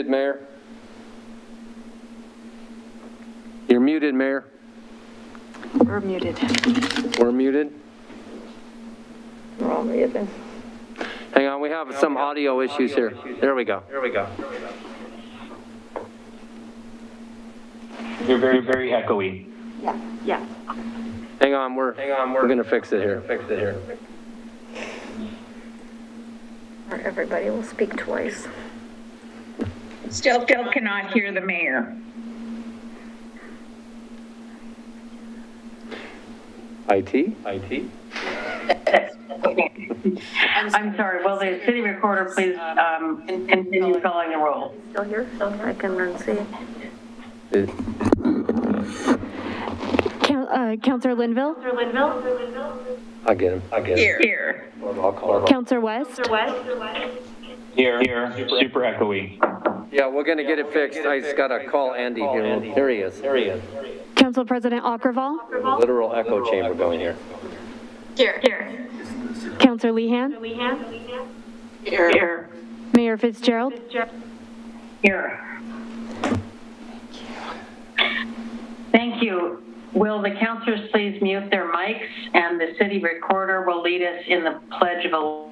muted, Mayor. You're muted, Mayor. We're muted. We're muted. We're all muted. Hang on, we have some audio issues here. There we go. You're very echoey. Yeah. Hang on, we're gonna fix it here. Or everybody will speak twice. Still cannot hear the mayor. IT? I'm sorry, will the city recorder please continue calling the roll? Still here? I can unsee. Councilor Linville? I get him. Here. I'll call her. Councilor West? Here, super echoey. Yeah, we're gonna get it fixed. I just gotta call Andy here. Here he is. Council President Ockerval? Literal echo chamber going here. Here. Councilor Lehan? Here. Mayor Fitzgerald? Here. Thank you. Will the councilors please mute their mics, and the city recorder will lead us in the Pledge of Allegiance.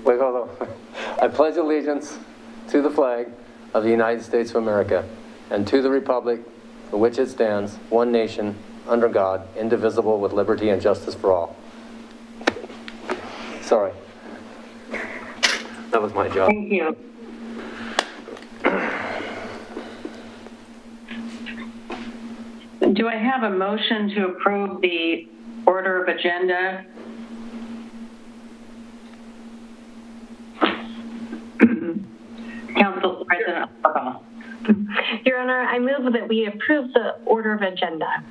Wait, hold on. I pledge allegiance to the flag of the United States of America and to the republic for which it stands, one nation, under God, indivisible, with liberty and justice for all. Sorry. That was my job. Thank you. Do I have a motion to approve the order of agenda? Council President Ockerval. Your Honor, I move that we approve the order of agenda.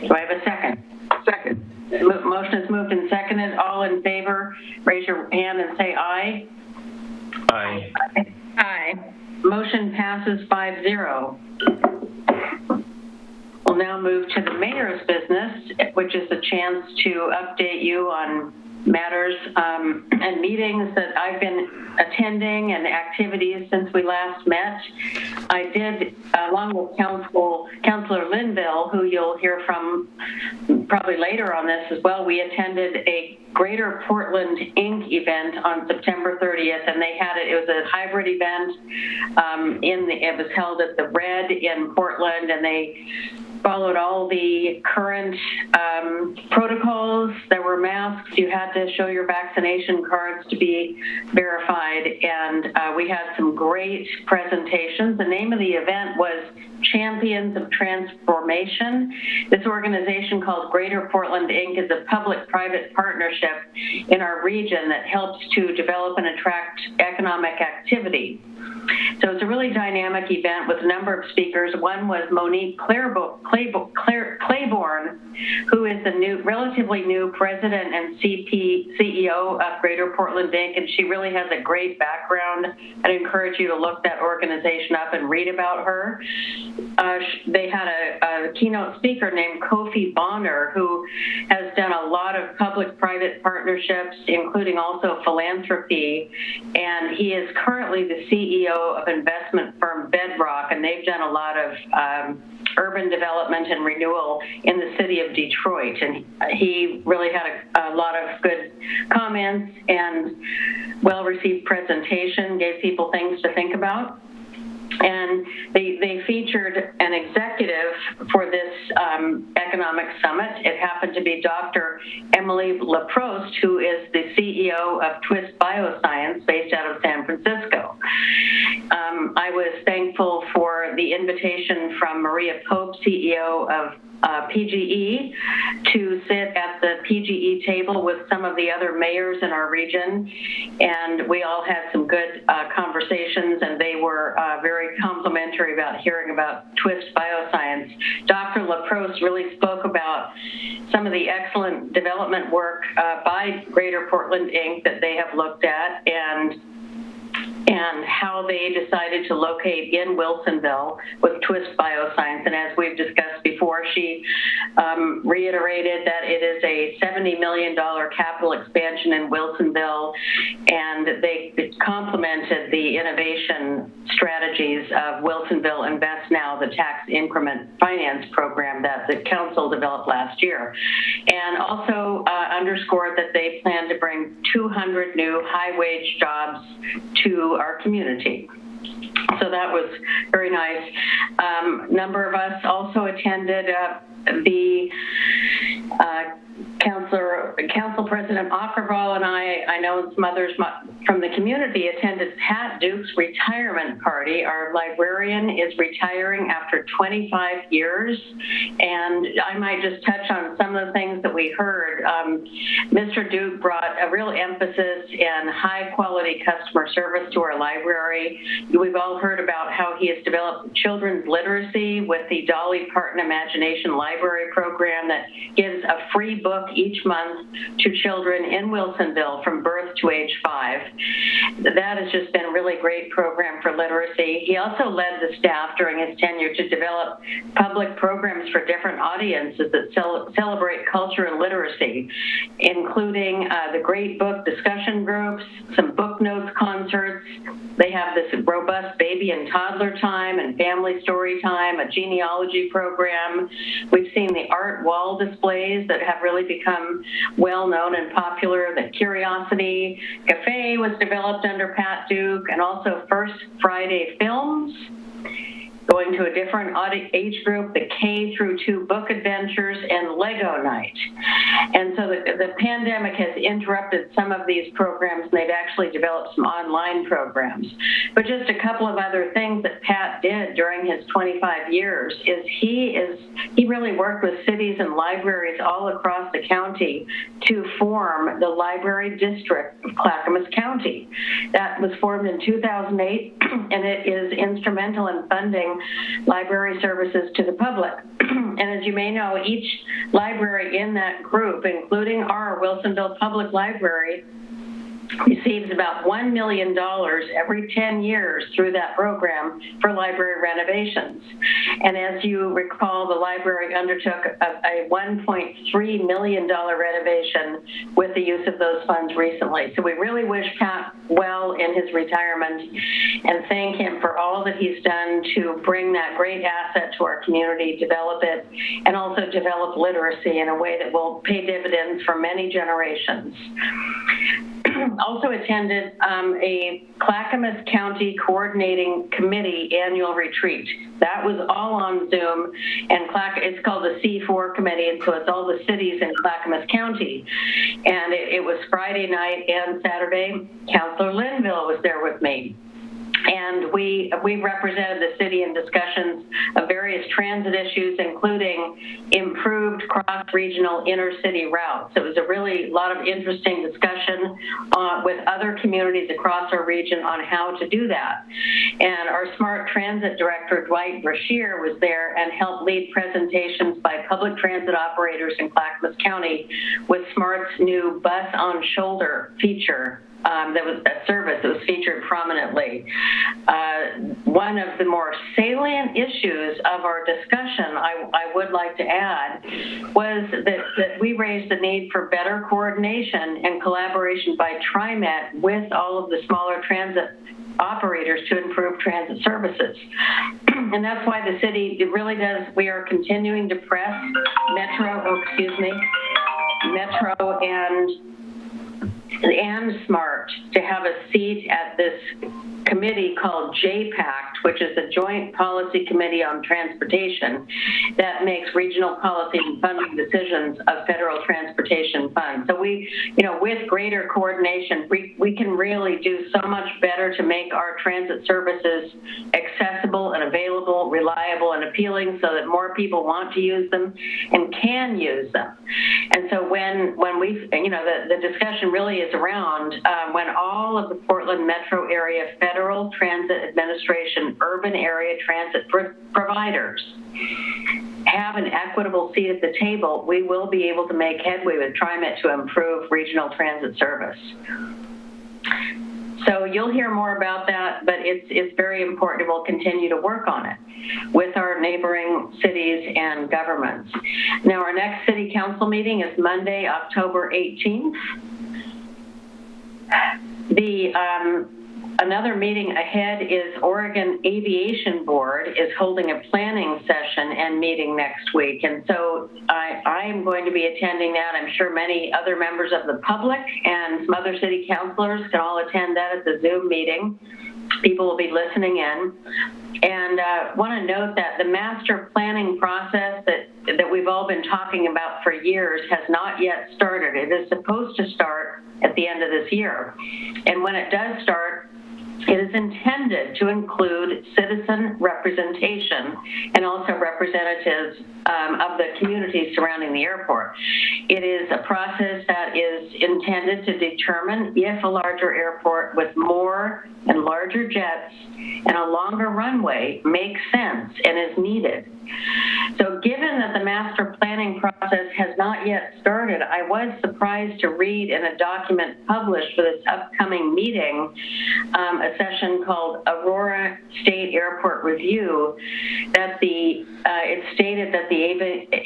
Do I have a second? Second. Motion is moved and seconded. All in favor, raise your hand and say aye. Aye. Aye. Motion passes 5-0. We'll now move to the mayor's business, which is a chance to update you on matters and meetings that I've been attending and activities since we last met. I did, along with Councilor Linville, who you'll hear from probably later on this as well, we attended a Greater Portland Inc. event on September 30th, and they had it was a hybrid event. It was held at the Red in Portland, and they followed all the current protocols. There were masks. You had to show your vaccination cards to be verified, and we had some great presentations. The name of the event was Champions of Transformation. This organization called Greater Portland Inc. is a public-private partnership in our region that helps to develop and attract economic activity. So it's a really dynamic event with a number of speakers. One was Monique Claiborne, who is the relatively new president and CEO of Greater Portland Inc., and she really has a great background. I'd encourage you to look that organization up and read about her. They had a keynote speaker named Kofi Bonner, who has done a lot of public-private partnerships, including also philanthropy, and he is currently the CEO of investment firm Bedrock, and they've done a lot of urban development and renewal in the city of Detroit. And he really had a lot of good comments and well-received presentation, gave people things to think about. And they featured an executive for this economic summit. It happened to be Dr. Emily LaProst, who is the CEO of Twist Bioscience based out of San Francisco. I was thankful for the invitation from Maria Pope, CEO of PGE, to sit at the PGE table with some of the other mayors in our region, and we all had some good conversations, and they were very complimentary about hearing about Twist Bioscience. Dr. LaProst really spoke about some of the excellent development work by Greater Portland Inc. that they have looked at, and and how they decided to locate in Wilsonville with Twist Bioscience. And as we've discussed before, she reiterated that it is a $70 million capital expansion in Wilsonville, and they complemented the innovation strategies of Wilsonville Invest Now, the tax increment finance program that the council developed last year, and also underscored that they plan to bring 200 new high-wage jobs to our community. So that was very nice. Number of us also attended the Council President Ockervall and I know some others from the community attended Pat Duke's retirement party. Our librarian is retiring after 25 years, and I might just touch on some of the things that we heard. Mr. Duke brought a real emphasis in high-quality customer service to our library. We've all heard about how he has developed children's literacy with the Dolly Parton Imagination Library program that gives a free book each month to children in Wilsonville from birth to age 5. That has just been a really great program for literacy. He also led the staff during his tenure to develop public programs for different audiences that celebrate culture and literacy, including the great book discussion groups, some book notes concerts. They have this robust baby and toddler time and family story time, a genealogy program. We've seen the art wall displays that have really become well-known and popular. The Curiosity Cafe was developed under Pat Duke, and also First Friday Films, going to a different age group, the K through 2 book adventures, and Lego night. And so the pandemic has interrupted some of these programs, and they've actually developed some online programs. But just a couple of other things that Pat did during his 25 years is he really worked with cities and libraries all across the county to form the library district of Clackamas County. That was formed in 2008, and it is instrumental in funding library services to the public. And as you may know, each library in that group, including our Wilsonville Public Library, receives about $1 million every 10 years through that program for library renovations. And as you recall, the library undertook a $1.3 million renovation with the use of those funds recently. So we really wish Pat well in his retirement and thank him for all that he's done to bring that great asset to our community, develop it, and also develop literacy in a way that will pay dividends for many generations. Also attended a Clackamas County Coordinating Committee annual retreat. That was all on Zoom, and it's called the C4 Committee, and so it's all the cities in Clackamas County. And it was Friday night and Saturday. Councilor Linville was there with me. And we represented the city in discussions of various transit issues, including improved cross-regional inner-city routes. It was a really lot of interesting discussion with other communities across our region on how to do that. And our Smart Transit Director, Dwight Brashear, was there and helped lead presentations by public transit operators in Clackamas County with Smart's new Bus on Shoulder feature. That was a service that was featured prominently. One of the more salient issues of our discussion, I would like to add, was that we raised the need for better coordination and collaboration by TriMet with all of the smaller transit operators to improve transit services. And that's why the city really does, we are continuing to press Metro and Smart to have a seat at this committee called JPACT, which is the Joint Policy Committee on Transportation that makes regional policy and funding decisions of federal transportation funds. So with greater coordination, we can really do so much better to make our transit services accessible and available, reliable and appealing so that more people want to use them and can use them. And so when we, the discussion really is around when all of the Portland metro area Federal Transit Administration urban area transit providers have an equitable seat at the table, we will be able to make headway with TriMet to improve regional transit service. So you'll hear more about that, but it's very important. We'll continue to work on it with our neighboring cities and governments. Now, our next city council meeting is Monday, October 18th. Another meeting ahead is Oregon Aviation Board is holding a planning session and meeting next week. And so I am going to be attending that. I'm sure many other members of the public and some other city councilors can all attend that at the Zoom meeting. People will be listening in. And want to note that the master planning process that we've all been talking about for years has not yet started. It is supposed to start at the end of this year. And when it does start, it is intended to include citizen representation and also representatives of the communities surrounding the airport. It is a process that is intended to determine if a larger airport with more and larger jets and a longer runway makes sense and is needed. So given that the master planning process has not yet started, I was surprised to read in a document published for this upcoming meeting, a session called Aurora State Airport Review, that it stated that the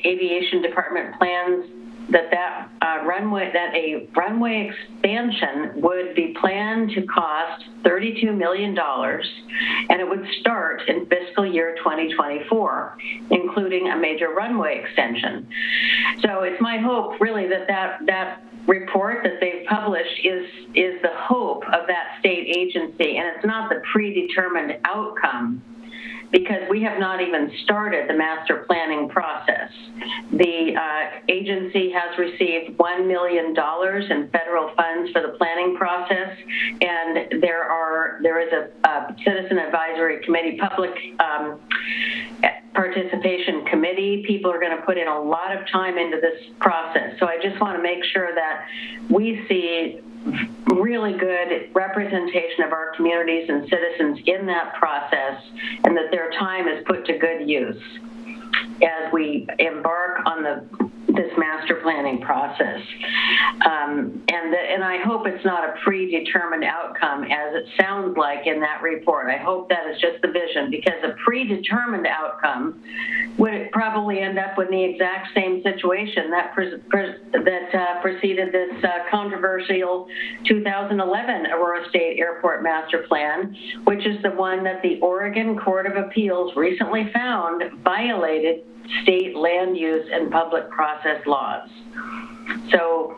aviation department plans that a runway expansion would be planned to cost $32 million, and it would start in fiscal year 2024, including a major runway extension. So it's my hope, really, that report that they've published is the hope of that state agency, and it's not the predetermined outcome, because we have not even started the master planning process. The agency has received $1 million in federal funds for the planning process, and there is a citizen advisory committee, public participation committee. People are going to put in a lot of time into this process. So I just want to make sure that we see really good representation of our communities and citizens in that process, and that their time is put to good use as we embark on this master planning process. And I hope it's not a predetermined outcome, as it sounds like in that report. I hope that is just the vision, because a predetermined outcome would probably end up with the exact same situation that preceded this controversial 2011 Aurora State Airport Master Plan, which is the one that the Oregon Court of Appeals recently found violated state land use and public process laws. So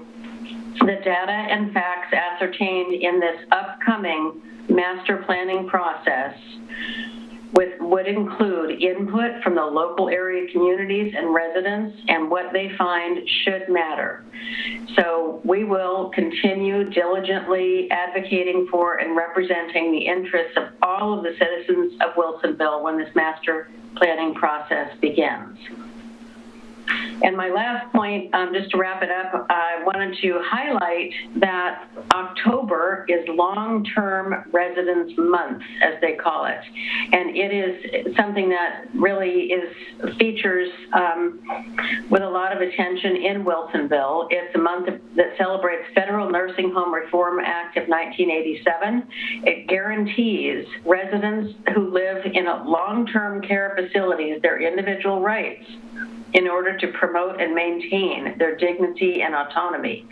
the data and facts ascertained in this upcoming master planning process would include input from the local area communities and residents, and what they find should matter. So we will continue diligently advocating for and representing the interests of all of the citizens of Wilsonville when this master planning process begins. And my last point, just to wrap it up, I wanted to highlight that October is Long-Term Residence Month, as they call it. And it is something that really features with a lot of attention in Wilsonville. It's a month that celebrates Federal Nursing Home Reform Act of 1987. It guarantees residents who live in long-term care facilities their individual rights in order to promote and maintain their dignity and autonomy.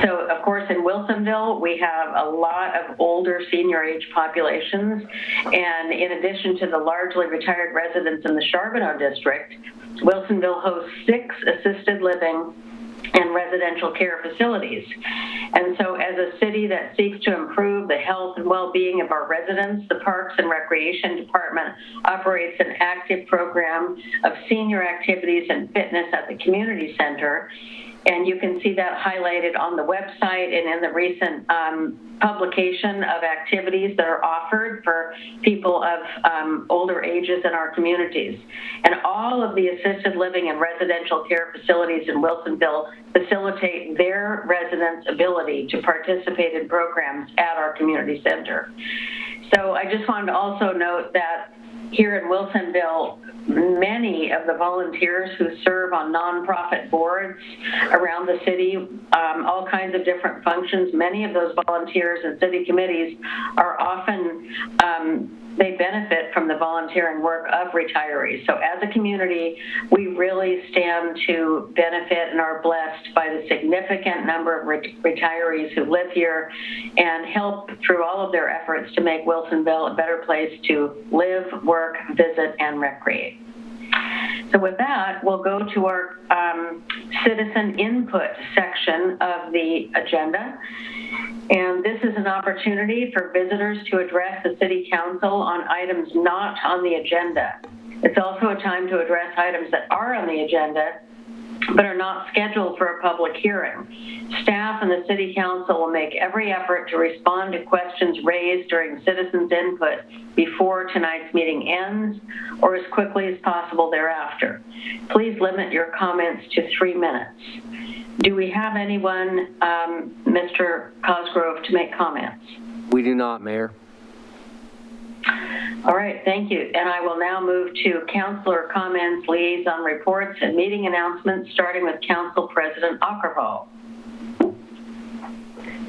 So, of course, in Wilsonville, we have a lot of older senior age populations, and in addition to the largely retired residents in the Charbonneau district, Wilsonville hosts 6 assisted living and residential care facilities. And so as a city that seeks to improve the health and well-being of our residents, the Parks and Recreation Department operates an active program of senior activities and fitness at the community center. And you can see that highlighted on the website and in the recent publication of activities that are offered for people of older ages in our communities. And all of the assisted living and residential care facilities in Wilsonville facilitate their their residents' ability to participate in programs at our community center. So I just wanted to also note that here in Wilsonville, many of the volunteers who serve on nonprofit boards around the city, all kinds of different functions, many of those volunteers and city committees are often, they benefit from the volunteering work of retirees. So as a community, we really stand to benefit and are blessed by the significant number of retirees who live here and help through all of their efforts to make Wilsonville a better place to live, work, visit, and recreate. So with that, we'll go to our citizen input section of the agenda. And this is an opportunity for visitors to address the City Council on items not on the agenda. It's also a time to address items that are on the agenda but are not scheduled for a public hearing. Staff and the City Council will make every effort to respond to questions raised during citizens' input before tonight's meeting ends or as quickly as possible thereafter. Please limit your comments to 3 minutes. Do we have anyone, Mr. Cosgrove, to make comments? We do not, Mayor. All right, thank you. And I will now move to councilor comments, liaison reports, and meeting announcements, starting with Council President Ockervall.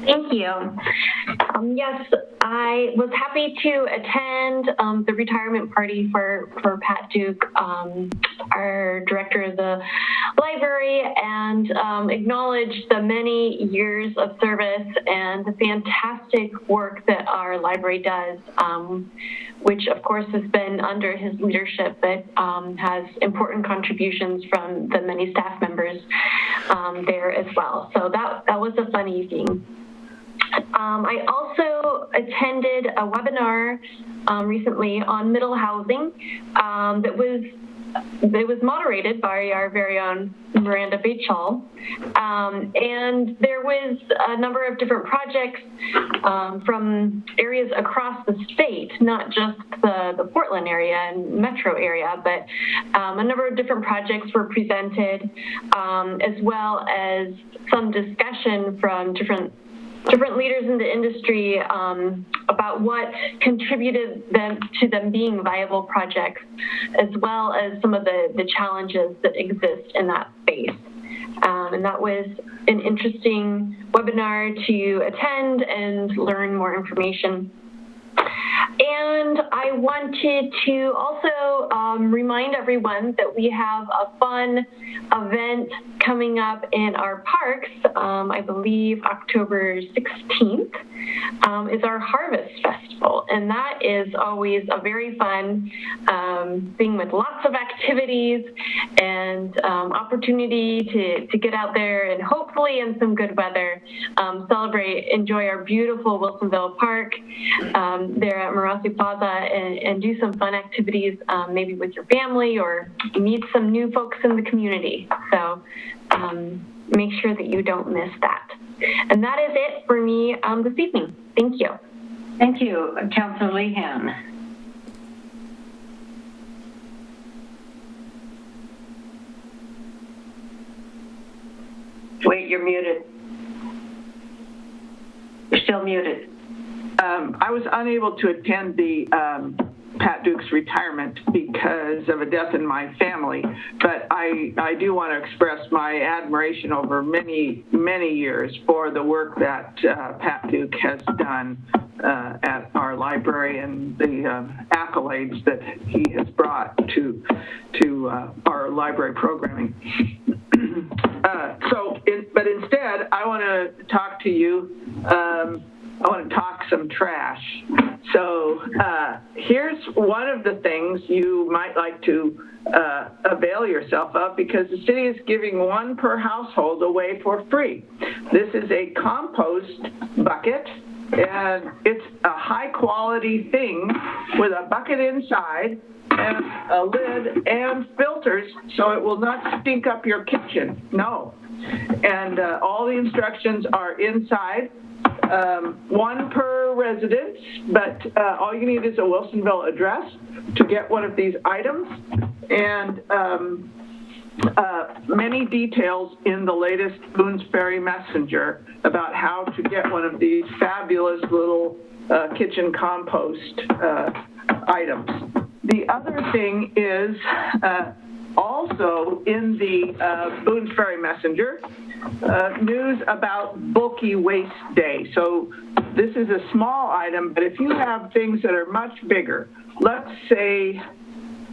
Thank you. Yes, I was happy to attend the retirement party for Pat Duke, our director of the library, and acknowledge the many years of service and the fantastic work that our library does, which of course has been under his leadership, but has important contributions from the many staff members there as well. So that was a fun evening. I also attended a webinar recently on middle housing that was moderated by our very own Miranda Bachal. And there was a number of different projects from areas across the state, not just the Portland area and metro area, but a number of different projects were presented, as well as some discussion from different leaders in the industry about what contributed to them being viable projects, as well as some of the challenges that exist in that space. And that was an interesting webinar to attend and learn more information. And I wanted to also remind everyone that we have a fun event coming up in our parks. I believe October 16th is our Harvest Festival. And that is always a very fun thing with lots of activities and opportunity to get out there and hopefully in some good weather, enjoy our beautiful Wilsonville Park there at Marossi Plaza and do some fun activities, maybe with your family or meet some new folks in the community. So make sure that you don't miss that. And that is it for me this evening. Thank you. Thank you, Councilor Lehan. Wait, you're muted. You're still muted. I was unable to attend the Pat Duke's retirement because of a death in my family, but I do want to express my admiration over many, many years for the work that Pat Duke has done at our library and the accolades that he has brought to our library programming. But instead, I want to talk to you. I want to talk some trash. So here's one of the things you might like to avail yourself of, because the city is giving one per household away for free. This is a compost bucket, and it's a high quality thing with a bucket inside and a lid and filters so it will not stink up your kitchen. No. And all the instructions are inside. One per residence, but all you need is a Wilsonville address to get one of these items. And many details in the latest Boone's Ferry Messenger about how to get one of these fabulous little kitchen compost items. The other thing is also in the Boone's Ferry Messenger, news about Bulky Waste Day. So this is a small item, but if you have things that are much bigger, let's say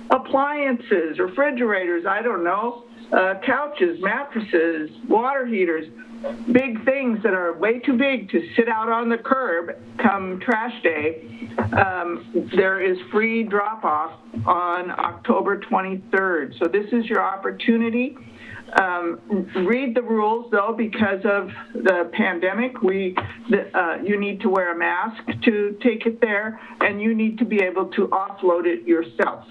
appliances, refrigerators, I don't know, couches, mattresses, water heaters, big things that are way too big to sit out on the curb come trash day, there is free drop-off on October 23rd. So this is your opportunity. Read the rules, though, because of the pandemic. You need to wear a mask to take it there, and you need to be able to offload it yourself,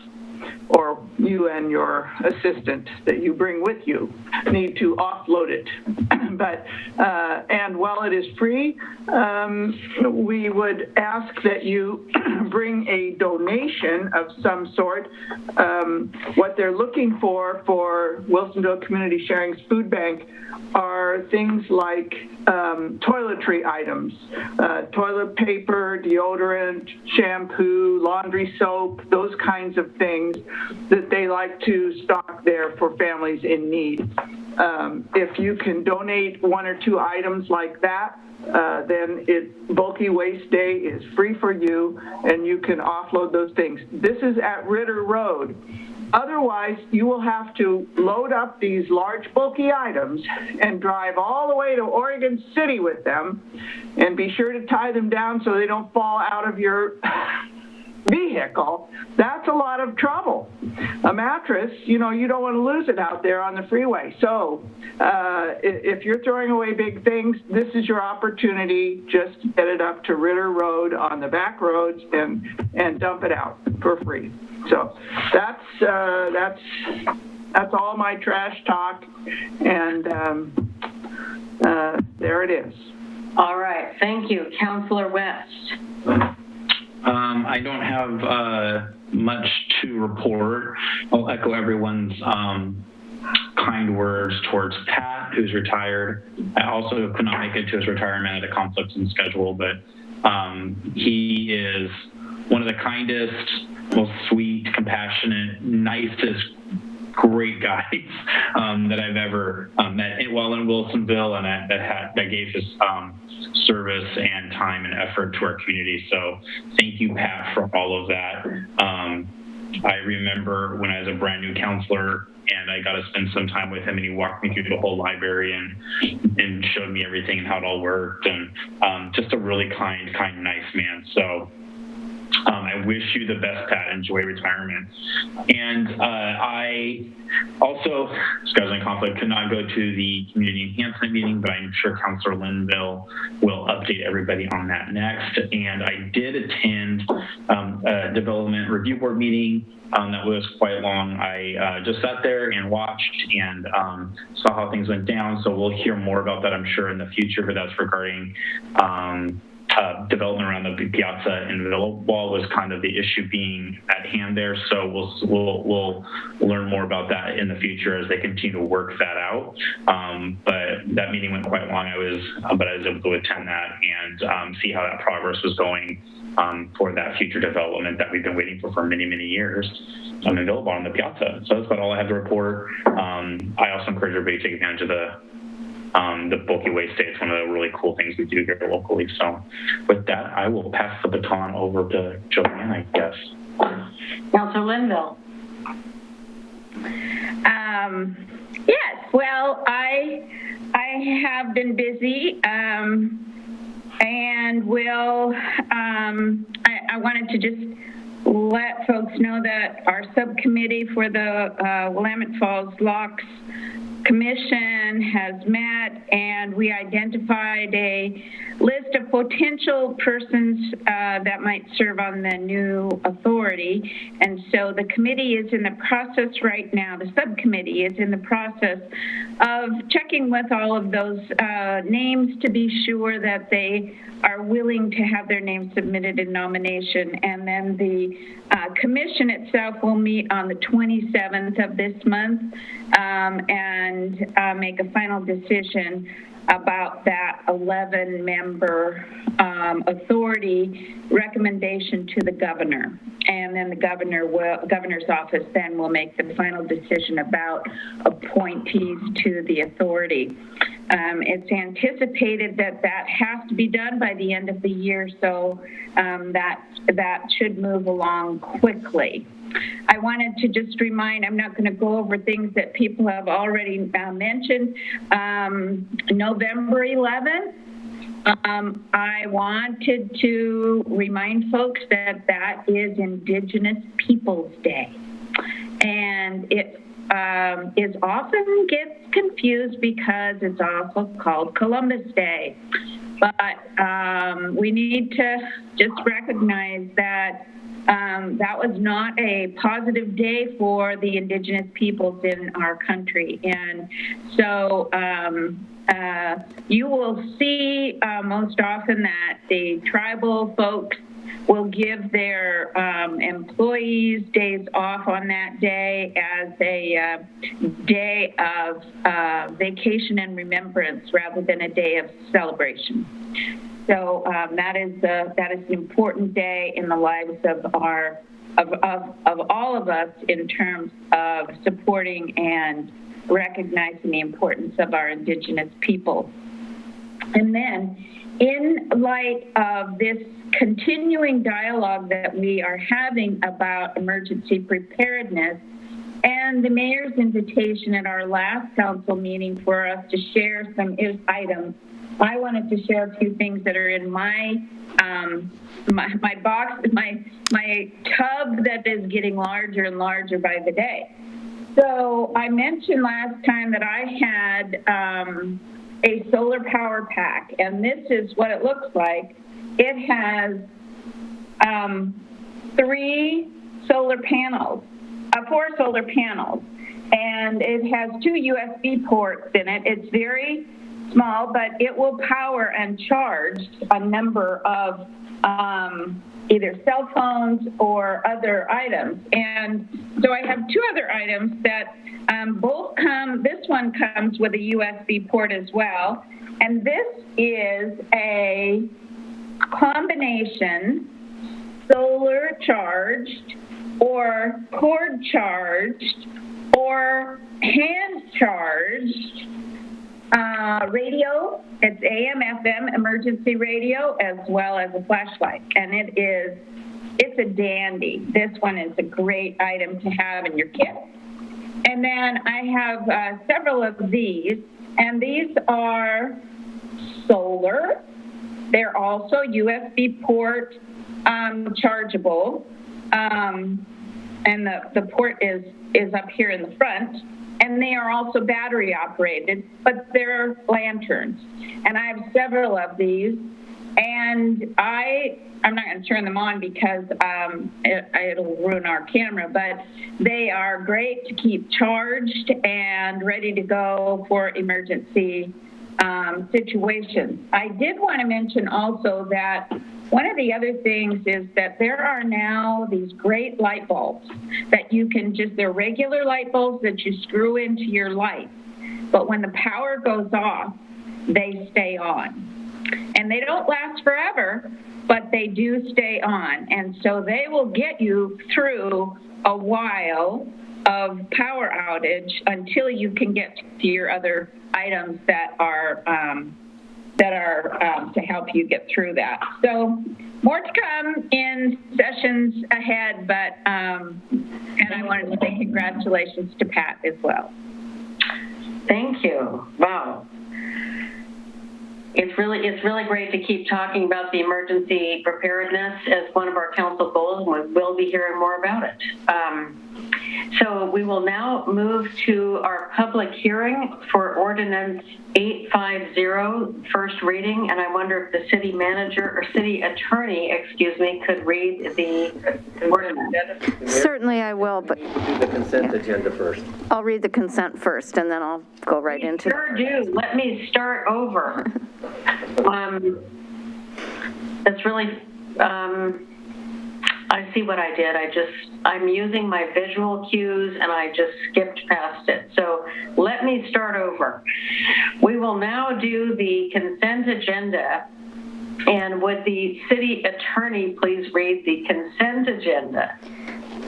or you and your assistant that you bring with you need to offload it. But and while it is free, we would ask that you bring a donation of some sort. What they're looking for Wilsonville Community Sharing's Food Bank are things like toiletry items, toilet paper, deodorant, shampoo, laundry soap, those kinds of things that they like to stock there for families in need. If you can donate one or two items like that, then Bulky Waste Day is free for you, and you can offload those things. This is at Ritter Road. Otherwise, you will have to load up these large, bulky items and drive all the way to Oregon City with them, and be sure to tie them down so they don't fall out of your vehicle. That's a lot of trouble. A mattress, you don't want to lose it out there on the freeway. So if you're throwing away big things, this is your opportunity. Just get it up to Ritter Road on the back roads and dump it out for free. So that's all my trash talk, and there it is. All right, thank you. Councilor West. I don't have much to report. I'll echo everyone's kind words towards Pat, who's retired. I also could not make it to his retirement at a conflict in schedule, but he is one of the kindest, most sweet, compassionate, nicest, great guys that I've ever met while in Wilsonville, and that gave his service and time and effort to our community. So thank you, Pat, for all of that. I remember when I was a brand new counselor and I got to spend some time with him, and he walked me through the whole library and showed me everything and how it all worked, and just a really kind, nice man. So I wish you the best, Pat. Enjoy retirement. And I also, scheduling conflict, could not go to the community enhancement meeting, but I'm sure Councilor Linville will update everybody on that next. And I did attend a development review board meeting that was quite long. I just sat there and watched and saw how things went down. So we'll hear more about that, I'm sure, in the future, but that's regarding development around the piazza and Villawall was kind of the issue being at hand there. So we'll learn more about that in the future as they continue to work that out. But that meeting went quite long. I was able to attend that and see how that progress was going for that future development that we've been waiting for many, many years in Villawall on the piazza. So that's about all I have to report. I also encourage everybody to take advantage of the Bulky Waste Day. It's one of the really cool things we do here locally. So with that, I will pass the baton over to Joanne, I guess. Councilor Linville. Yes, well, I have been busy, and will, I wanted to just let folks know that our subcommittee for the Willamette Falls Locks commission has met, and we identified a list of potential persons that might serve on the new authority. And so the committee is in the process right now, the subcommittee is in the process of checking with all of those names to be sure that they are willing to have their names submitted in nomination. And then the commission itself will meet on the 27th of this month and make a final decision about that 11-member authority recommendation to the governor. And then the governor's office then will make the final decision about appointees to the authority. It's anticipated that that has to be done by the end of the year, so that should move along quickly. I wanted to just remind, I'm not going to go over things that people have already mentioned. November 11th, I wanted to remind folks that that is Indigenous Peoples Day. And it is often gets confused because it's also called Columbus Day. But we need to just recognize that that was not a positive day for the Indigenous peoples in our country. And so you will see most often that the tribal folks will give their employees days off on that day as a day of vacation and remembrance rather than a day of celebration. So that is an important day in the lives of all of us in terms of supporting and recognizing the importance of our Indigenous people. And then, in light of this continuing dialogue that we are having about emergency preparedness and the mayor's invitation at our last council meeting for us to share some items, I wanted to share a few things that are in my box, my tub that is getting larger and larger by the day. So I mentioned last time that I had a solar power pack, and this is what it looks like. It has 4 solar panels, and it has 2 USB ports in it. It's very small, but it will power and charge a number of either cell phones or other items. And so I have 2 other items that both come, this one comes with a USB port as well. And this is a combination solar charged or cord charged or hand charged radio. It's AM, FM emergency radio, as well as a flashlight. And it's a dandy. This one is a great item to have in your kit. And then I have several of these, and these are solar. They're also USB port chargeable. And the port is up here in the front. And they are also battery operated, but they're lanterns. And I have several of these. And I'm not going to turn them on because it'll ruin our camera, but they are great to keep charged and ready to go for emergency situations. I did want to mention also that one of the other things is that there are now these great light bulbs that you can they're regular light bulbs that you screw into your light. But when the power goes off, they stay on. And they don't last forever, but they do stay on. And so they will get you through a while of power outage until you can get to your other items that are to help you get through that. So more to come in sessions ahead, but and I wanted to say congratulations to Pat as well. Thank you. Wow. It's really great to keep talking about the emergency preparedness as one of our council goals, and we'll be hearing more about it. So we will now move to our public hearing for ordinance 850, first reading, and I wonder if the city manager or city attorney, excuse me, could read the ordinance. Certainly I will, but We'll do the consent agenda first. I'll read the consent first, and then I'll go right into Sure do. Let me start over. That's really, I see what I did. I'm using my visual cues and I just skipped past it. So let me start over. We will now do the consent agenda. And would the city attorney please read the consent agenda?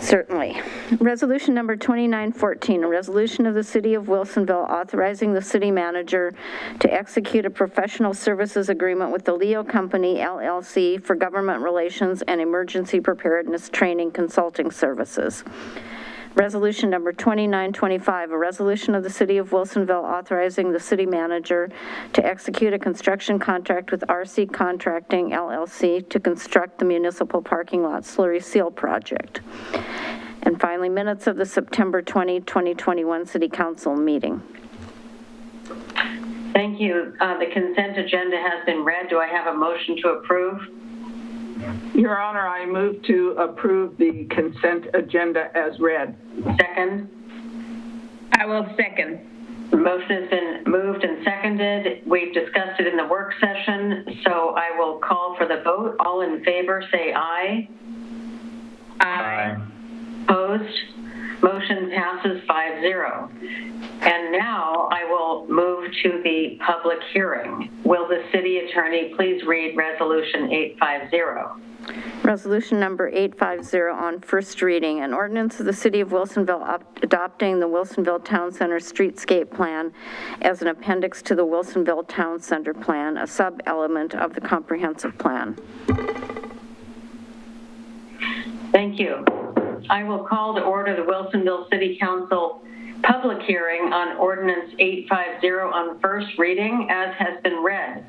Certainly. Resolution number 2914, a resolution of the City of Wilsonville authorizing the city manager to execute a professional services agreement with the Leo Company, LLC, for government relations and emergency preparedness training consulting services. Resolution number 2925, a resolution of the City of Wilsonville authorizing the city manager to execute a construction contract with RC Contracting, LLC, to construct the municipal parking lot slurry seal project. And finally, minutes of the September 20, 2021 City Council meeting. Thank you. The consent agenda has been read. Do I have a motion to approve? Your Honor, I move to approve the consent agenda as read. Second? I will second. The motion has been moved and seconded. We've discussed it in the work session, so I will call for the vote. All in favor, say aye. Aye. Opposed? Motion passes 5-0. And now I will move to the public hearing. Will the city attorney please read Resolution 850? Resolution number 850 on first reading, an ordinance of the City of Wilsonville adopting the Wilsonville Town Center Streetscape Plan as an appendix to the Wilsonville Town Center Plan, a sub-element of the comprehensive plan. Thank you. I will call to order the Wilsonville City Council public hearing on Ordinance 850 on first reading, as has been read.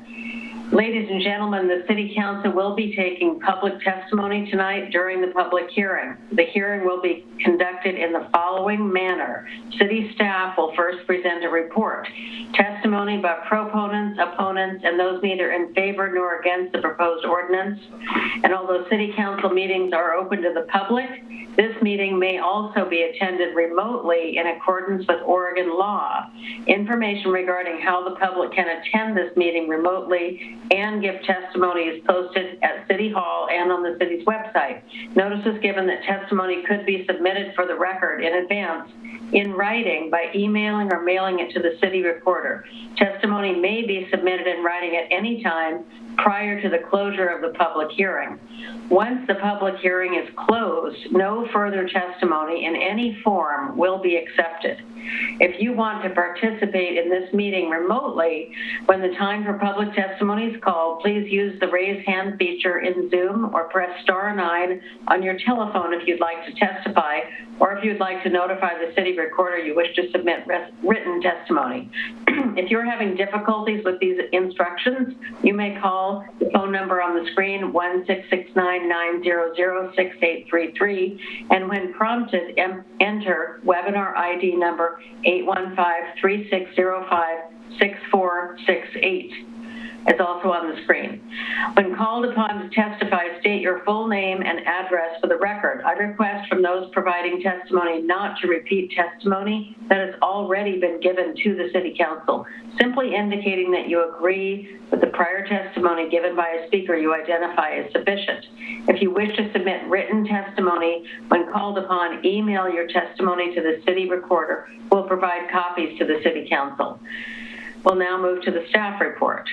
Ladies and gentlemen, the City Council will be taking public testimony tonight during the public hearing. The hearing will be conducted in the following manner. City staff will first present a report. Testimony by proponents, opponents, and those neither in favor nor against the proposed ordinance. And although City Council meetings are open to the public, this meeting may also be attended remotely in accordance with Oregon law. Information regarding how the public can attend this meeting remotely and give testimony is posted at City Hall and on the city's website. Notice is given that testimony could be submitted for the record in advance in writing by emailing or mailing it to the city recorder. Testimony may be submitted in writing at any time prior to the closure of the public hearing. Once the public hearing is closed, no further testimony in any form will be accepted. If you want to participate in this meeting remotely, when the time for public testimony is called, please use the raise hand feature in Zoom or press *9 on your telephone if you'd like to testify, or if you'd like to notify the city recorder you wish to submit written testimony. If you're having difficulties with these instructions, you may call the phone number on the screen, 1-669-900-6833, and when prompted, enter webinar ID number 815-3605-6468. It's also on the screen. When called upon to testify, state your full name and address for the record. I request from those providing testimony not to repeat testimony that has already been given to the City Council, simply indicating that you agree with the prior testimony given by a speaker you identify as sufficient. If you wish to submit written testimony, when called upon, email your testimony to the city recorder, who will provide copies to the City Council. We'll now move to the staff report.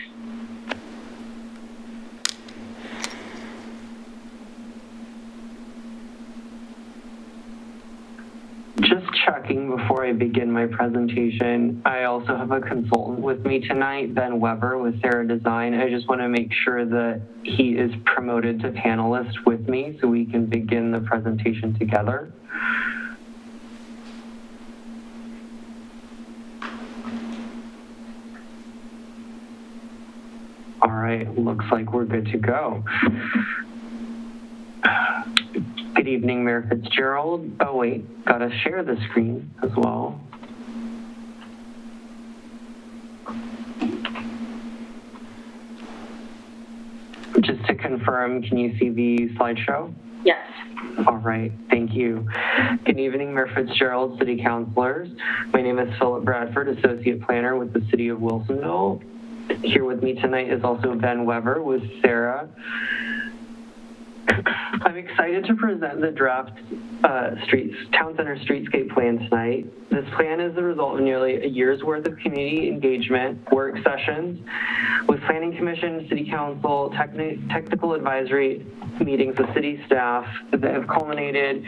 Just checking before I begin my presentation, I also have a consultant with me tonight, Ben Weber with Sarah Design. I just want to make sure that he is promoted to panelist with me so we can begin the presentation together. All right, looks like we're good to go. Good evening, Mayor Fitzgerald. Oh wait, gotta share the screen as well. Just to confirm, can you see the slideshow? Yes. All right, thank you. Good evening, Mayor Fitzgerald, City Councilors. My name is Philip Bradford, Associate Planner with the City of Wilsonville. Here with me tonight is also Ben Weber with Sarah. I'm excited to present the draft Town Center Streetscape Plan tonight. This plan is the result of nearly a year's worth of community engagement, work sessions with Planning Commission, City Council, technical advisory meetings with city staff that have culminated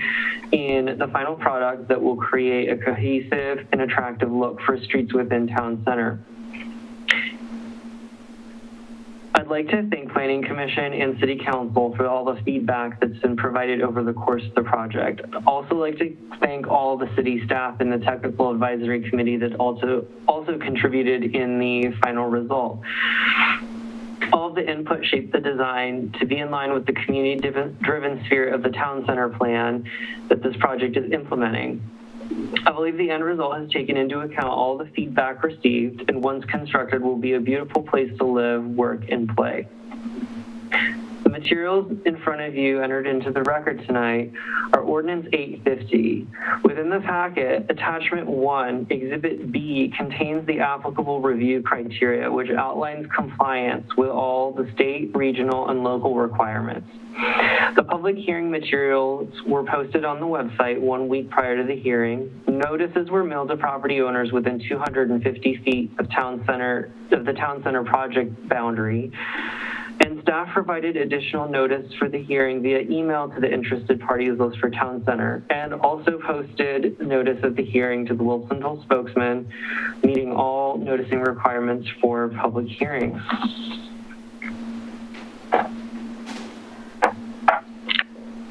in the final product that will create a cohesive and attractive look for streets within Town Center. I'd like to thank Planning Commission and City Council for all the feedback that's been provided over the course of the project. I'd also like to thank all the city staff and the Technical Advisory Committee that also contributed in the final result. All of the input shaped the design to be in line with the community-driven spirit of the Town Center plan that this project is implementing. I believe the end result has taken into account all the feedback received, and once constructed will be a beautiful place to live, work, and play. The materials in front of you entered into the record tonight are Ordinance 850. Within the packet, Attachment 1, Exhibit B, contains the applicable review criteria, which outlines compliance with all the state, regional, and local requirements. The public hearing materials were posted on the website 1 week prior to the hearing. Notices were mailed to property owners within 250 feet of the Town Center project boundary. And staff provided additional notice for the hearing via email to the interested parties list for Town Center, and also posted notice of the hearing to the Wilsonville spokesman, meeting all noticing requirements for public hearings.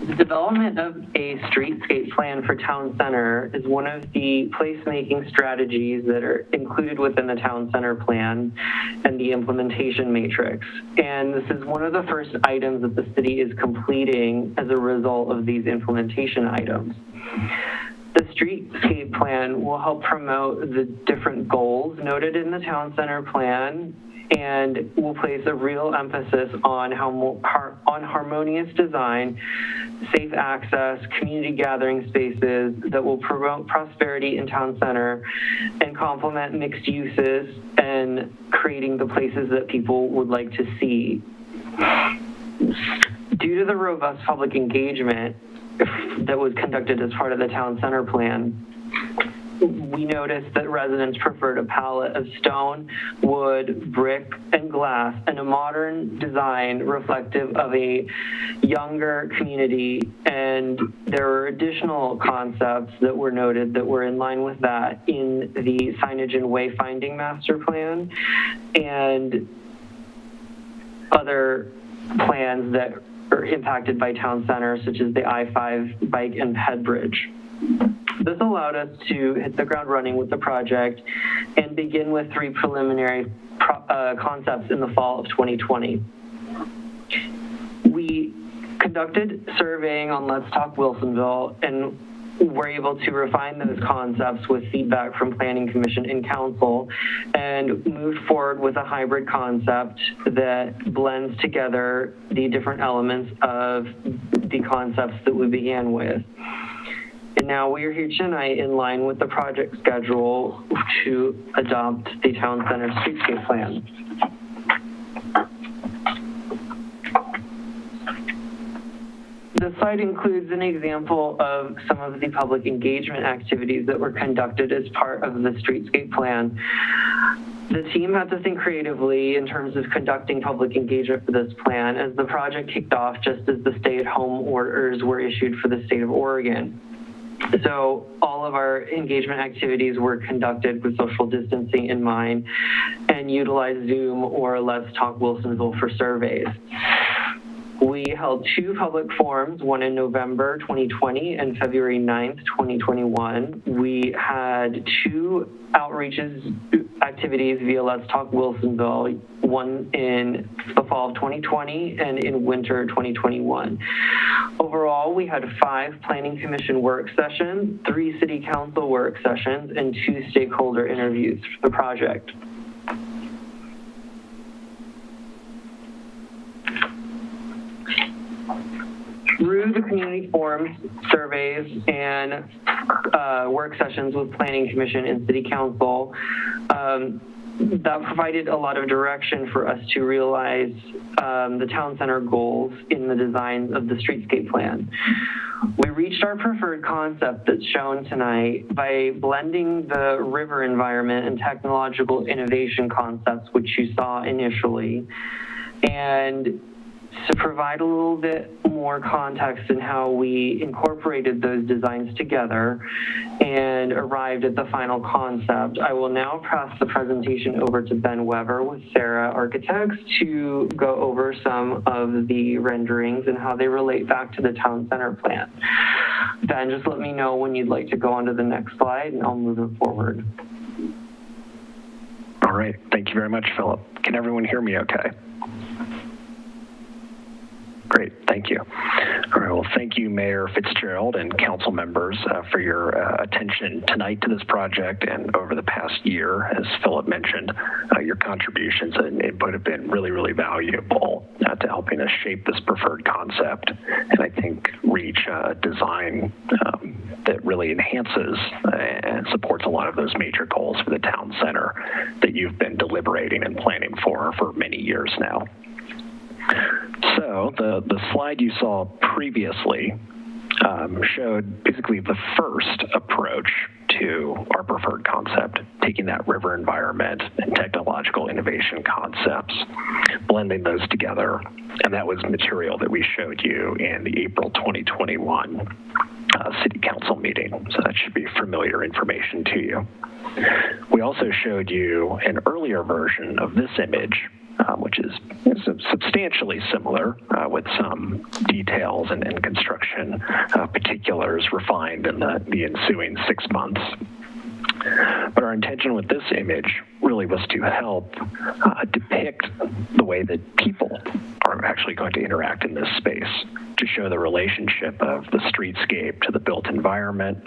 The development of a streetscape plan for Town Center is one of the placemaking strategies that are included within the Town Center plan and the implementation matrix. And this is one of the first items that the city is completing as a result of these implementation items. The streetscape plan will help promote the different goals noted in the Town Center plan, and will place a real emphasis on harmonious design, safe access, community gathering spaces that will promote prosperity in Town Center and complement mixed uses and creating the places that people would like to see. Due to the robust public engagement that was conducted as part of the Town Center plan, we noticed that residents preferred a palette of stone, wood, brick, and glass, and a modern design reflective of a younger community. And there were additional concepts that were noted that were in line with that in the signage and wayfinding master plan and other plans that are impacted by Town Center, such as the I-5 bike and ped bridge. This allowed us to hit the ground running with the project and begin with 3 preliminary concepts in the fall of 2020. We conducted surveying on Let's Talk Wilsonville and were able to refine those concepts with feedback from Planning Commission and Council, and moved forward with a hybrid concept that blends together the different elements of the concepts that we began with. And now we are here tonight in line with the project schedule to adopt the Town Center Streetscape Plan. This slide includes an example of some of the public engagement activities that were conducted as part of the Streetscape Plan. The team had to think creatively in terms of conducting public engagement for this plan, as the project kicked off just as the stay-at-home orders were issued for the state of Oregon. So all of our engagement activities were conducted with social distancing in mind and utilized Zoom or Let's Talk Wilsonville for surveys. We held 2 public forums, one in November 2020 and February 9th, 2021. We had 2 outreaches activities via Let's Talk Wilsonville, one in the fall of 2020 and in winter 2021. Overall, we had 5 Planning Commission work sessions, 3 City Council work sessions, and 2 stakeholder interviews for the project. Through the community forums, surveys, and work sessions with Planning Commission and City Council, that provided a lot of direction for us to realize the town center goals in the design of the streetscape plan. We reached our preferred concept that's shown tonight by blending the river environment and technological innovation concepts, which you saw initially, and to provide a little bit more context in how we incorporated those designs together and arrived at the final concept, I will now pass the presentation over to Ben Weber with Sarah Architects to go over some of the renderings and how they relate back to the town center plan. Ben, just let me know when you'd like to go on to the next slide and I'll move it forward. All right, thank you very much, Philip. Can everyone hear me okay? Great, thank you. All right, well, thank you, Mayor Fitzgerald and council members for your attention tonight to this project and over the past year. As Philip mentioned, your contributions and input have been really, really valuable to helping us shape this preferred concept and I think reach a design that really enhances and supports a lot of those major goals for the town center that you've been deliberating and planning for many years now. So the slide you saw previously showed basically the first approach to our preferred concept, taking that river environment and technological innovation concepts, blending those together, and that was material that we showed you in the April 2021 City Council meeting, so that should be familiar information to you. We also showed you an earlier version of this image, which is substantially similar with some details and construction particulars refined in the ensuing 6 months. But our intention with this image really was to help depict the way that people are actually going to interact in this space, to show the relationship of the streetscape to the built environment,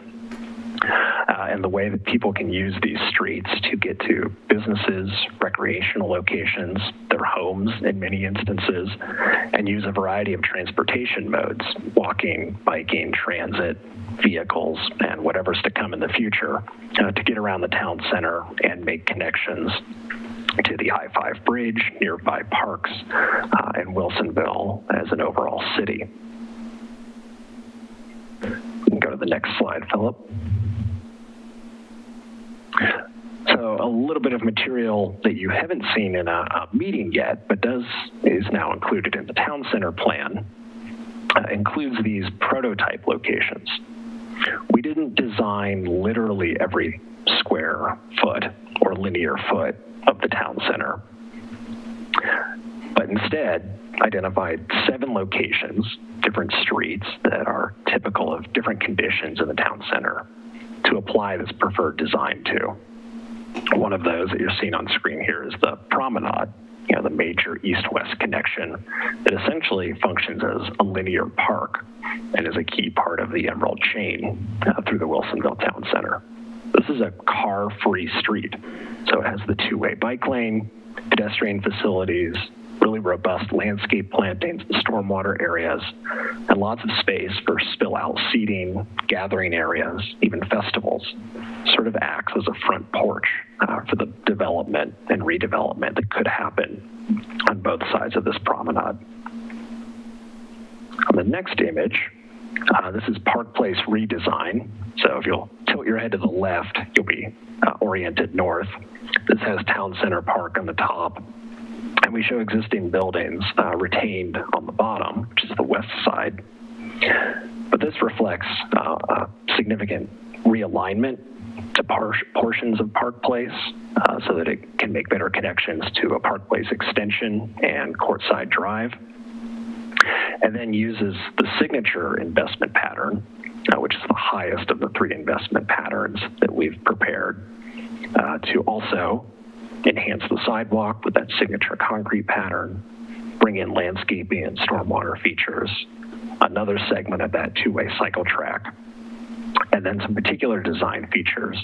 and the way that people can use these streets to get to businesses, recreational locations, their homes in many instances, and use a variety of transportation modes, walking, biking, transit, vehicles, and whatever's to come in the future to get around the town center and make connections to the I-5 bridge, nearby parks, and Wilsonville as an overall city. We can go to the next slide, Philip. So a little bit of material that you haven't seen in a meeting yet, but is now included in the town center plan, includes these prototype locations. We didn't design literally every square foot or linear foot of the town center, but instead identified 7 locations, different streets that are typical of different conditions in the town center to apply this preferred design to. One of those that you're seeing on screen here is the promenade, the major east-west connection that essentially functions as a linear park and is a key part of the Emerald chain through the Wilsonville Town Center. This is a car-free street, so it has the 2-way bike lane, pedestrian facilities, really robust landscape plantings, stormwater areas, and lots of space for spill-out seating, gathering areas, even festivals. Sort of acts as a front porch for the development and redevelopment that could happen on both sides of this promenade. On the next image, this is Park Place redesign. So if you'll tilt your head to the left, you'll be oriented north. This has Town Center Park on the top, and we show existing buildings retained on the bottom, which is the west side. But this reflects a significant realignment to portions of Park Place so that it can make better connections to a Park Place extension and Courtside Drive, and then uses the signature investment pattern, which is the highest of the 3 investment patterns that we've prepared, to also enhance the sidewalk with that signature concrete pattern, bring in landscaping and stormwater features, another segment of that two-way cycle track, and then some particular design features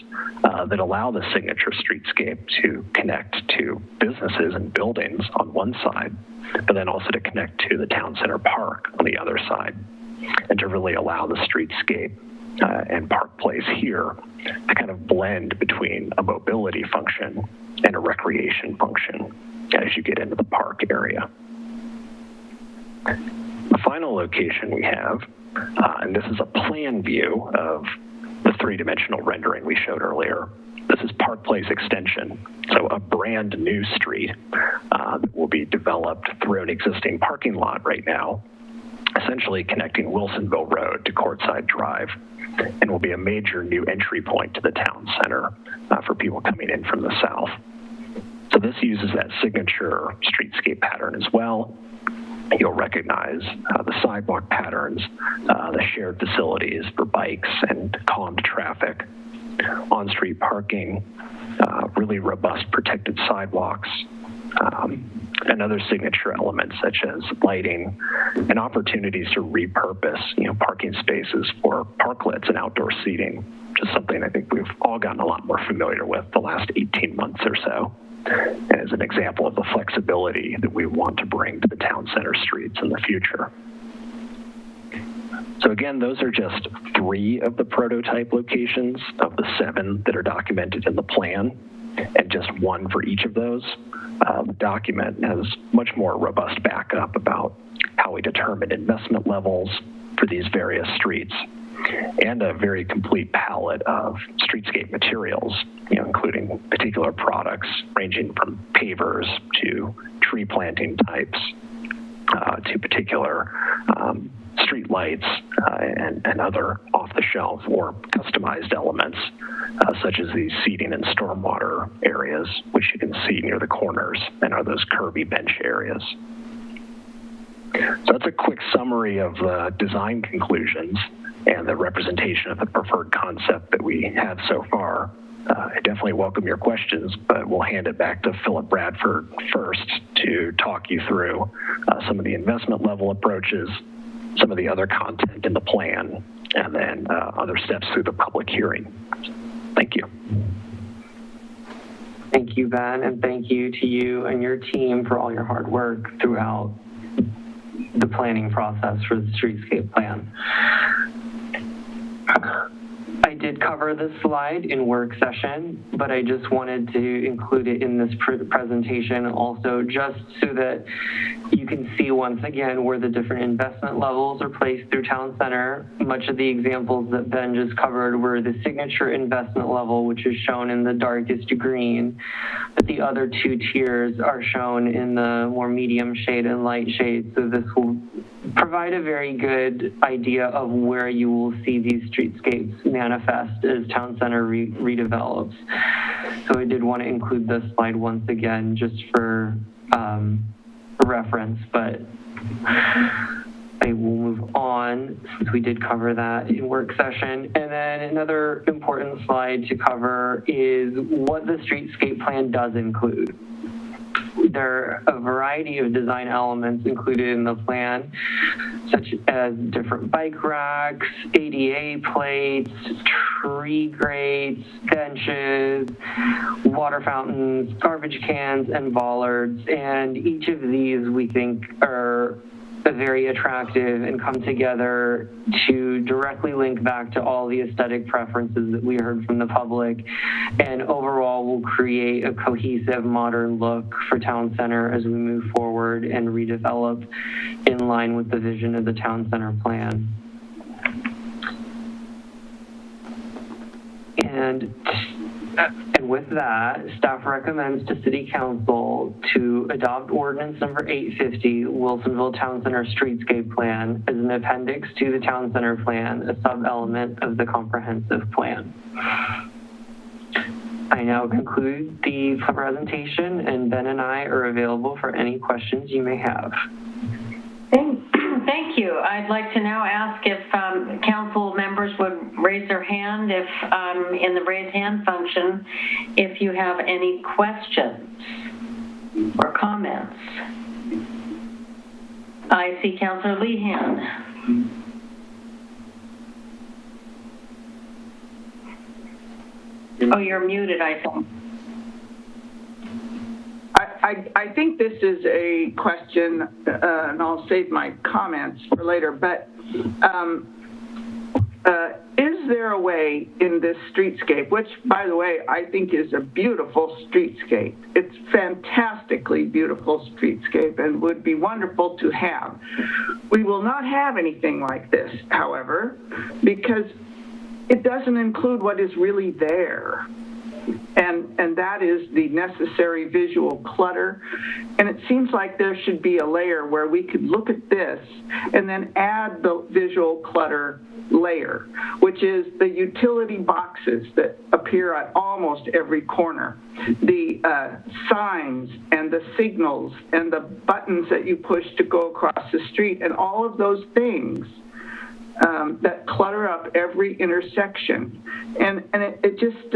that allow the signature streetscape to connect to businesses and buildings on one side, but then also to connect to the town center park on the other side, and to really allow the streetscape and Park Place here to kind of blend between a mobility function and a recreation function as you get into the park area. The final location we have, and this is a plan view of the three-dimensional rendering we showed earlier. This is Park Place Extension, so a brand new street that will be developed through an existing parking lot right now, essentially connecting Wilsonville Road to Courtside Drive, and will be a major new entry point to the town center for people coming in from the south. So this uses that signature streetscape pattern as well. You'll recognize the sidewalk patterns, the shared facilities for bikes and calmed traffic, on-street parking, really robust protected sidewalks, and other signature elements such as lighting and opportunities to repurpose, parking spaces for parklets and outdoor seating, which is something I think we've all gotten a lot more familiar with the last 18 months or so, and as an example of the flexibility that we want to bring to the town center streets in the future. So again, those are just 3 of the prototype locations of the 7 that are documented in the plan, and just 1 for each of those. The document has much more robust backup about how we determine investment levels for these various streets, and a very complete palette of streetscape materials, including particular products ranging from pavers to tree planting types to particular street lights and other off-the-shelf or customized elements, such as these seating and stormwater areas, which you can see near the corners and are those curvy bench areas. So that's a quick summary of the design conclusions and the representation of the preferred concept that we have so far. I definitely welcome your questions, but we'll hand it back to Philip Bradford first to talk you through some of the investment level approaches, some of the other content in the plan, and then other steps through the public hearing. Thank you. Thank you, Ben, and thank you to you and your team for all your hard work throughout the planning process for the streetscape plan. I did cover this slide in work session, but I just wanted to include it in this presentation also, just so that you can see once again where the different investment levels are placed through town center. Much of the examples that Ben just covered were the signature investment level, which is shown in the darkest green, but the other 2 tiers are shown in the more medium shade and light shade. So this will provide a very good idea of where you will see these streetscapes manifest as town center redevelops. So I did want to include this slide once again just for reference, but I will move on since we did cover that in work session. And then another important slide to cover is what the streetscape plan does include. There are a variety of design elements included in the plan, such as different bike racks, ADA plates, tree grates, benches, water fountains, garbage cans, and bollards. And each of these we think are very attractive and come together to directly link back to all the aesthetic preferences that we heard from the public, and overall will create a cohesive modern look for town center as we move forward and redevelop in line with the vision of the town center plan. And with that, staff recommends to City Council to adopt ordinance number 850, Wilsonville Town Center Streetscape Plan, as an appendix to the Town Center Plan, a sub-element of the comprehensive plan. I now conclude the presentation, and Ben and I are available for any questions you may have. Thank you. I'd like to now ask if council members would raise their hand if, in the raise hand function, if you have any questions or comments. I see Councillor Lehan. Oh, you're muted, I think. I think this is a question, and I'll save my comments for later, but is there a way in this streetscape, which, by the way, I think is a beautiful streetscape. It's fantastically beautiful streetscape and would be wonderful to have. We will not have anything like this, however, because it doesn't include what is really there. And that is the necessary visual clutter. And it seems like there should be a layer where we could look at this and then add the visual clutter layer, which is the utility boxes that appear at almost every corner, the signs and the signals and the buttons that you push to go across the street, and all of those things that clutter up every intersection. And it just,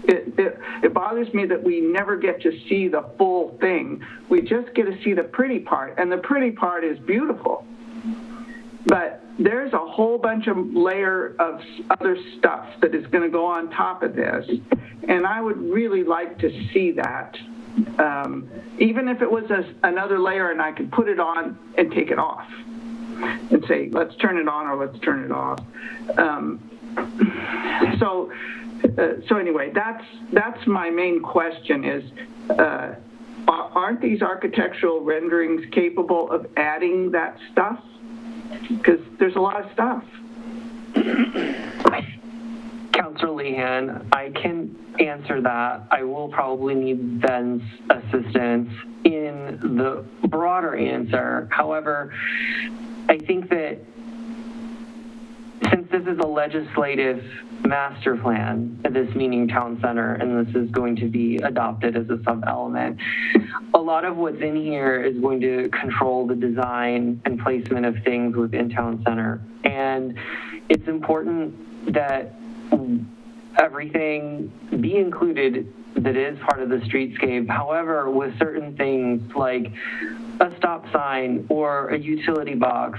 it bothers me that we never get to see the full thing. We just get to see the pretty part, and the pretty part is beautiful. But there's a whole bunch of layer of other stuff that is going to go on top of this, and I would really like to see that. Even if it was another layer and I could put it on and take it off and say, let's turn it on or let's turn it off. So anyway, that's my main question is, aren't these architectural renderings capable of adding that stuff? Because there's a lot of stuff. Councillor Lehan, I can answer that. I will probably need Ben's assistance in the broader answer. However, I think that since this is a legislative master plan, this meaning town center, and this is going to be adopted as a sub-element, a lot of what's in here is going to control the design and placement of things within town center. And it's important that everything be included that is part of the streetscape. However, with certain things like a stop sign or a utility box,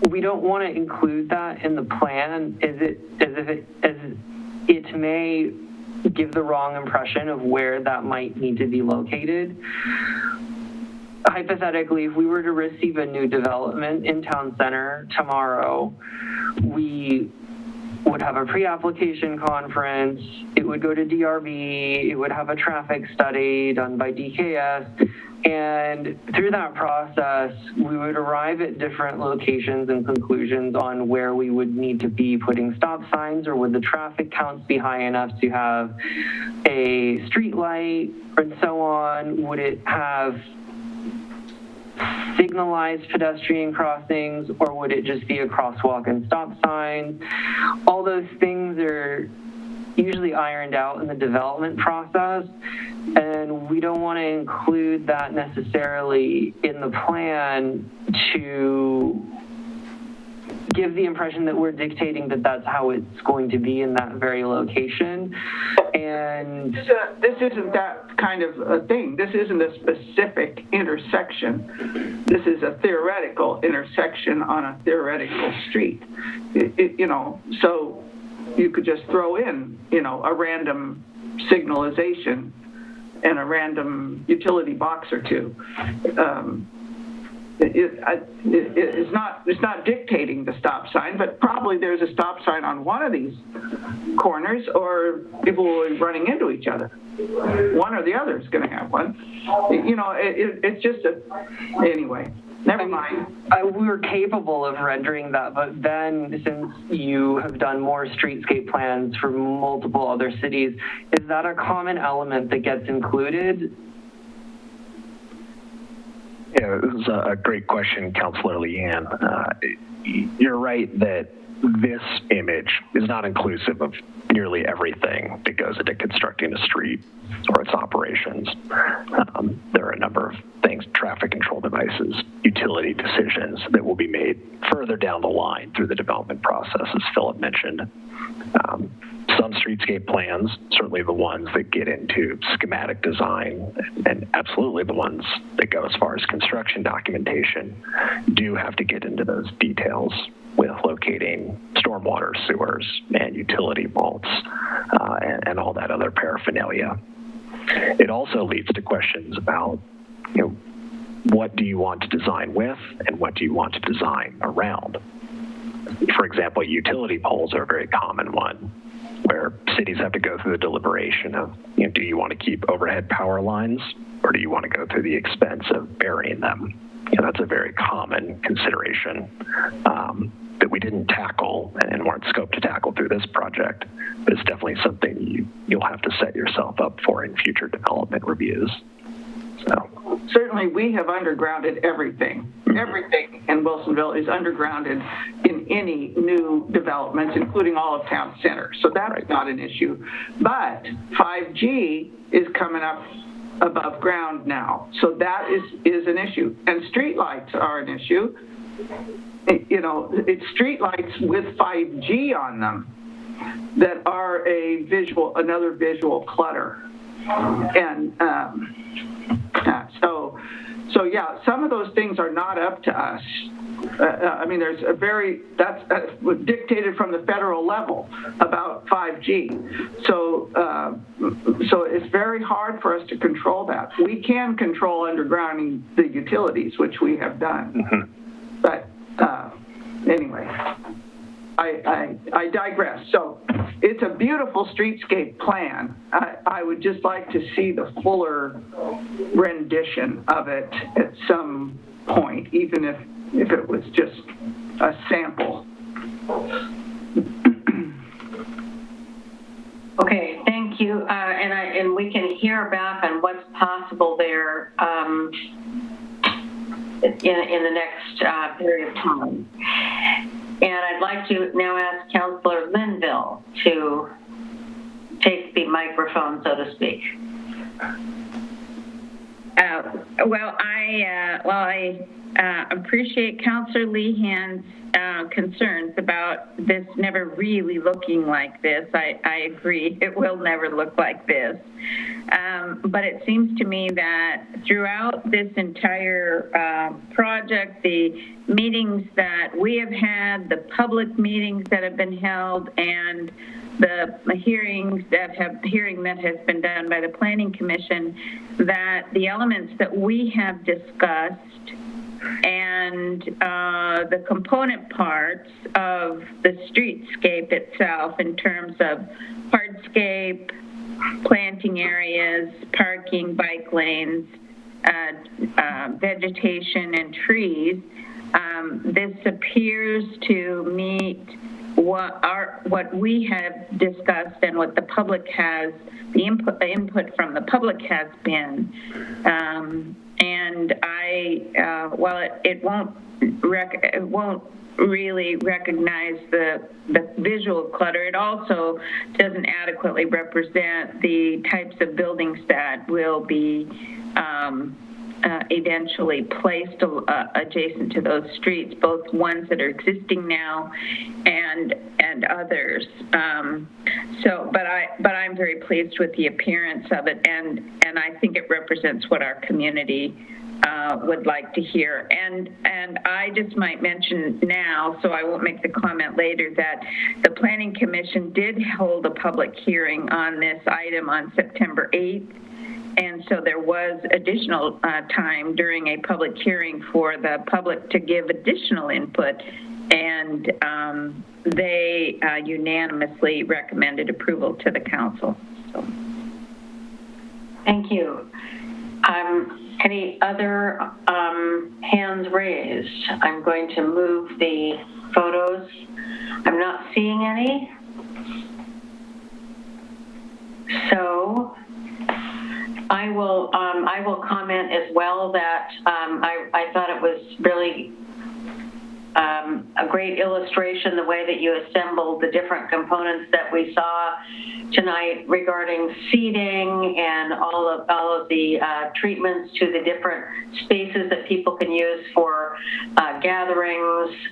we don't want to include that in the plan as it may give the wrong impression of where that might need to be located. Hypothetically, if we were to receive a new development in town center tomorrow, we would have a pre-application conference, it would go to DRB, it would have a traffic study done by DKS, and through that process, we would arrive at different locations and conclusions on where we would need to be putting stop signs, or would the traffic counts be high enough to have a street light, and so on. Would it have signalized pedestrian crossings, or would it just be a crosswalk and stop signs? All those things are usually ironed out in the development process, and we don't want to include that necessarily in the plan to give the impression that we're dictating that that's how it's going to be in that very location. And this isn't that kind of a thing. This isn't a specific intersection. This is a theoretical intersection on a theoretical street. So you could just throw in, a random signalization and a random utility box or two. It's not dictating the stop sign, but probably there's a stop sign on one of these corners, or people will be running into each other. One or the other is going to have one. It's just anyway. Never mind. We're capable of rendering that, but then since you have done more streetscape plans for multiple other cities, is that a common element that gets included? Yeah, this is a great question, Councillor Leanne. You're right that this image is not inclusive of nearly everything that goes into constructing a street or its operations. There are a number of things: traffic control devices, utility utility decisions that will be made further down the line through the development process, as Philip mentioned. Some streetscape plans, certainly the ones that get into schematic design, and absolutely the ones that go as far as construction documentation, do have to get into those details with locating stormwater, sewers, and utility vaults, and all that other paraphernalia. It also leads to questions about, what do you want to design with and what do you want to design around? For example, utility poles are a very common one, where cities have to go through the deliberation of, do you want to keep overhead power lines or do you want to go through the expense of burying them? That's a very common consideration that we didn't tackle and weren't scoped to tackle through this project, but it's definitely something you'll have to set yourself up for in future development reviews. So certainly we have undergrounded everything. Everything in Wilsonville is undergrounded in any new developments, including all of town center. So that's not an issue. But 5G is coming up above ground now. So that is an issue. And streetlights are an issue. It's streetlights with 5G on them that are another visual clutter. And so yeah, some of those things are not up to us. That's dictated from the federal level about 5G. So it's very hard for us to control that. We can control undergrounding the utilities, which we have done. But anyway, I digress. So it's a beautiful streetscape plan. I would just like to see the fuller rendition of it at some point, even if it was just a sample. Okay, thank you. And we can hear back on what's possible there in the next period of time. And I'd like to now ask Councillor Linville to take the microphone, so to speak. I appreciate Councillor Lehan's concerns about this never really looking like this. I agree, it will never look like this. But it seems to me that throughout this entire project, the meetings that we have had, the public meetings that have been held, and the hearing that has been done by the Planning Commission, that the elements that we have discussed and the component parts of the streetscape itself in terms of hardscape, planting areas, parking, bike lanes, vegetation, and trees, this appears to meet what we have discussed and what the public has, the input from the public has been. And while it won't really recognize the visual clutter, it also doesn't adequately represent the types of buildings that will be eventually placed adjacent to those streets, both ones that are existing now and others. But I'm very pleased with the appearance of it, and I think it represents what our community would like to hear. And I just might mention now, so I won't make the comment later, that the Planning Commission did hold a public hearing on this item on September 8th. And so there was additional time during a public hearing for the public to give additional input, and they unanimously recommended approval to the council. So. Thank you. Any other hands raised? I'm going to move the photos. I'm not seeing any. So I will comment as well that I thought it was really a great illustration, the way that you assembled the different components that we saw tonight regarding seating and all of the treatments to the different spaces that people can use for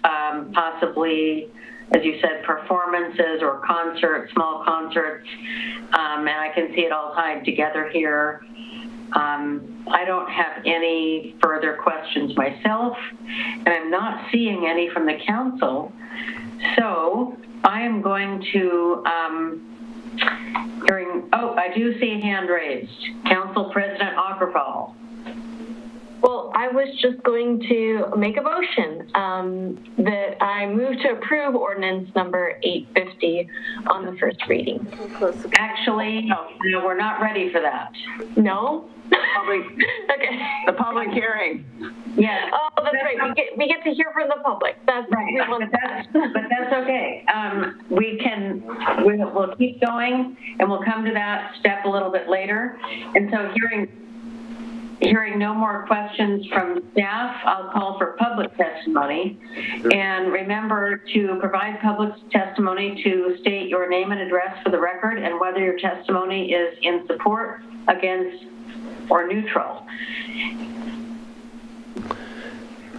possibly, as you said, performances or concerts, small concerts, and I can see it all tied together here. I don't have any further questions myself, and I'm not seeing any from the council. So I am going to, I do see a hand raised. Council President Ockerfall. Well, I was just going to make a motion that I move to approve ordinance number 850 on the first reading. Actually, no, we're not ready for that. No? Okay. The public hearing. Yes. Oh, that's right. We get to hear from the public. That's right. We want that. But that's okay. We'll keep going, and we'll come to that step a little bit later. And so hearing no more questions from staff, I'll call for public testimony. And remember to provide public testimony to state your name and address for the record and whether your testimony is in support, against, or neutral.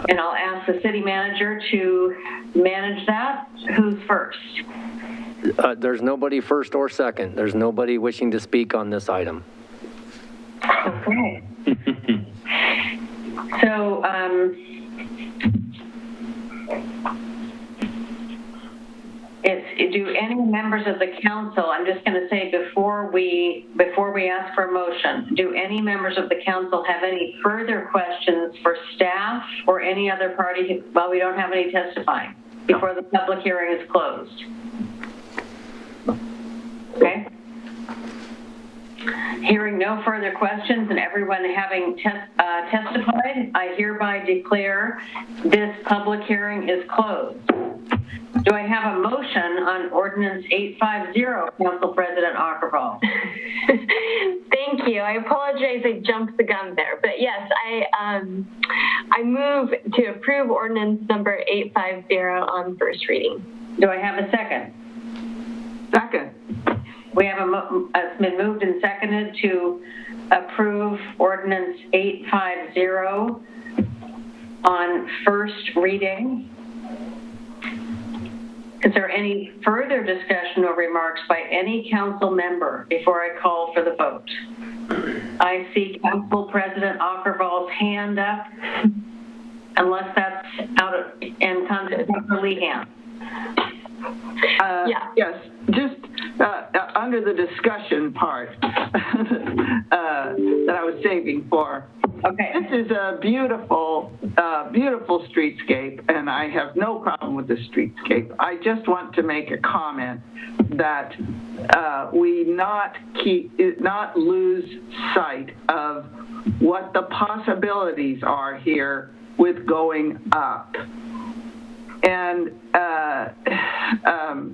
And I'll ask the city manager to manage that. Who's first? There's nobody first or second. There's nobody wishing to speak on this item. Okay. So, do any members of the council, I'm just going to say before we ask for a motion, do any members of the council have any further questions for staff or any other party while we don't have any testifying before the public hearing is closed? Okay. Hearing no further questions and everyone having testified, I hereby declare this public hearing is closed. Do I have a motion on ordinance 850, Council President Ockervall? Thank you. I apologize I jumped the gun there. But yes, I move to approve ordinance number 850 on first reading. Do I have a second? Second. We have it's been moved and seconded to approve ordinance 850 on first reading. Is there any further discussion or remarks by any council member before I call for the vote? I see Council President Ockervall's hand up, unless that's out of, and Councilor Lehan. Yes, just under the discussion part that I was saving for. Okay. This is a beautiful, beautiful streetscape, and I have no problem with the streetscape. I just want to make a comment that we not lose sight of what the possibilities are here with going up. And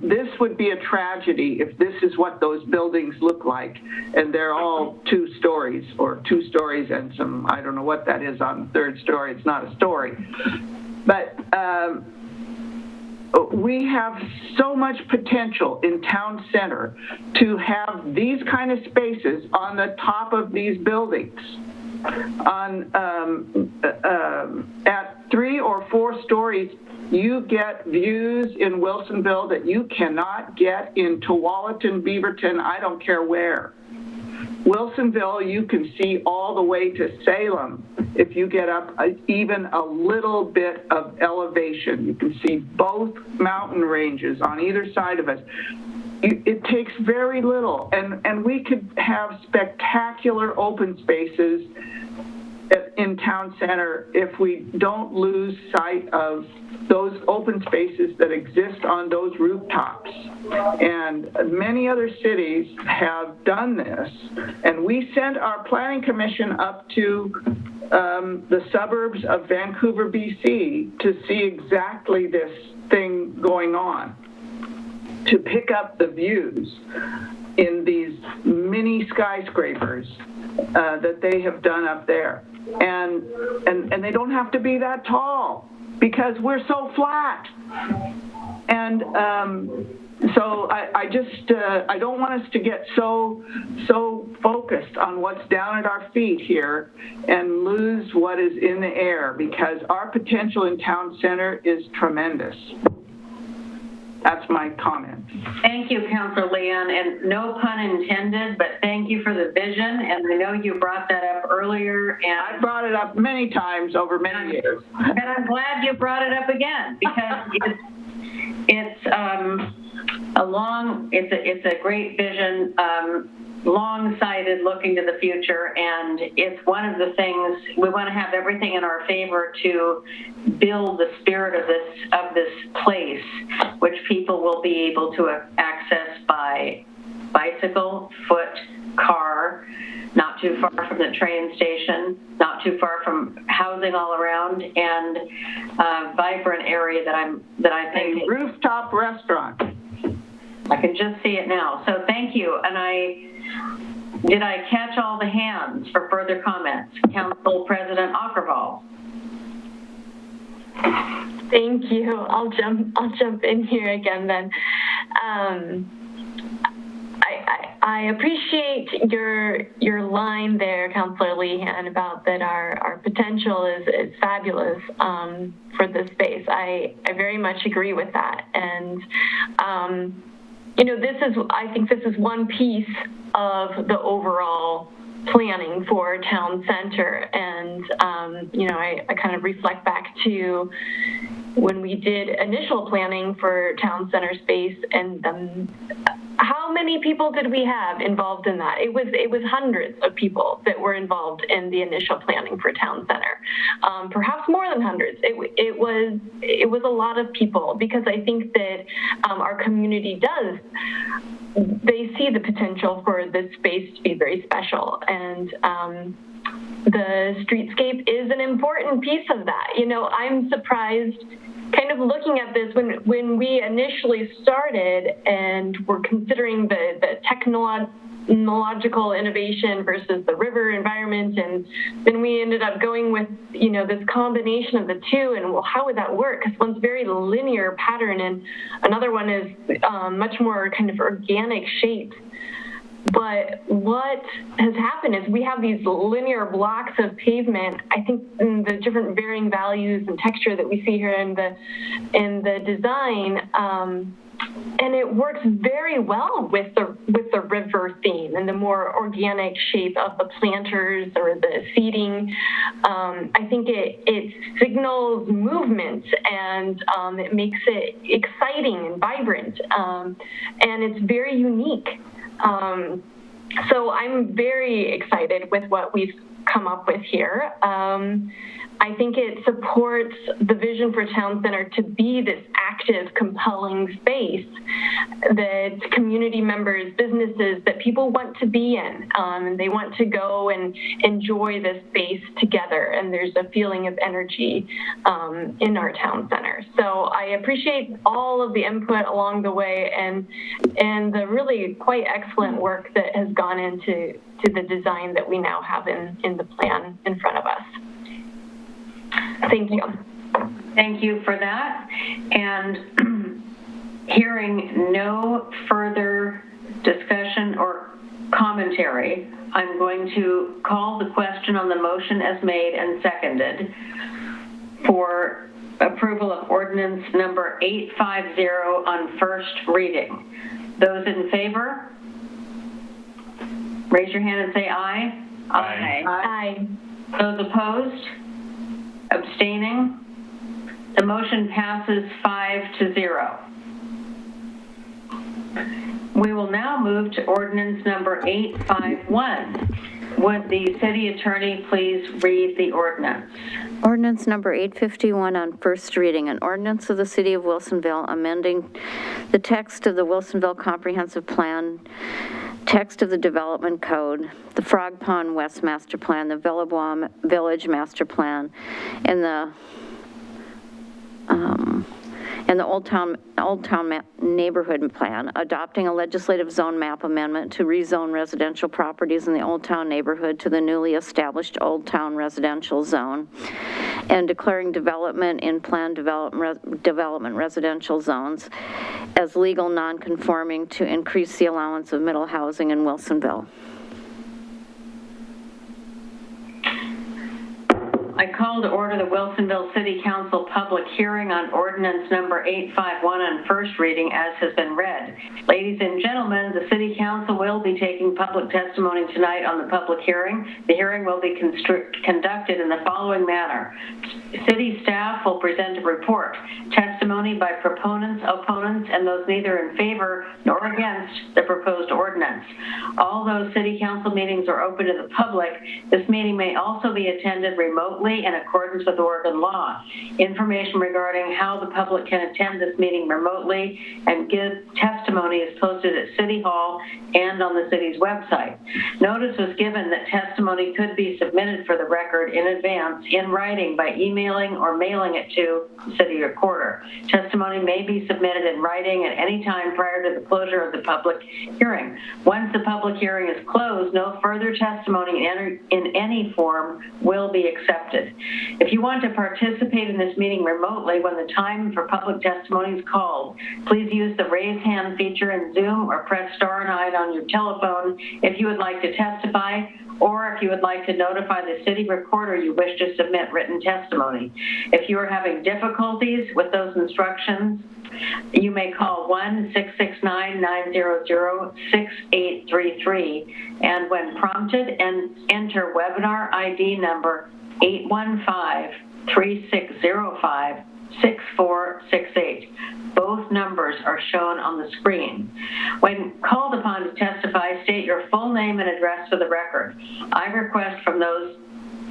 this would be a tragedy if this is what those buildings look like, and they're all 2 stories or 2 stories and some, I don't know what that is on the 3rd story. It's not a story. But we have so much potential in town center to have these kind of spaces on the top of these buildings. At 3 or 4 stories, you get views in Wilsonville that you cannot get in Tualatin, Beaverton, I don't care where. Wilsonville, you can see all the way to Salem if you get up even a little bit of elevation. You can see both mountain ranges on either side of us. It takes very little, and we could have spectacular open spaces in town center if we don't lose sight of those open spaces that exist on those rooftops. And many other cities have done this. And we sent our planning commission up to the suburbs of Vancouver, BC to see exactly this thing going on, to pick up the views in these mini skyscrapers that they have done up there. And they don't have to be that tall because we're so flat. And So I just, I don't want us to get so focused on what's down at our feet here and lose what is in the air, because our potential in town center is tremendous. That's my comment. Thank you, Councilor Leon, and no pun intended, but thank you for the vision, and I know you brought that up earlier, and I brought it up many times over many years. And I'm glad you brought it up again, because it's a great vision, long-sighted, looking to the future, and it's one of the things we want to have everything in our favor to build the spirit of this place, which people will be able to access by bicycle, foot, car, not too far from the train station, not too far from housing all around, and a vibrant area that I think a rooftop restaurant. I can just see it now. So thank you. And did I catch all the hands for further comments? Council President Ockervall. Thank you. I'll jump in here again then. I appreciate your line there, Councilor Lehan, about that our potential is fabulous for this space. I very much agree with that. And I think this is one piece of the overall planning for town center. And, I kind of reflect back to when we did initial planning for town center space, and how many people did we have involved in that? It was hundreds of people that were involved in the initial planning for town center, perhaps more than hundreds. It was a lot of people, because I think that our community they see the potential for this space to be very special, and the streetscape is an important piece of that. I'm surprised, kind of looking at this, when we initially started and were considering the technological innovation versus the river environment, and then we ended up going with this combination of the two, and well, how would that work? Because one's very linear pattern and another one is much more kind of organic shaped. But what has happened is we have these linear blocks of pavement. I think in the different varying values and texture that we see here in the design, and it works very well with the river theme and the more organic shape of the planters or the seating. I think it signals movement, and it makes it exciting and vibrant, and it's very unique. So I'm very excited with what we've come up with here. I think it supports the vision for town center to be this active, compelling space that community members, businesses, that people want to be in. And they want to go and enjoy this space together. And there's a feeling of energy in our town center. So I appreciate all of the input along the way and the really quite excellent work that has gone into the design that we now have in the plan in front of us. Thank you. Thank you for that. And hearing no further discussion or commentary, I'm going to call the question on the motion as made and seconded for approval of ordinance number 850 on first reading. Those in favor, raise your hand and say aye. Aye. Aye. Those opposed? Abstaining? The motion passes 5-0. We will now move to ordinance number 851. Would the city attorney please read the ordinance? Ordinance number 851 on first reading, an ordinance of the City of Wilsonville amending the text of the Wilsonville Comprehensive Plan, text of the Development Code, the Frog Pond West Master Plan, the Villebois Village Master Plan, and the Old Town Neighborhood Plan, adopting a legislative zone map amendment to rezone residential properties in the Old Town neighborhood to the newly established Old Town residential zone, and declaring development in planned development residential zones, as legal non-conforming to increase the allowance of middle housing in Wilsonville. I call to order the Wilsonville City Council public hearing on ordinance number 851 on first reading as has been read. Ladies and gentlemen, the City Council will be taking public testimony tonight on the public hearing. The hearing will be conducted in the following manner. City staff will present a report. Testimony by proponents, opponents, and those neither in favor nor against the proposed ordinance. Although City Council meetings are open to the public, this meeting may also be attended remotely in accordance with Oregon law. Information regarding how the public can attend this meeting remotely and give testimony is posted at City Hall and on the city's website. Notice was given that testimony could be submitted for the record in advance in writing by emailing or mailing it to the city recorder. Testimony may be submitted in writing at any time prior to the closure of the public hearing. Once the public hearing is closed, no further testimony in any form will be accepted. If you want to participate in this meeting remotely when the time for public testimony is called, please use the raise hand feature in Zoom or press star 9 on your telephone if you would like to testify or if you would like to notify the city recorder you wish to submit written testimony. If you are having difficulties with those instructions, you may call 1-669-900-6833 and when prompted, enter webinar ID number 815-3605-6468. Both numbers are shown on the screen. When called upon to testify, state your full name and address for the record. I request from those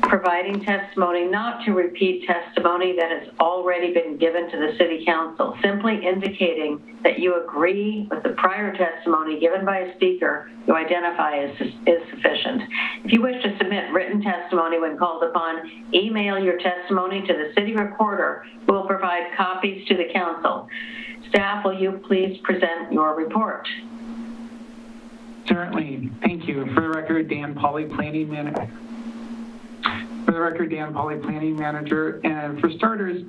providing testimony not to repeat testimony that has already been given to the City Council, simply indicating that you agree with the prior testimony given by a speaker you identify as sufficient. If you wish to submit written testimony when called upon, email your testimony to the city recorder who will provide copies to the council. Staff, will you please present your report? Certainly. Thank you. For the record, Dan Pauly, Planning Manager. For the record, Dan Pauly, Planning Manager. And for starters,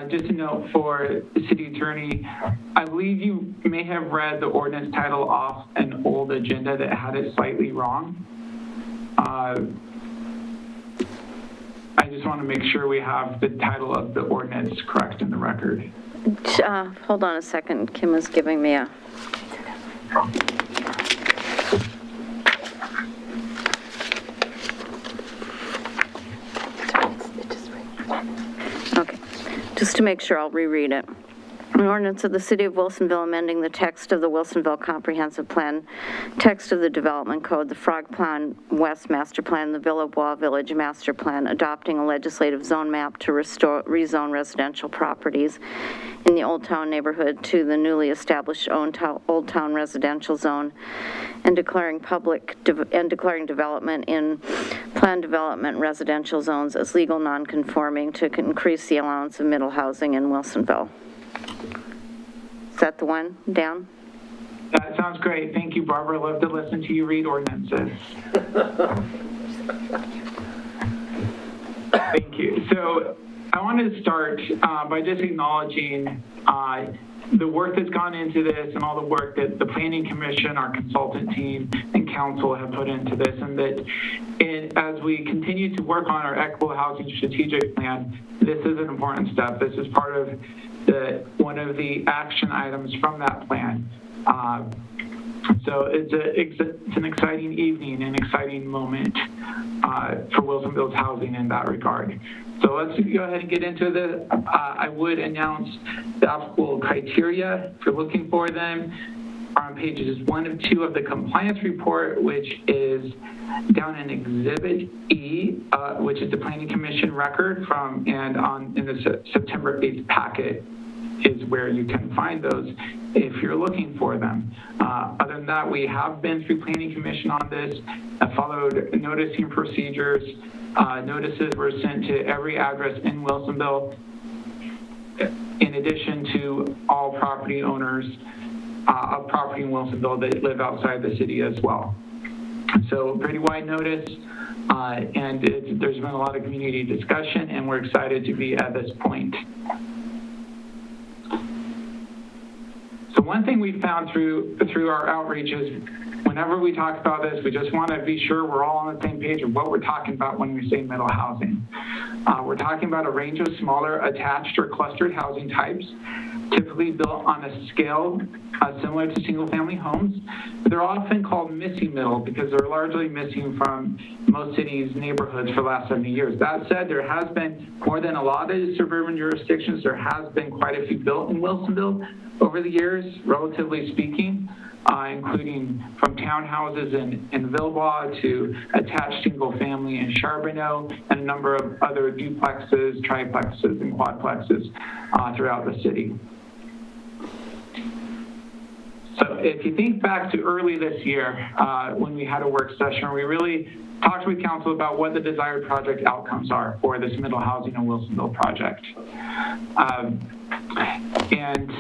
just a note for the City Attorney, I believe you may have read the ordinance title off an old agenda that had it slightly wrong. I just want to make sure we have the title of the ordinance correct in the record. Hold on a second. Kim is giving me a... Okay, just to make sure, I'll reread it. An ordinance of the City of Wilsonville amending the text of the Wilsonville Comprehensive Plan, text of the Development Code, the Frog Pond West Master Plan, the Villa Bois Village Master Plan, adopting a legislative zone map to rezone residential properties in the Old Town neighborhood to the newly established Old Town residential zone, and declaring development in planned development residential zones as legal non-conforming to increase the allowance of middle housing in Wilsonville. Is that the one down? That sounds great. Thank you, Barbara. Love to listen to you read ordinances. Thank you. So I wanted to start by just acknowledging the work that's gone into this and all the work that the Planning Commission, our consultant team, and council have put into this, and that as we continue to work on our equitable housing strategic plan, this is an important step. This is part of one of the action items from that plan. So it's an exciting evening, an exciting moment for Wilsonville's housing in that regard. So let's go ahead and get into this. I would announce the applicable criteria, if you're looking for them, are on pages 1 and 2 of the compliance report, which is down in Exhibit E, which is the Planning Commission record in the September 8th packet is where you can find those if you're looking for them. Other than that, we have been through Planning Commission on this, followed noticing procedures. Notices were sent to every address in Wilsonville, in addition to all property owners of property in Wilsonville that live outside the city as well. So pretty wide notice, and there's been a lot of community discussion, and we're excited to be at this point. So one thing we found through our outreach is whenever we talk about this, we just want to be sure we're all on the same page of what we're talking about when we say middle housing. We're talking about a range of smaller attached or clustered housing types, typically built on a scale similar to single-family homes. They're often called missing middle because they're largely missing from most cities' neighborhoods for the last 70 years. That said, there has been more than a lot of suburban jurisdictions. There has been quite a few built in Wilsonville over the years, relatively speaking, including from townhouses in Villebois to attached single-family in Charbonneau, and a number of other duplexes, triplexes, and quadplexes throughout the city. So if you think back to early this year, when we had a work session, we really talked with council about what the desired project outcomes are for this middle housing in Wilsonville project. And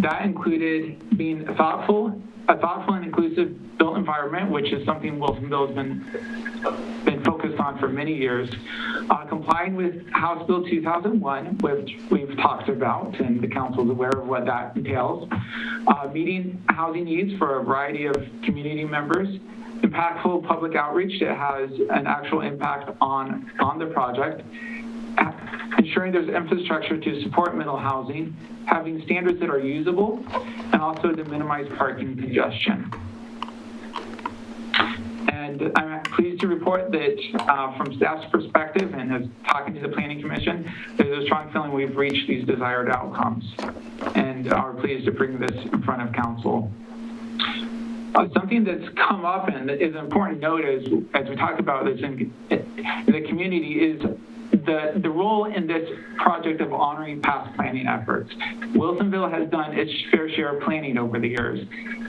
that included being a thoughtful and inclusive built environment, which is something Wilsonville has been focused on for many years, complying with House Bill 2001, which we've talked about, and the council is aware of what that entails, meeting housing needs for a variety of community members, impactful public outreach that has an actual impact on the project, ensuring there's infrastructure to support middle housing, having standards that are usable, and also to minimize parking congestion. And I'm pleased to report that from staff's perspective and as talking to the Planning Commission, there's a strong feeling we've reached these desired outcomes and are pleased to bring this in front of council. Something that's come up and is an important note as we talk about this in the community is the role in this project of honoring past planning efforts. Wilsonville has done its fair share of planning over the years,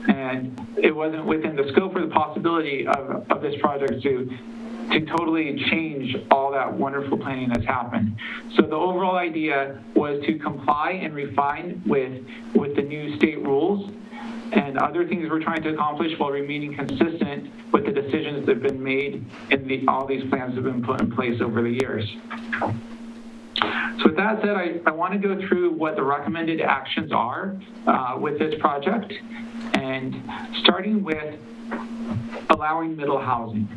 and it wasn't within the scope or the possibility of this project to totally change all that wonderful planning that's happened. So the overall idea was to comply and refine with the new state rules and other things we're trying to accomplish while remaining consistent with the decisions that have been made and all these plans have been put in place over the years. So with that said, I want to go through what the recommended actions are with this project, and starting with allowing middle housing.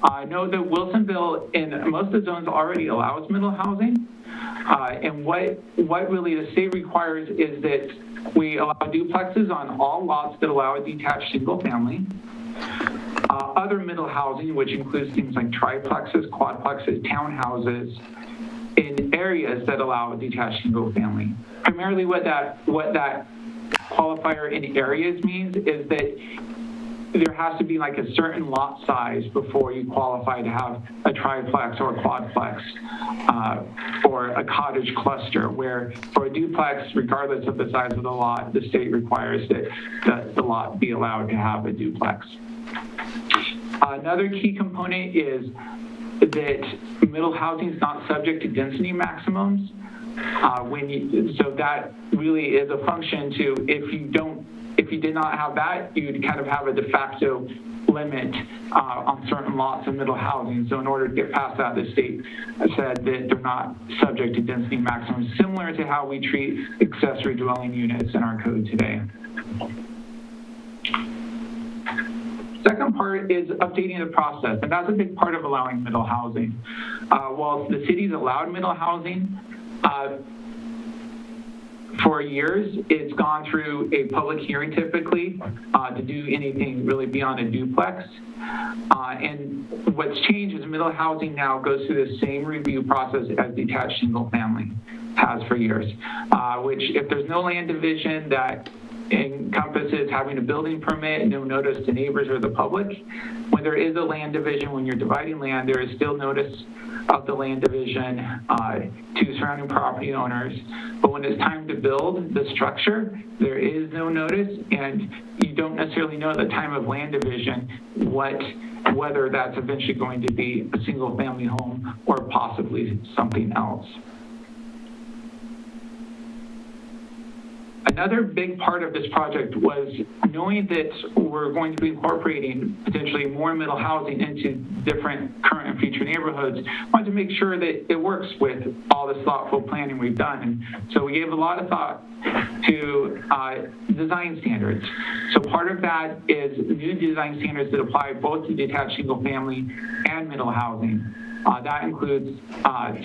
I know that Wilsonville in most of the zones already allows middle housing, and what really the state requires is that we allow duplexes on all lots that allow a detached single family. Other middle housing, which includes things like triplexes, quadplexes, townhouses, in areas that allow a detached single family. Primarily what that qualifier in areas means is that there has to be like a certain lot size before you qualify to have a triplex or a quadplex or a cottage cluster, where for a duplex, regardless of the size of the lot, the state requires that the lot be allowed to have a duplex. Another key component is that middle housing is not subject to density maximums. So that really is a function to if you did not have that, you'd kind of have a de facto limit on certain lots of middle housing. So in order to get past that, the state said that they're not subject to density maximums, similar to how we treat accessory dwelling units in our code today. Second part is updating the process, and that's a big part of allowing middle housing. While the city's allowed middle housing, for years, it's gone through a public hearing typically to do anything really beyond a duplex. And what's changed is middle housing now goes through the same review process as detached single family has for years, which if there's no land division that encompasses having a building permit, no notice to neighbors or the public. When there is a land division, when you're dividing land, there is still notice of the land division to surrounding property owners. But when it's time to build the structure, there is no notice, and you don't necessarily know at the time of land division whether that's eventually going to be a single family home or possibly something else. Another big part of this project was knowing that we're going to be incorporating potentially more middle housing into different current and future neighborhoods. Wanted to make sure that it works with all this thoughtful planning we've done. And so we gave a lot of thought to design standards. So part of that is new design standards that apply both to detached single family and middle housing. That includes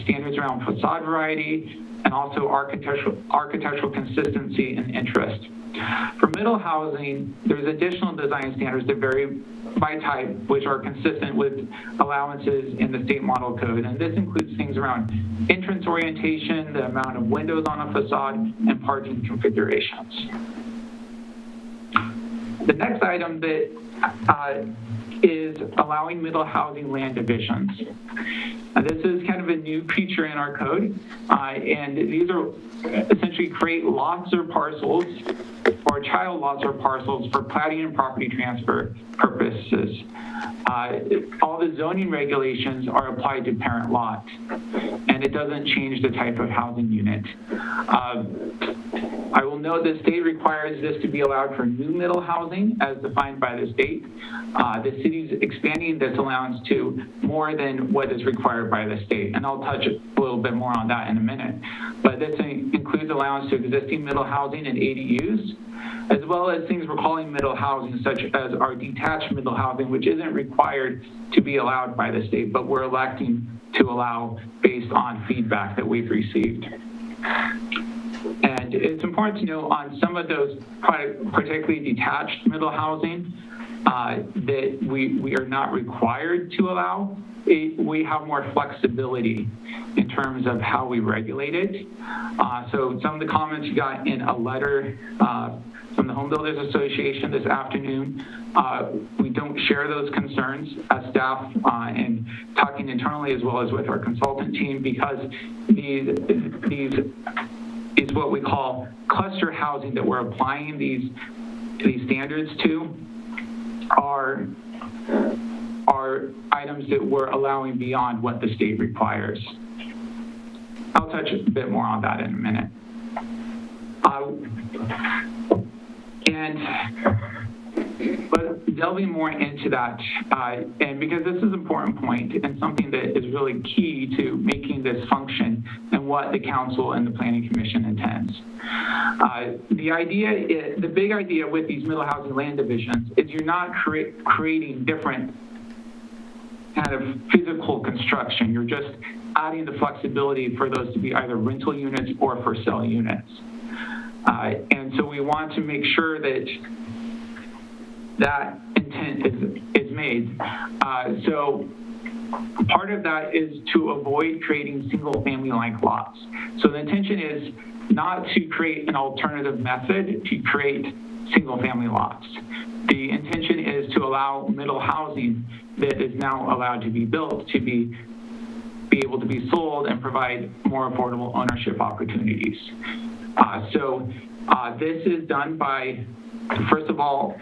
standards around facade variety, and also architectural consistency and interest. For middle housing, there's additional design standards that vary by type, which are consistent with allowances in the state model code. And this includes things around entrance orientation, the amount of windows on a facade, and parking configurations. The next item that is allowing middle housing land divisions. This is kind of a new feature in our code, and these are essentially create lots or parcels or child lots or parcels for platting and property transfer purposes. All the zoning regulations are applied to parent lots, and it doesn't change the type of housing unit. I will note the state requires this to be allowed for new middle housing as defined by the state. The city's expanding this allowance to more than what is required by the state, and I'll touch a little bit more on that in a minute. But this includes allowance to existing middle housing and ADUs, as well as things we're calling middle housing, such as our detached middle housing, which isn't required to be allowed by the state, but we're electing to allow based on feedback that we've received. And it's important to know on some of those, particularly detached middle housing, that we are not required to allow. We have more flexibility in terms of how we regulate it. So some of the comments you got in a letter from the Home Builders Association this afternoon, we don't share those concerns as staff and talking internally as well as with our consultant team, because these is what we call cluster housing that we're applying these standards to are items that we're allowing beyond what the state requires. I'll touch a bit more on that in a minute. But delving more into that, and because this is an important point and something that is really key to making this function and what the council and the planning commission intends. The big idea with these middle housing land divisions is you're not creating different kind of physical construction. You're just adding the flexibility for those to be either rental units or for sale units. And so we want to make sure that that intent is made. So part of that is to avoid creating single family like lots. So the intention is not to create an alternative method to create single family lots. The intention is to allow middle housing that is now allowed to be built to be able to be sold and provide more affordable ownership opportunities. So this is done by, first of all,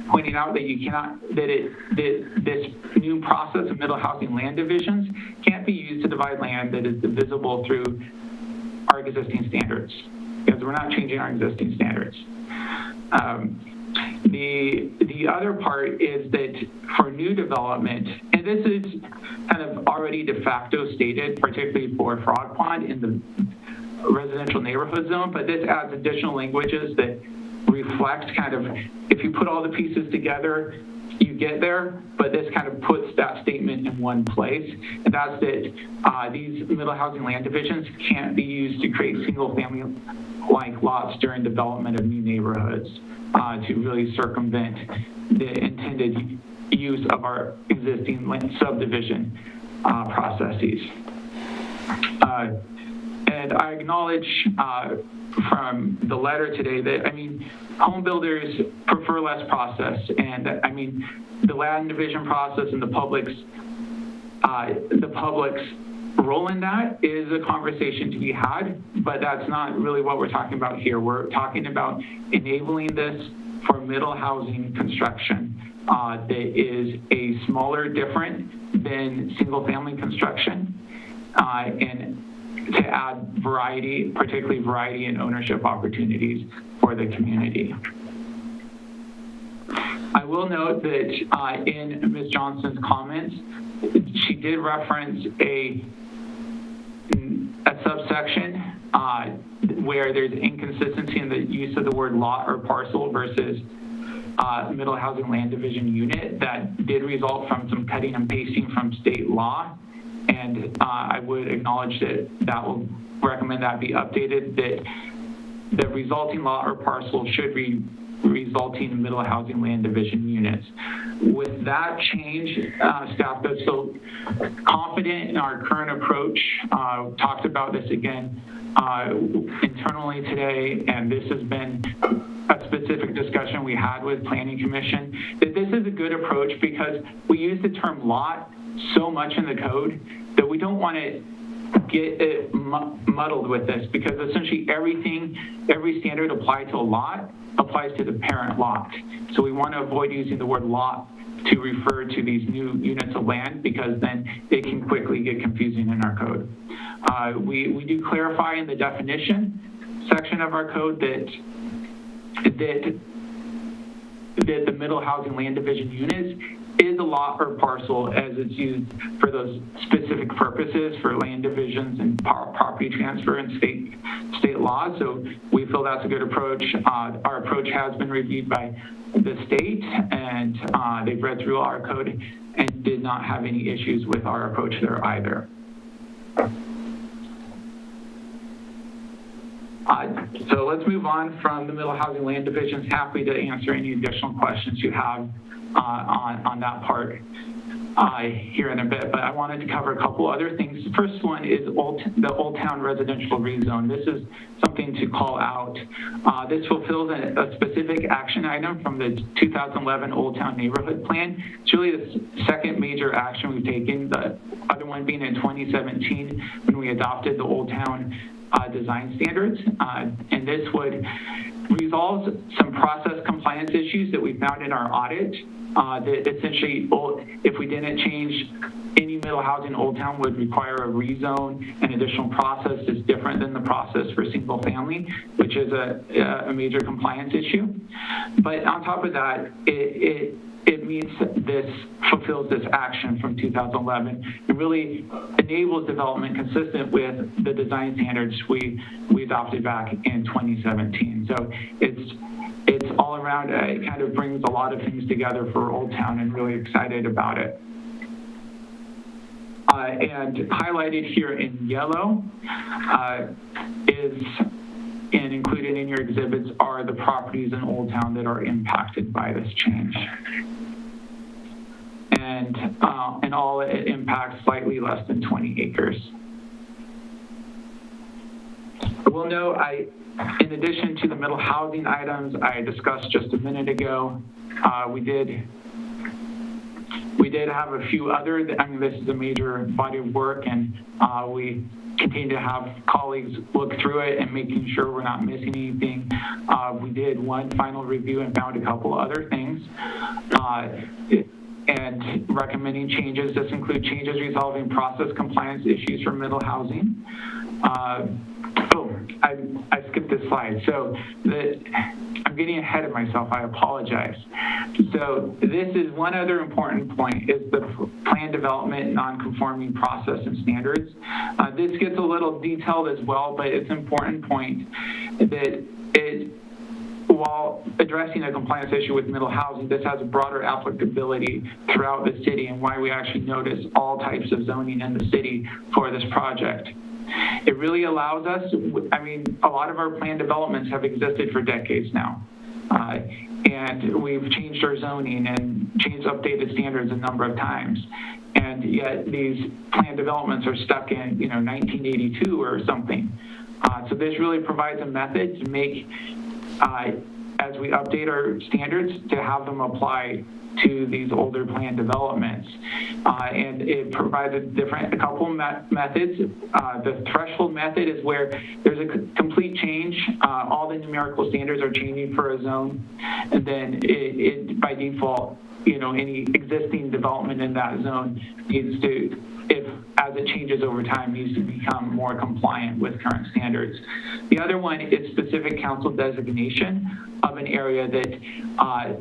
pointing out that you cannot, that this new process of middle housing land divisions can't be used to divide land that is divisible through our existing standards, because we're not changing our existing standards. The other part is that for new development, and this is kind of already de facto stated, particularly for Frog Pond in the residential neighborhood zone, but this adds additional languages that reflect kind of, if you put all the pieces together, you get there, but this kind of puts that statement in one place, and that's that these middle housing land divisions can't be used to create single family like lots during development of new neighborhoods to really circumvent the intended use of our existing subdivision processes. And I acknowledge from the letter today that, I mean, home builders prefer less process, and I mean, the land division process and the public's role in that is a conversation to be had, but that's not really what we're talking about here. We're talking about enabling this for middle housing construction that is a smaller different than single family construction, and to add variety, particularly variety in ownership opportunities for the community. I will note that in Ms. Johnson's comments, she did reference a subsection where there's inconsistency in the use of the word lot or parcel versus middle housing land division unit. That did result from some cutting and pasting from state law. And I would acknowledge that will recommend that be updated, that the resulting lot or parcel should be resulting middle housing land division units. With that change, staff does feel confident in our current approach. Talked about this again internally today, and this has been a specific discussion we had with Planning Commission, that this is a good approach because we use the term lot so much in the code that we don't want to get it muddled with this, because essentially every standard applied to a lot applies to the parent lot. So we want to avoid using the word lot to refer to these new units of land, because then it can quickly get confusing in our code. We do clarify in the definition section of our code that the middle housing land division units is a lot or parcel as it's used for those specific purposes for land divisions and property transfer and state laws. So we feel that's a good approach. Our approach has been reviewed by the state, and they've read through our code and did not have any issues with our approach there either. So let's move on from the middle housing land divisions. Happy to answer any additional questions you have on that part here in a bit, but I wanted to cover a couple other things. The first one is the Old Town residential rezone. This is something to call out. This fulfills a specific action item from the 2011 Old Town Neighborhood Plan. It's really the second major action we've taken, the other one being in 2017 when we adopted the Old Town design standards, and this would resolve some process compliance issues that we found in our audit. That essentially, if we didn't change any middle housing, Old Town would require a rezone and additional process that's different than the process for single family, which is a major compliance issue. But on top of that, it means this fulfills this action from 2011. It really enables development consistent with the design standards we adopted back in 2017. So it's all around, it kind of brings a lot of things together for Old Town, and really excited about it. And highlighted here in yellow is, and included in your exhibits, are the properties in Old Town that are impacted by this change. And all it impacts slightly less than 20 acres. I will note, in addition to the middle housing items I discussed just a minute ago, we did have a few other, this is a major body of work, and we continue to have colleagues look through it and making sure we're not missing anything. We did one final review and found a couple other things. And recommending changes. This include changes resolving process compliance issues for middle housing. I skipped this slide. So I'm getting ahead of myself, I apologize. So this is one other important point, is the plan development non-conforming process and standards. This gets a little detailed as well, but it's an important point that while addressing a compliance issue with middle housing, this has a broader applicability throughout the city, and why we actually notice all types of zoning in the city for this project. It really allows us, a lot of our plan developments have existed for decades now. And we've changed our zoning and changed updated standards a number of times. And yet these plan developments are stuck in 1982 or something. So this really provides a method to make, as we update our standards, to have them apply to these older planned developments. And it provides a couple methods. The threshold method is where there's a complete change. All the numerical standards are changing for a zone, and then it by default, any existing development in that zone needs to, as it changes over time, needs to become more compliant with current standards. The other one is specific council designation of an area that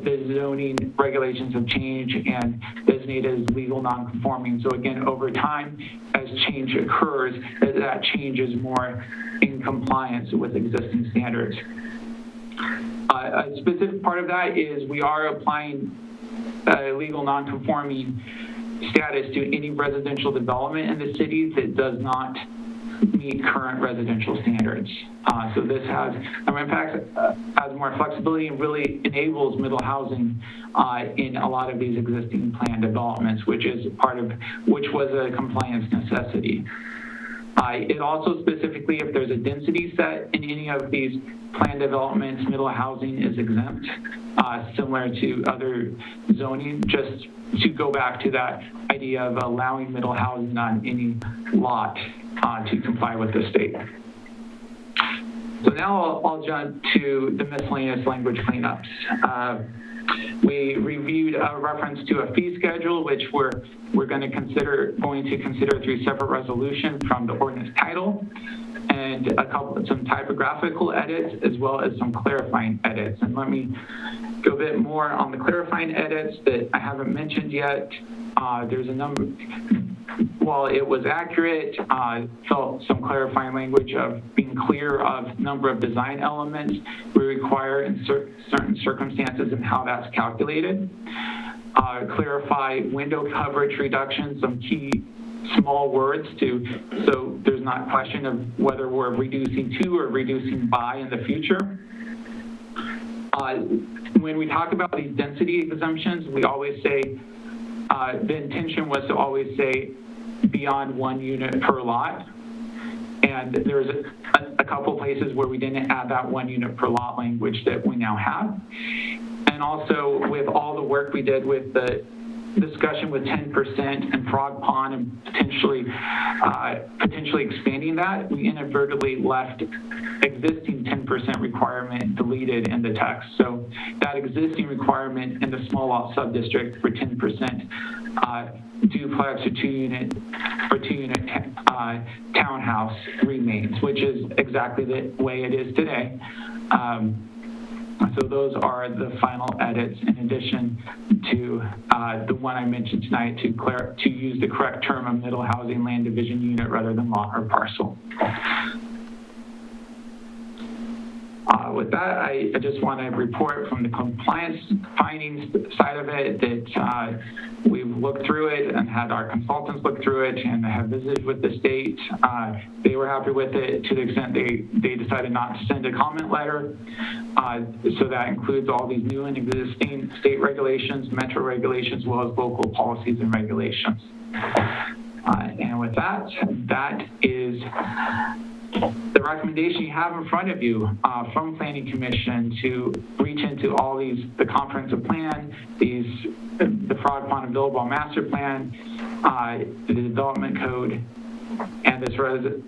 the zoning regulations have changed and designated as legal non-conforming. So again, over time, as change occurs, that change is more in compliance with existing standards. A specific part of that is we are applying legal non-conforming status to any residential development in the city that does not meet current residential standards. So this has, in fact, has more flexibility and really enables middle housing in a lot of these existing planned developments, which was a compliance necessity. It also specifically, if there's a density set in any of these planned developments, middle housing is exempt, similar to other zoning, just to go back to that idea of allowing middle housing on any lot to comply with the state. So now I'll jump to the miscellaneous language cleanups. We reviewed a reference to a fee schedule, which we're going to consider through separate resolution from the ordinance title, and some typographical edits as well as some clarifying edits. And let me go a bit more on the clarifying edits that I haven't mentioned yet. There's a number. While it was accurate, felt some clarifying language of being clear of number of design elements we require in certain circumstances and how that's calculated. Clarify window coverage reduction, some key small words so there's not question of whether we're reducing to or reducing by in the future. When we talk about these density exemptions, we always say, the intention was to always say beyond 1 unit per lot. And there's a couple places where we didn't add that 1 unit per lot language that we now have. And also with all the work we did with the discussion with 10% and Frog Pond and potentially expanding that, we inadvertently left existing 10% requirement deleted in the text. So that existing requirement in the small lot subdistrict for 10% duplex or two unit townhouse remains, which is exactly the way it is today. So those are the final edits, in addition to the one I mentioned tonight to use the correct term of middle housing land division unit rather than lot or parcel. With that, I just want to report from the compliance findings side of it that we've looked through it and had our consultants look through it and have visited with the state. They were happy with it to the extent they decided not to send a comment letter. So that includes all these new and existing state regulations, metro regulations, as well as local policies and regulations. And with that, that is the recommendation you have in front of you from Planning Commission to reach into all the comprehensive plan, the Frog Pond and Billabong Master Plan, the development code, and this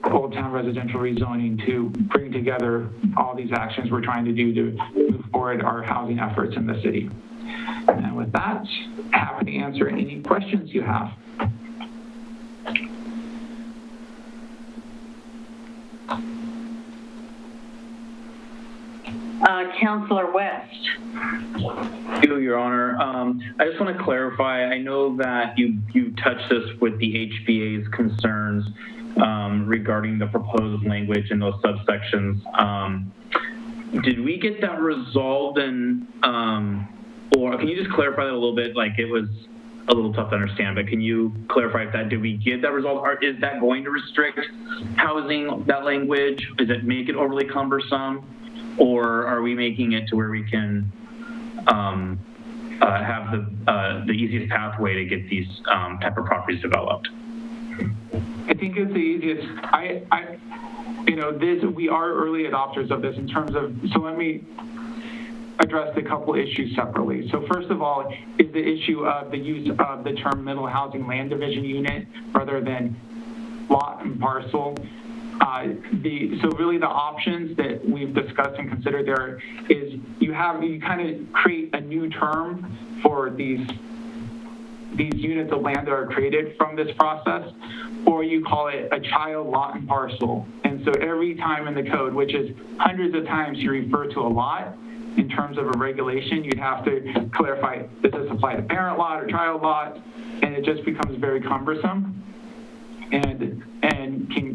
Old Town residential rezoning to bring together all these actions we're trying to do to move forward our housing efforts in the city. And with that, happy to answer any questions you have. Councilor West. Thank you, Your Honor. I just want to clarify, I know that you touched this with the HBA's concerns regarding the proposed language in those subsections. Did we get that resolved or can you just clarify that a little bit? Like, it was a little tough to understand, but can you clarify if did we get that resolved? Or is that going to restrict housing, that language? Does it make it overly cumbersome? Or are we making it to where we can have the easiest pathway to get these type of properties developed? I think it's the easiest. We are early adopters of this in terms of, so let me addressed a couple issues separately. So first of all is the issue of the use of the term middle housing land division unit rather than lot and parcel. So really the options that we've discussed and considered there is you kind of create a new term for these units of land that are created from this process, or you call it a child lot and parcel. And so every time in the code, which is hundreds of times you refer to a lot in terms of a regulation, you'd have to clarify, does this apply to parent lot or child lot? And it just becomes very cumbersome. And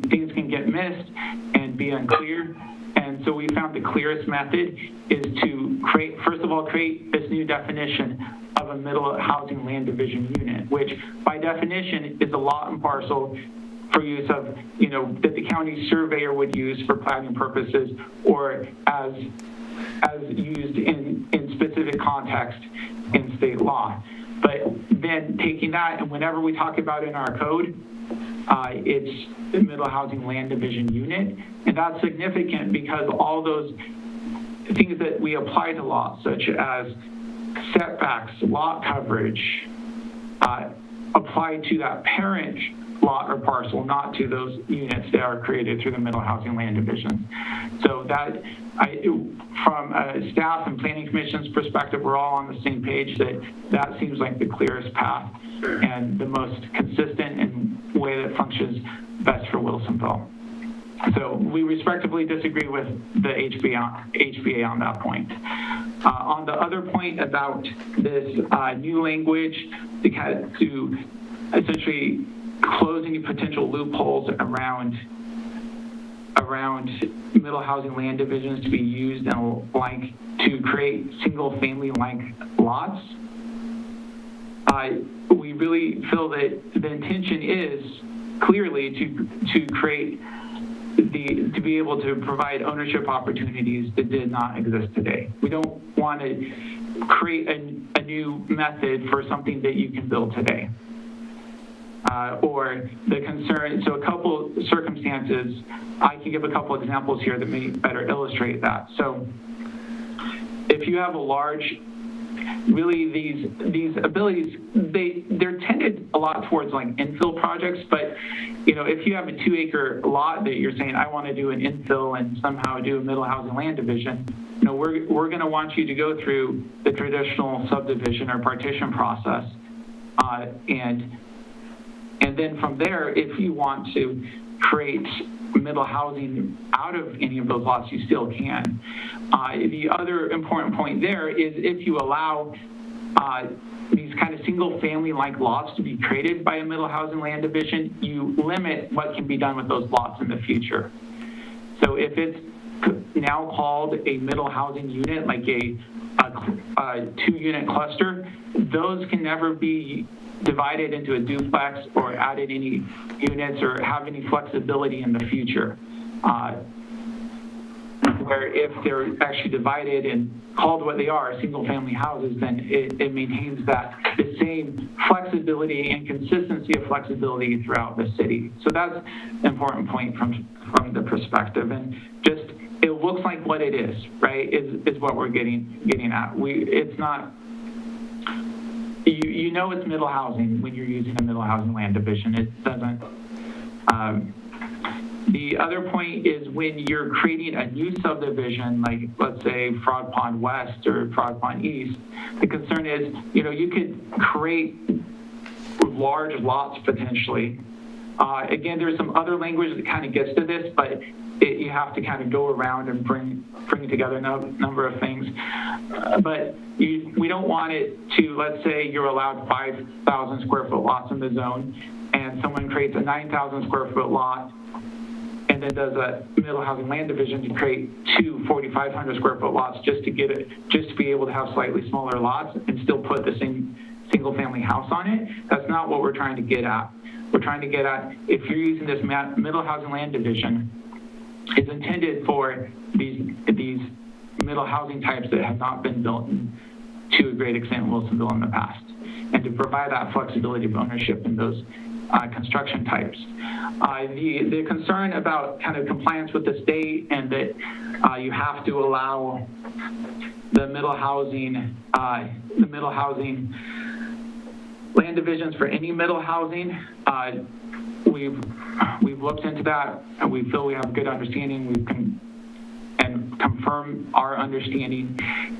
things can get missed and be unclear. And so we found the clearest method is to first of all, create this new definition of a middle housing land division unit, which by definition is a lot and parcel for use of, that the county surveyor would use for planning purposes or as used in specific context in state law. But then taking that, and whenever we talk about in our code, it's the middle housing land division unit. And that's significant because all those things that we apply to lots, such as setbacks, lot coverage, apply to that parent lot or parcel, not to those units that are created through the middle housing land division. So that, from a staff and planning commission's perspective, we're all on the same page that seems like the clearest path and the most consistent and way that functions best for Wilsonville. So we respectively disagree with the HBA on that point. On the other point about this new language to essentially close any potential loopholes around middle housing land divisions to be used and to create single family lots, we really feel that the intention is clearly to create to be able to provide ownership opportunities that did not exist today. We don't want to create a new method for something that you can build today. Or the concern, so a couple circumstances, I can give a couple examples here that may better illustrate that. So if you have a large, really these abilities, they're tended a lot towards infill projects, but if you have a 2-acre lot that you're saying, I want to do an infill and somehow do a middle housing land division, we're going to want you to go through the traditional subdivision or partition process. And then from there, if you want to create middle housing out of any of those lots, you still can. The other important point there is if you allow these kind of single family lots to be created by a middle housing land division, you limit what can be done with those lots in the future. So if it's now called a middle housing unit, like a 2-unit cluster, those can never be divided into a duplex or added any units or have any flexibility in the future. Where if they're actually divided and called what they are, single family houses, then it maintains the same flexibility and consistency of flexibility throughout the city. So that's an important point from the perspective. And just, it looks like what it is, right, is what we're getting at. It's not, it's middle housing when you're using a middle housing land division. It doesn't. The other point is when you're creating a new subdivision, like let's say Frog Pond West or Frog Pond East, the concern is, you could create large lots potentially. Again, there's some other language that kind of gets to this, but you have to kind of go around and bring together a number of things. But we don't want it to, let's say you're allowed 5,000 square foot lots in the zone, and someone creates a 9,000 square foot lot and then does a middle housing land division to create 2 4,500 square foot lots just to be able to have slightly smaller lots and still put the same single family house on it. That's not what we're trying to get at. We're trying to get at, if you're using this middle housing land division, it's intended for these middle housing types that have not been built to a great extent in Wilsonville in the past, and to provide that flexibility of ownership in those construction types. The concern about kind of compliance with the state and that you have to allow the middle housing land divisions for any middle housing. We've looked into that, and we feel we have a good understanding. We can and confirm our understanding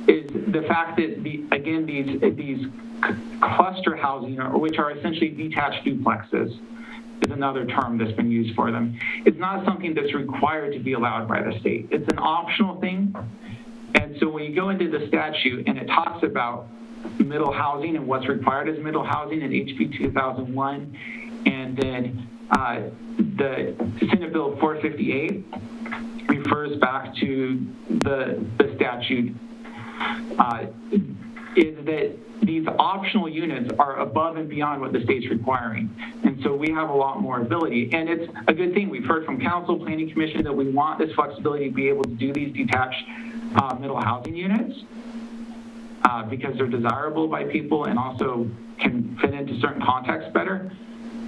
is the fact that these cluster housing, which are essentially detached duplexes, is another term that's been used for them. It's not something that's required to be allowed by the state. It's an optional thing. And so when you go into the statute and it talks about middle housing and what's required as middle housing in HB 2001, and then the Senate Bill 458 refers back to the statute, is that these optional units are above and beyond what the state's requiring. And so we have a lot more ability. And it's a good thing. We've heard from Council, Planning Commission that we want this flexibility to be able to do these detached middle housing units because they're desirable by people and also can fit into certain contexts better.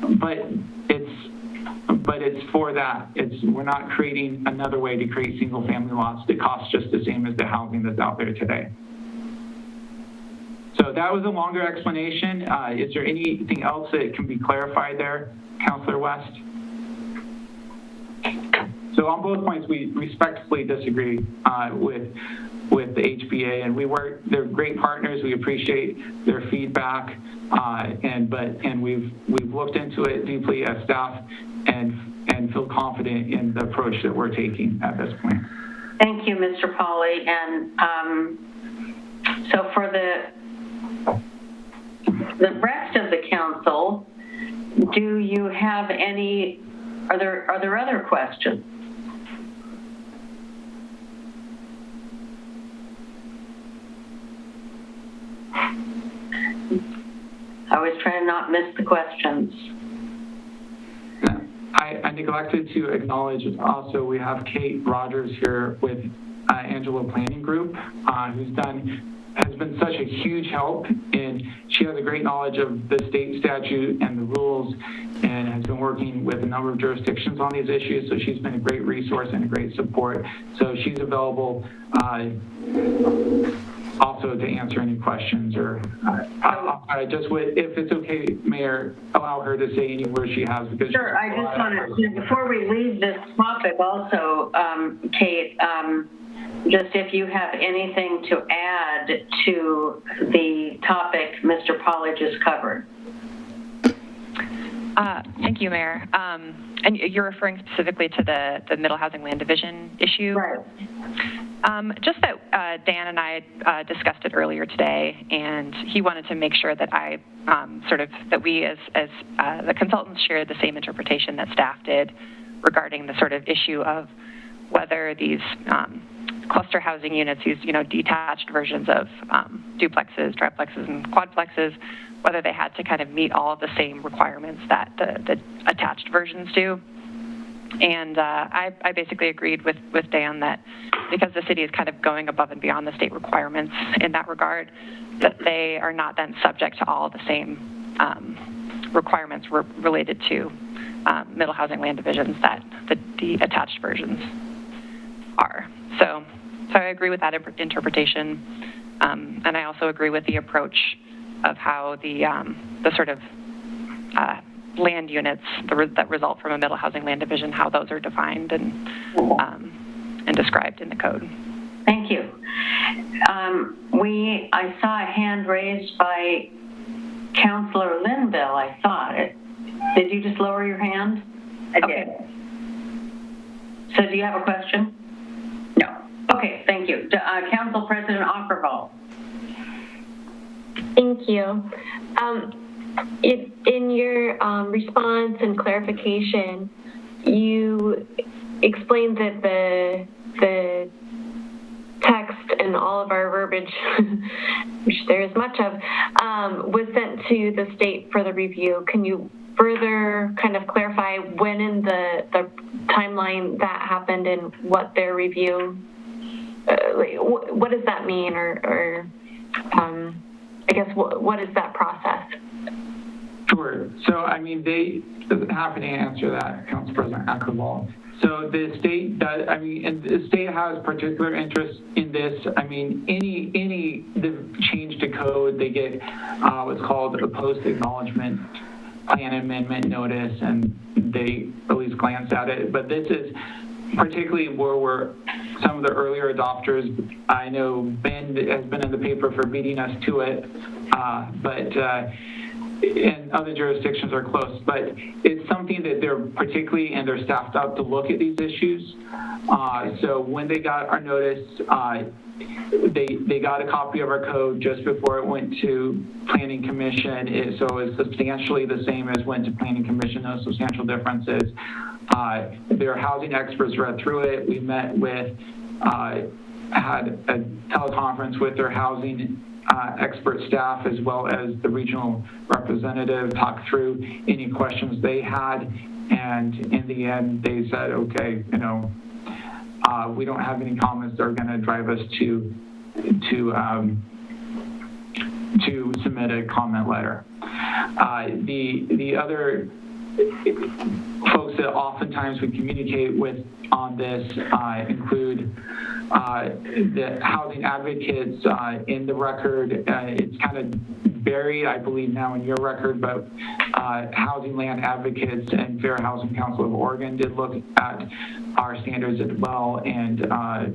But it's for that. We're not creating another way to create single family lots that cost just the same as the housing that's out there today. So that was a longer explanation. Is there anything else that can be clarified there, Councilor West? So on both points, we respectfully disagree with the HBA, and they're great partners. We appreciate their feedback, and we've looked into it deeply as staff and feel confident in the approach that we're taking at this point. Thank you, Mr. Pauly. And so for the rest of the council, do you have any? Are there other questions? I always try to not miss the questions. I neglected to acknowledge also we have Kate Rogers here with Angelo Planning Group, has been such a huge help, and she has a great knowledge of the state statute and the rules and has been working with a number of jurisdictions on these issues, so she's been a great resource and a great support. So she's available also to answer any questions, or if it's okay, Mayor, allow her to say any words she has. Because sure, I just want to, before we leave this topic also, Kate, just if you have anything to add to the topic Mr. Pauly just covered. Thank you, Mayor. And you're referring specifically to the middle housing land division issue? Right. Just that Dan and I discussed it earlier today, and he wanted to make sure that that we as the consultants shared the same interpretation that staff did regarding the sort of issue of whether these cluster housing units, these detached versions of duplexes, triplexes, and quadplexes, whether they had to kind of meet all of the same requirements that the attached versions do. And I basically agreed with Dan that because the city is kind of going above and beyond the state requirements in that regard, that they are not then subject to all the same requirements related to middle housing land divisions that the attached versions are. So I agree with that interpretation, and I also agree with the approach of how the sort of land units that result from a middle housing land division, how those are defined and described in the code. Thank you. I saw a hand raised by Councilor Linville, I thought. Did you just lower your hand? I did. Okay. So do you have a question? No. Okay, thank you. Council President Ockervall. Thank you. In your response and clarification, you explained that the text and all of our verbiage, which there is much of, was sent to the state for the review. Can you further kind of clarify when in the timeline that happened and what their review, what does that mean, or I guess what is that process? Sure. So, I mean, happy to answer that, Council President Ackerval. So the state does, I mean, and the state has particular interest in this. I mean, the change to code, they get what's called a post-acknowledgement plan amendment notice, and they at least glance at it. But this is particularly where some of the earlier adopters, I know Ben has been in the paper for beating us to it, and other jurisdictions are close, but it's something that they're particularly, and they're staffed up to look at these issues. So when they got our notice, they got a copy of our code just before it went to Planning Commission. So it's substantially the same as went to Planning Commission, no substantial differences. Their housing experts read through it. We met with, had a teleconference with their housing expert staff as well as the regional representative, talk through any questions they had, and in the end they said, okay, we don't have any comments that are going to drive us to submit a comment letter. The other folks that oftentimes we communicate with on this include the housing advocates in the record. It's kind of buried, I believe, now in your record, but Housing Land Advocates and Fair Housing Council of Oregon did look at our standards as well and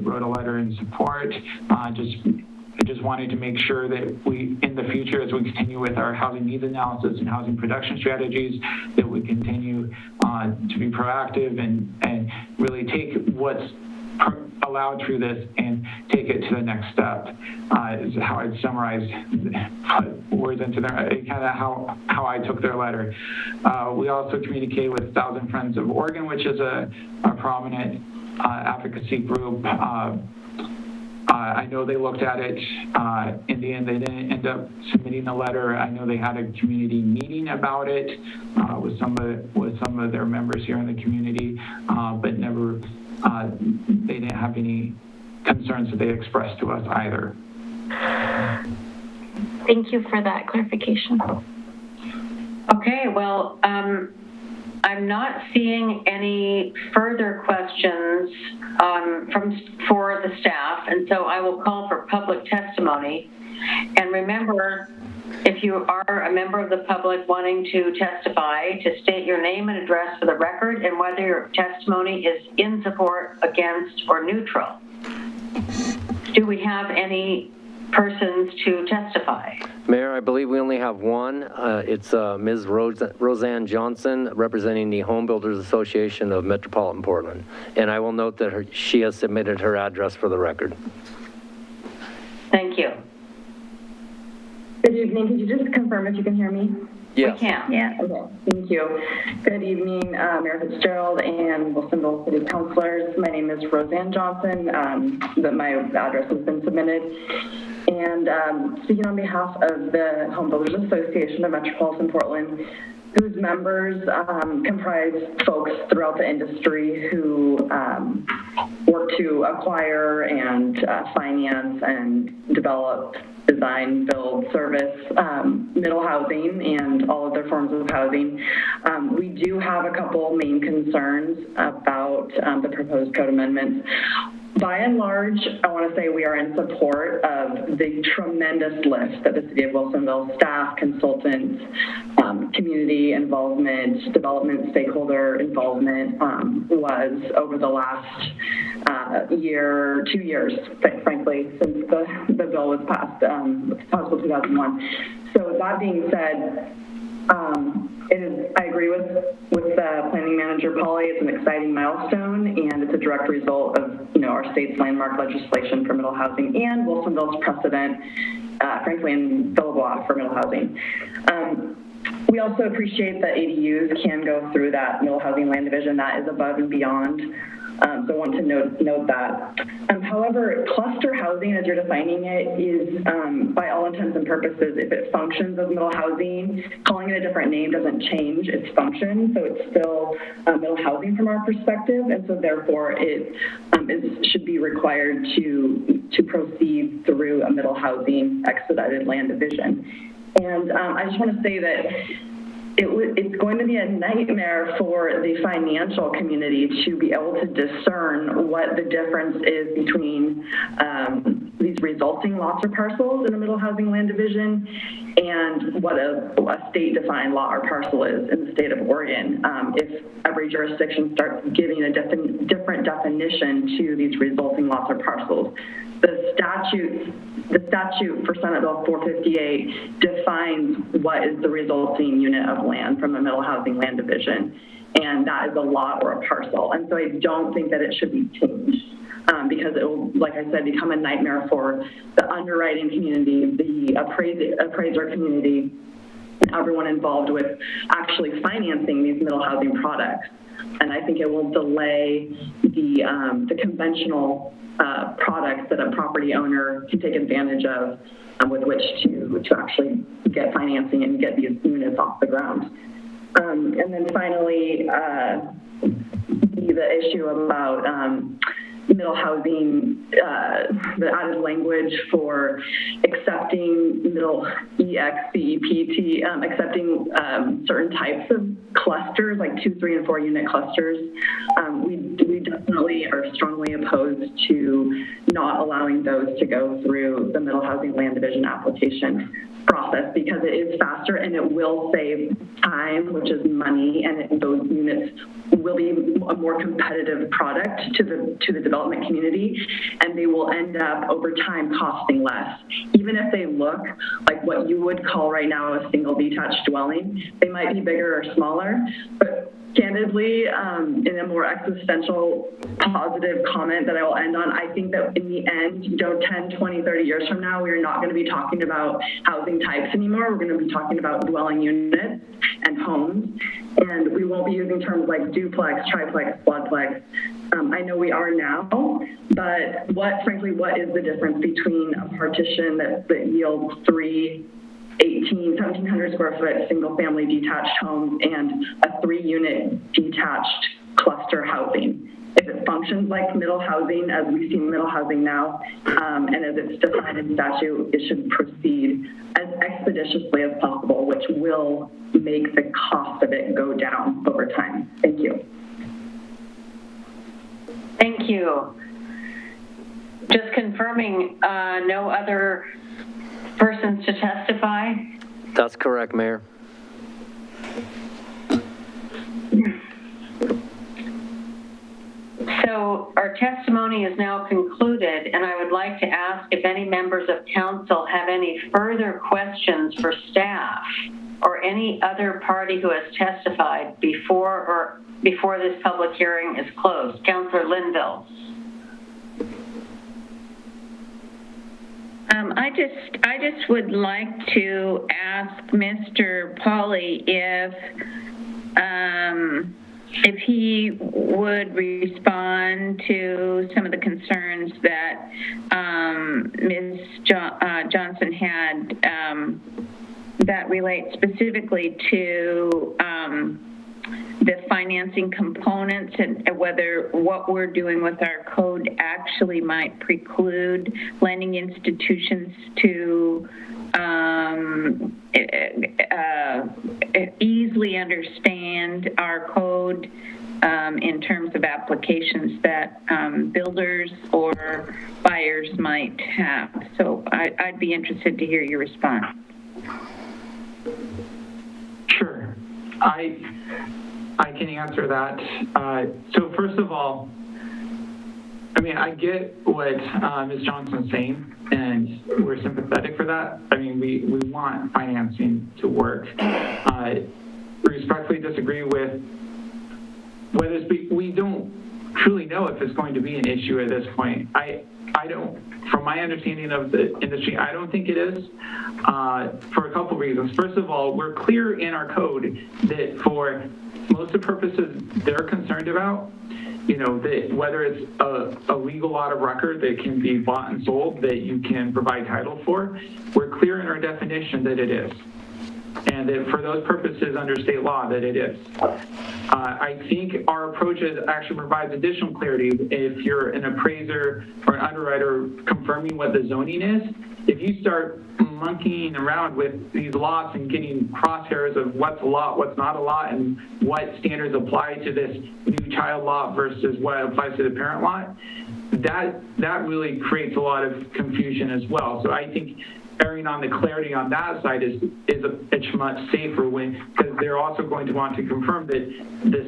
wrote a letter in support. I just wanted to make sure that we, in the future, as we continue with our housing needs analysis and housing production strategies, that we continue to be proactive and really take what's allowed through this and take it to the next step, is how I'd summarize, put words into their, kind of how I took their letter. We also communicated with 1,000 Friends of Oregon, which is a prominent advocacy group. I know they looked at it. In the end, they didn't end up submitting a letter. I know they had a community meeting about it with some of their members here in the community, but never. They didn't have any concerns that they expressed to us either. Thank you for that clarification. Okay, well, I'm not seeing any further questions for the staff, and so I will call for public testimony. And remember, if you are a member of the public wanting to testify, to state your name and address for the record and whether your testimony is in support, against, or neutral. Do we have any persons to testify? Mayor, I believe we only have one. It's Ms. Roseanne Johnson, representing the Home Builders Association of Metropolitan Portland. And I will note that she has submitted her address for the record. Thank you. Good evening. Could you just confirm if you can hear me? Yes. We can. Yeah. Okay. Thank you. Good evening, Mayor Fitzgerald and Wilsonville City Councilors. My name is Roseanne Johnson. My address has been submitted. And speaking on behalf of the Home Builders Association of Metropolitan Portland, whose members comprise folks throughout the industry who work to acquire and finance and develop, design, build, service, middle housing, and all of their forms of housing. We do have a couple main concerns about the proposed code amendments. By and large, I want to say we are in support of the tremendous list that the City of Wilsonville staff, consultants, community involvement, development stakeholder involvement was over the last year, 2 years, frankly, since the bill was passed, possible 2001. So that being said, I agree with the planning manager, Polly. It's an exciting milestone, and it's a direct result of our state's landmark legislation for middle housing and Wilsonville's precedent, frankly, in billable law for middle housing. We also appreciate that ADUs can go through that middle housing land division. That is above and beyond. So I want to note that. However, cluster housing, as you're defining it, is by all intents and purposes, if it functions as middle housing, calling it a different name doesn't change its function. So it's still middle housing from our perspective, and so therefore it should be required to proceed through a middle housing expedited land division. And I just want to say that it's going to be a nightmare for the financial community to be able to discern what the difference is between these resulting lots or parcels in the middle housing land division and what a state-defined lot or parcel is in the state of Oregon. If every jurisdiction starts giving a different definition to these resulting lots or parcels. The statute for Senate Bill 458 defines what is the resulting unit of land from a middle housing land division, and that is a lot or a parcel. And so I don't think that it should be changed because it will, like I said, become a nightmare for the underwriting community, the appraiser community, and everyone involved with actually financing these middle housing products. And I think it will delay the conventional products that a property owner can take advantage of with which to actually get financing and get these units off the ground. And then finally, the issue about middle housing, the added language for accepting middle EXCEPT, accepting certain types of clusters, like 2, 3, and 4 unit clusters. We definitely are strongly opposed to not allowing those to go through the middle housing land division application process because it is faster and it will save time, which is money, and those units will be a more competitive product to the development community, and they will end up over time costing less. Even if they look like what you would call right now a single detached dwelling, they might be bigger or smaller, but candidly, in a more existential positive comment that I will end on, I think that in the end, 10, 20, 30 years from now, we're not going to be talking about housing types anymore. We're going to be talking about dwelling units and homes, and we won't be using terms like duplex, triplex, quadplex. I know we are now, but frankly, what is the difference between a partition that yields 1,700 square foot single family detached homes and a 3-unit detached cluster housing? If it functions like middle housing, as we see middle housing now, and as it's defined in statute, it should proceed as expeditiously as possible, which will make the cost of it go down over time. Thank you. Thank you. Just confirming, no other persons to testify? That's correct, Mayor. So our testimony is now concluded, and I would like to ask if any members of council have any further questions for staff or any other party who has testified before this public hearing is closed. Councillor Linville. I just would like to ask Mr. Pauly if he would respond to some of the concerns that Ms. Johnson had that relate specifically to the financing components and whether what we're doing with our code actually might preclude lending institutions to easily understand our code in terms of applications that builders or buyers might have. So I'd be interested to hear your response. Sure. I can answer that. So first of all, I mean, I get what Ms. Johnson's saying, and we're sympathetic for that. I mean, we want financing to work. We respectfully disagree with whether we don't truly know if it's going to be an issue at this point. I don't, from my understanding of the industry, I don't think it is for a couple reasons. First of all, we're clear in our code that for most of the purposes they're concerned about, you know, that whether it's a legal lot of record that can be bought and sold that you can provide title for, we're clear in our definition that it is. And that for those purposes under state law that it is. I think our approach actually provides additional clarity if you're an appraiser or an underwriter confirming what the zoning is. If you start monkeying around with these lots and getting crosshairs of what's a lot, what's not a lot, and what standards apply to this new child lot versus what applies to the parent lot, that really creates a lot of confusion as well. So I think erring on the clarity on that side is much safer because they're also going to want to confirm that this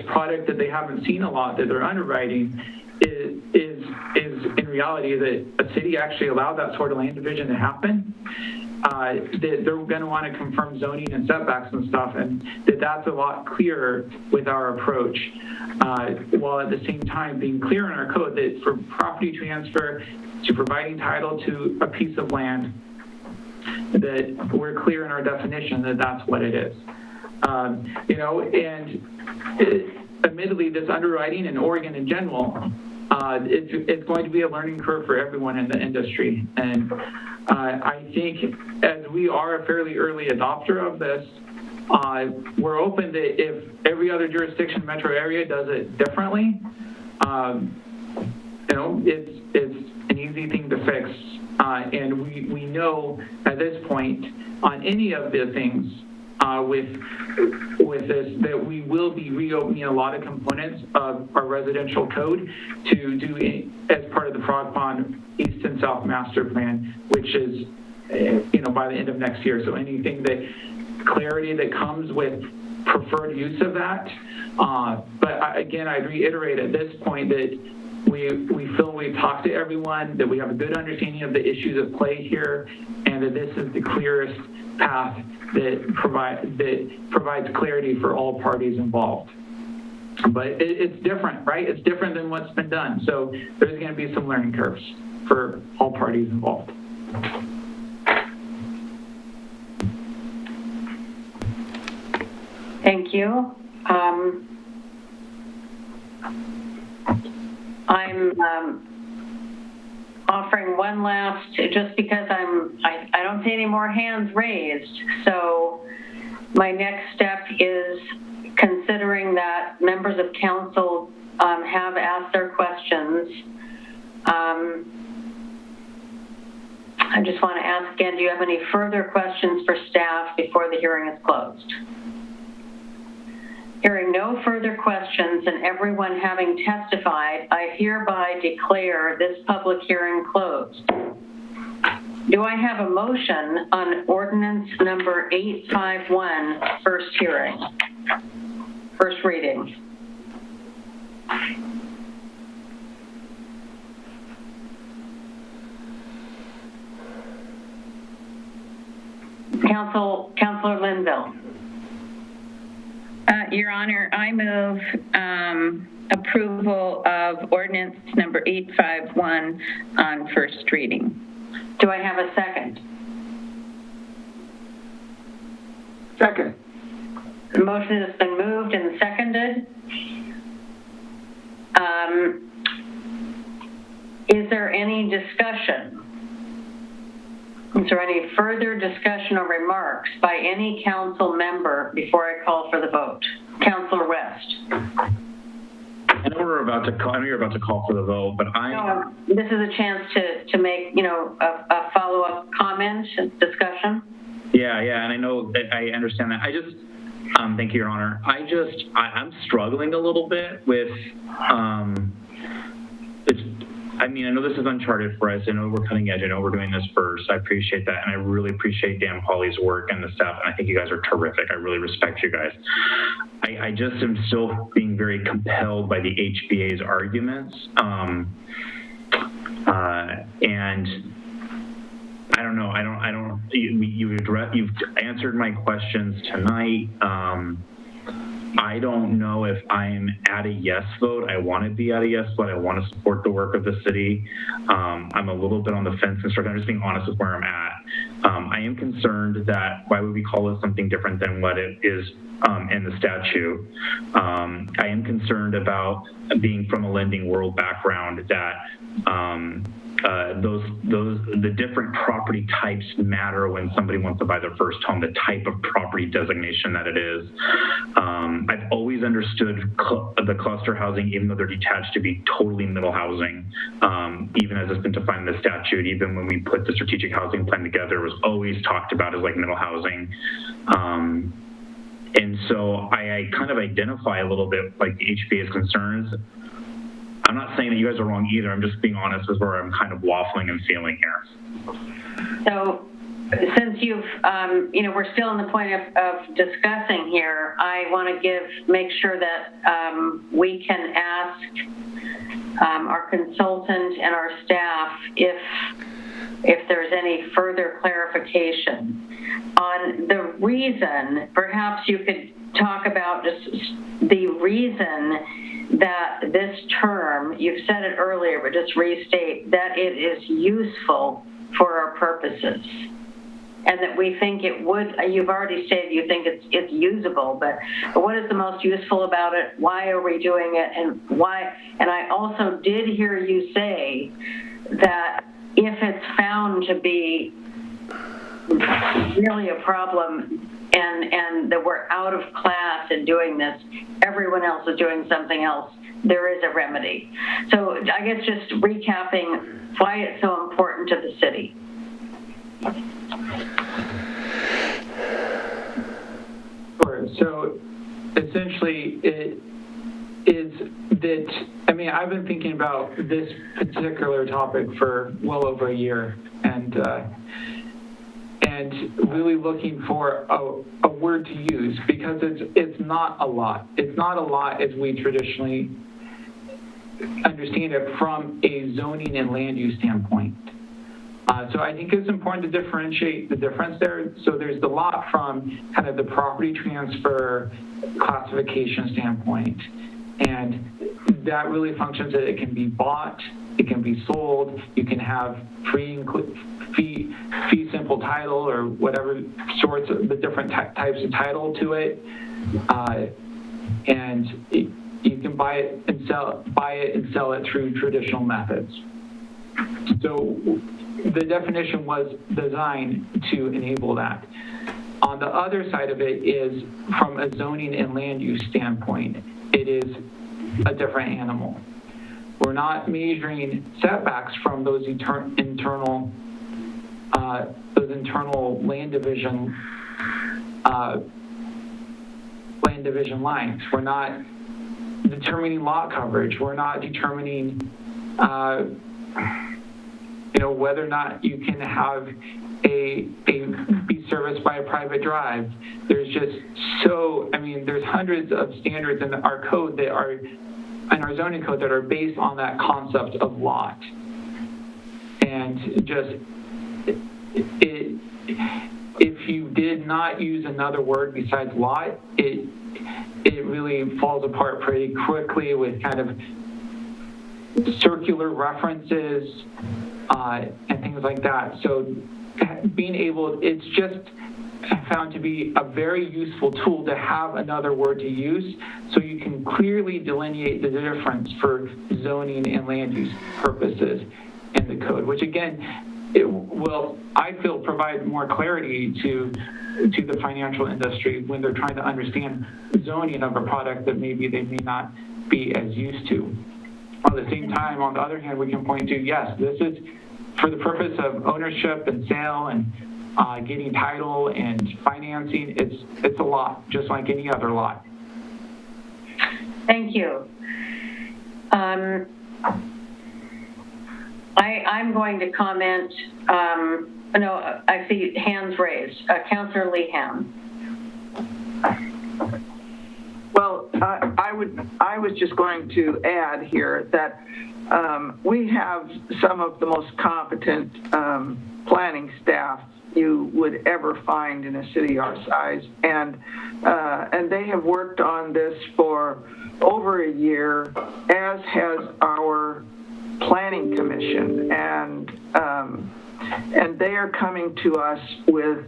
product that they haven't seen a lot that they're underwriting is in reality that a city actually allowed that sort of land division to happen. That they're going to want to confirm zoning and setbacks and stuff, and that's a lot clearer with our approach, while at the same time being clear in our code that for property transfer to providing title to a piece of land, that we're clear in our definition that that's what it is. Admittedly, this underwriting in Oregon in general, it's going to be a learning curve for everyone in the industry. And I think as we are a fairly early adopter of this, we're open that if every other jurisdiction in the metro area does it differently, it's an easy thing to fix. And we know at this point on any of the things with this that we will be reopening a lot of components of our residential code to do as part of the Frog Pond East and South Master Plan, which is by the end of next year. So anything clarity that comes with preferred use of that. But I'd reiterate at this point that we feel we've talked to everyone, that we have a good understanding of the issues at play here, and that this is the clearest path that provides clarity for all parties involved. But it's different, right? It's different than what's been done. So there's going to be some learning curves for all parties involved. Thank you. I'm offering one last, just because I don't see any more hands raised. So my next step is considering that members of council have asked their questions. I just want to ask again, do you have any further questions for staff before the hearing is closed? Hearing no further questions and everyone having testified, I hereby declare this public hearing closed. Do I have a motion on ordinance number 851, first reading? Councilor Linville. Your Honor, I move approval of ordinance number 851 on first reading. Do I have a second? Second. The motion has been moved and seconded. Is there any discussion? Is there any further discussion or remarks by any council member before I call for the vote? Councilor West. I know you're about to call for the vote, but No, this is a chance to make, a follow-up comment, discussion. Yeah, and I know that I understand that. Thank you, Your Honor. I'm struggling a little bit with, I know this is uncharted for us. I know we're cutting edge. I know we're doing this first. I appreciate that. And I really appreciate Dan Pauly's work and the staff. And I think you guys are terrific. I really respect you guys. I just am still being very compelled by the HBA's arguments. And I don't know. You've answered my questions tonight. I don't know if I'm at a yes vote. I want to be at a yes vote. I want to support the work of the city. I'm a little bit on the fence and I'm just being honest with where I'm at. I am concerned that why would we call it something different than what it is in the statute? I am concerned about being from a lending world background that the different property types matter when somebody wants to buy their first home, the type of property designation that it is. I've always understood the cluster housing, even though they're detached, to be totally middle housing, even as it's been defined in the statute. Even when we put the strategic housing plan together, it was always talked about as like middle housing. And so I kind of identify a little bit like the HPA's concerns. I'm not saying that you guys are wrong either. I'm just being honest with where I'm kind of waffling and feeling here. So since you've, we're still in the point of discussing here, I want to make sure that we can ask our consultant and our staff if there's any further clarification on the reason. Perhaps you could talk about just the reason that this term, you've said it earlier, but just restate that it is useful for our purposes. And that we think it would, you've already stated you think it's usable, but what is the most useful about it? Why are we doing it? And why? And I also did hear you say that if it's found to be really a problem and that we're out of class in doing this, everyone else is doing something else, there is a remedy. So I guess just recapping why it's so important to the city. Sure. So essentially it is that, I've been thinking about this particular topic for well over a year, and really looking for a word to use, because it's not a lot. It's not a lot as we traditionally understand it from a zoning and land use standpoint. So I think it's important to differentiate the difference there. So there's the lot from kind of the property transfer classification standpoint. And that really functions that it can be bought, it can be sold, you can have fee simple title or whatever sorts of the different types of title to it. And you can buy it and sell it through traditional methods. So the definition was designed to enable that. On the other side of it is, from a zoning and land use standpoint, it is a different animal. We're not measuring setbacks from those internal land division lines. We're not determining lot coverage. We're not determining whether or not you can have be serviced by a private drive. There's just there's hundreds of standards in our code in our zoning code that are based on that concept of lot. And just if you did not use another word besides lot, it really falls apart pretty quickly with kind of circular references and things like that. So it's just found to be a very useful tool to have another word to use, so you can clearly delineate the difference for zoning and land use purposes in the code, which again, it will, I feel, provide more clarity to the financial industry when they're trying to understand zoning of a product that maybe they may not be as used to. At the same time, on the other hand, we can point to, yes, this is for the purpose of ownership and sale and getting title and financing. It's a lot, just like any other lot. Thank you. I'm going to comment. I see hands raised. Councillor Lehan. Well, I was just going to add here that we have some of the most competent planning staff you would ever find in a city our size, and they have worked on this for over a year, as has our planning commission, and they are coming to us with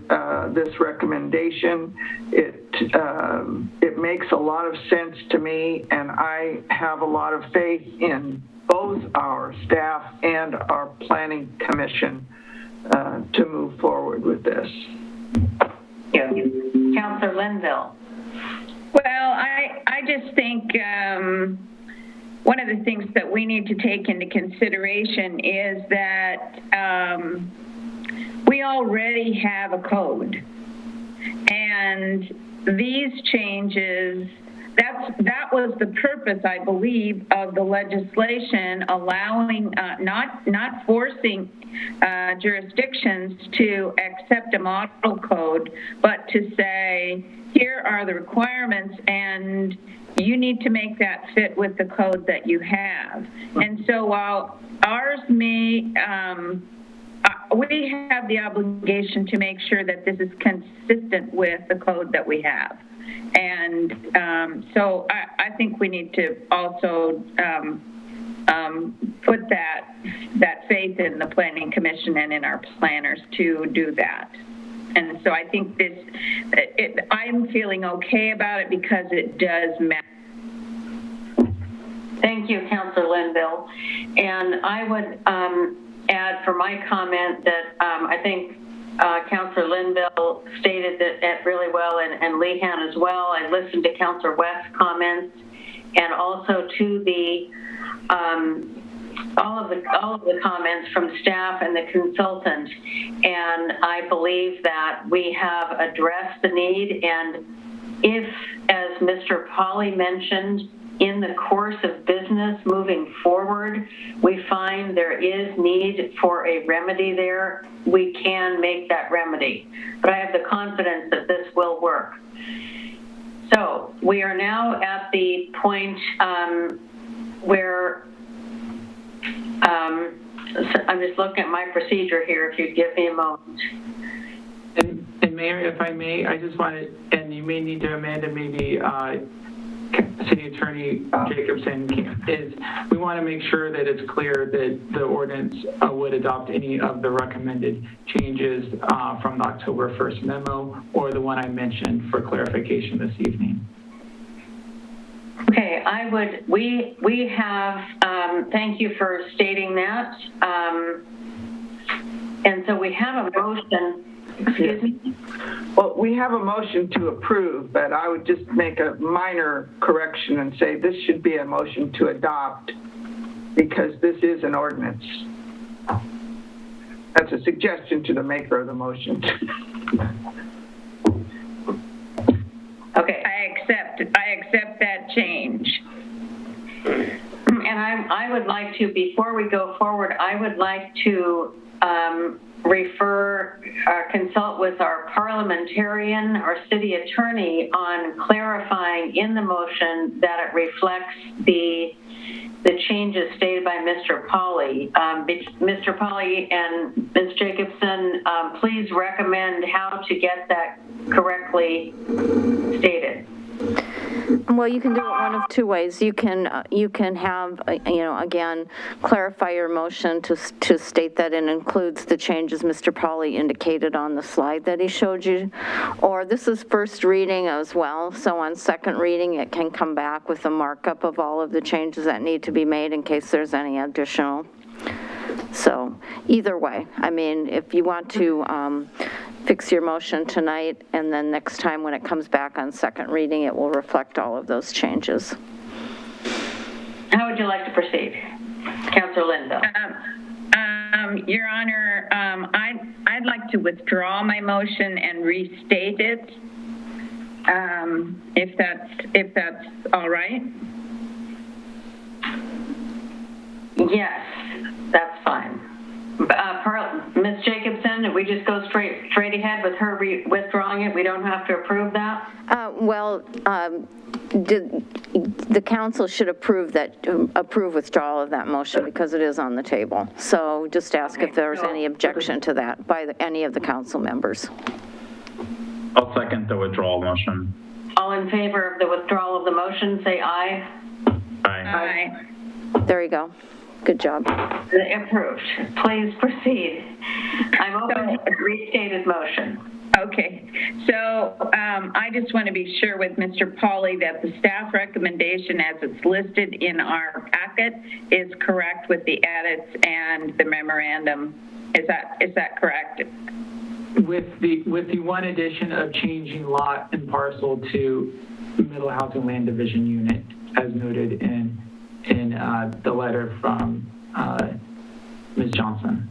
this recommendation. It makes a lot of sense to me, and I have a lot of faith in both our staff and our planning commission to move forward with this. Thank you. Councillor Linville. Well, I just think one of the things that we need to take into consideration is that we already have a code. And these changes, that was the purpose, I believe, of the legislation, allowing, not forcing jurisdictions to accept a model code, but to say, here are the requirements, and you need to make that fit with the code that you have. And so while ours may, we have the obligation to make sure that this is consistent with the code that we have. And so I think we need to also put that faith in the Planning Commission and in our planners to do that. And so I think I'm feeling okay about it because it does matter. Thank you, Councillor Linville. And I would add for my comment that I think Councillor Linville stated that really well, and Lehan as well. I listened to Councillor West's comments and also to the all of the comments from staff and the consultant, and I believe that we have addressed the need. And if, as Mr. Pauly mentioned, in the course of business moving forward, we find there is need for a remedy there, we can make that remedy. But I have the confidence that this will work. So we are now at the point where I'm just looking at my procedure here, if you'd give me a moment. And Mayor, if I may, I just want to, and you may need to amend it, maybe City Attorney Jacobson, is we want to make sure that it's clear that the ordinance would adopt any of the recommended changes from the October 1st memo or the one I mentioned for clarification this evening. Okay, we have, thank you for stating that. And so we have a motion. Excuse me? Well, we have a motion to approve, but I would just make a minor correction and say this should be a motion to adopt because this is an ordinance. That's a suggestion to the maker of the motion. Okay. I accept that change. And I would like to, before we go forward, I would like to consult with our parliamentarian, our city attorney, on clarifying in the motion that it reflects the changes stated by Mr. Pauly. Mr. Pauly and Ms. Jacobson, please recommend how to get that correctly stated. Well, you can do it one of two ways. You can have, again, clarify your motion to state that it includes the changes Mr. Pauly indicated on the slide that he showed you, or this is first reading as well, so on second reading it can come back with a markup of all of the changes that need to be made in case there's any additional. So either way, I mean, if you want to fix your motion tonight, and then next time when it comes back on second reading, it will reflect all of those changes. How would you like to proceed? Councillor Linville. Your Honor, I'd like to withdraw my motion and restate it, if that's all right. Yes, that's fine. Ms. Jacobson, if we just go straight ahead with her withdrawing it, we don't have to approve that? The council should approve withdrawal of that motion because it is on the table. So just ask if there's any objection to that by any of the council members. I'll second the withdrawal motion. All in favor of the withdrawal of the motion, say aye. Aye. There you go. Good job. Approved. Please proceed. I'm open to the restated motion. Okay, so I just want to be sure with Mr. Pauly that the staff recommendation as it's listed in our packet is correct with the edits and the memorandum. Is that correct? With the one addition of changing lot and parcel to middle housing land division unit, as noted in the letter from Ms. Johnson.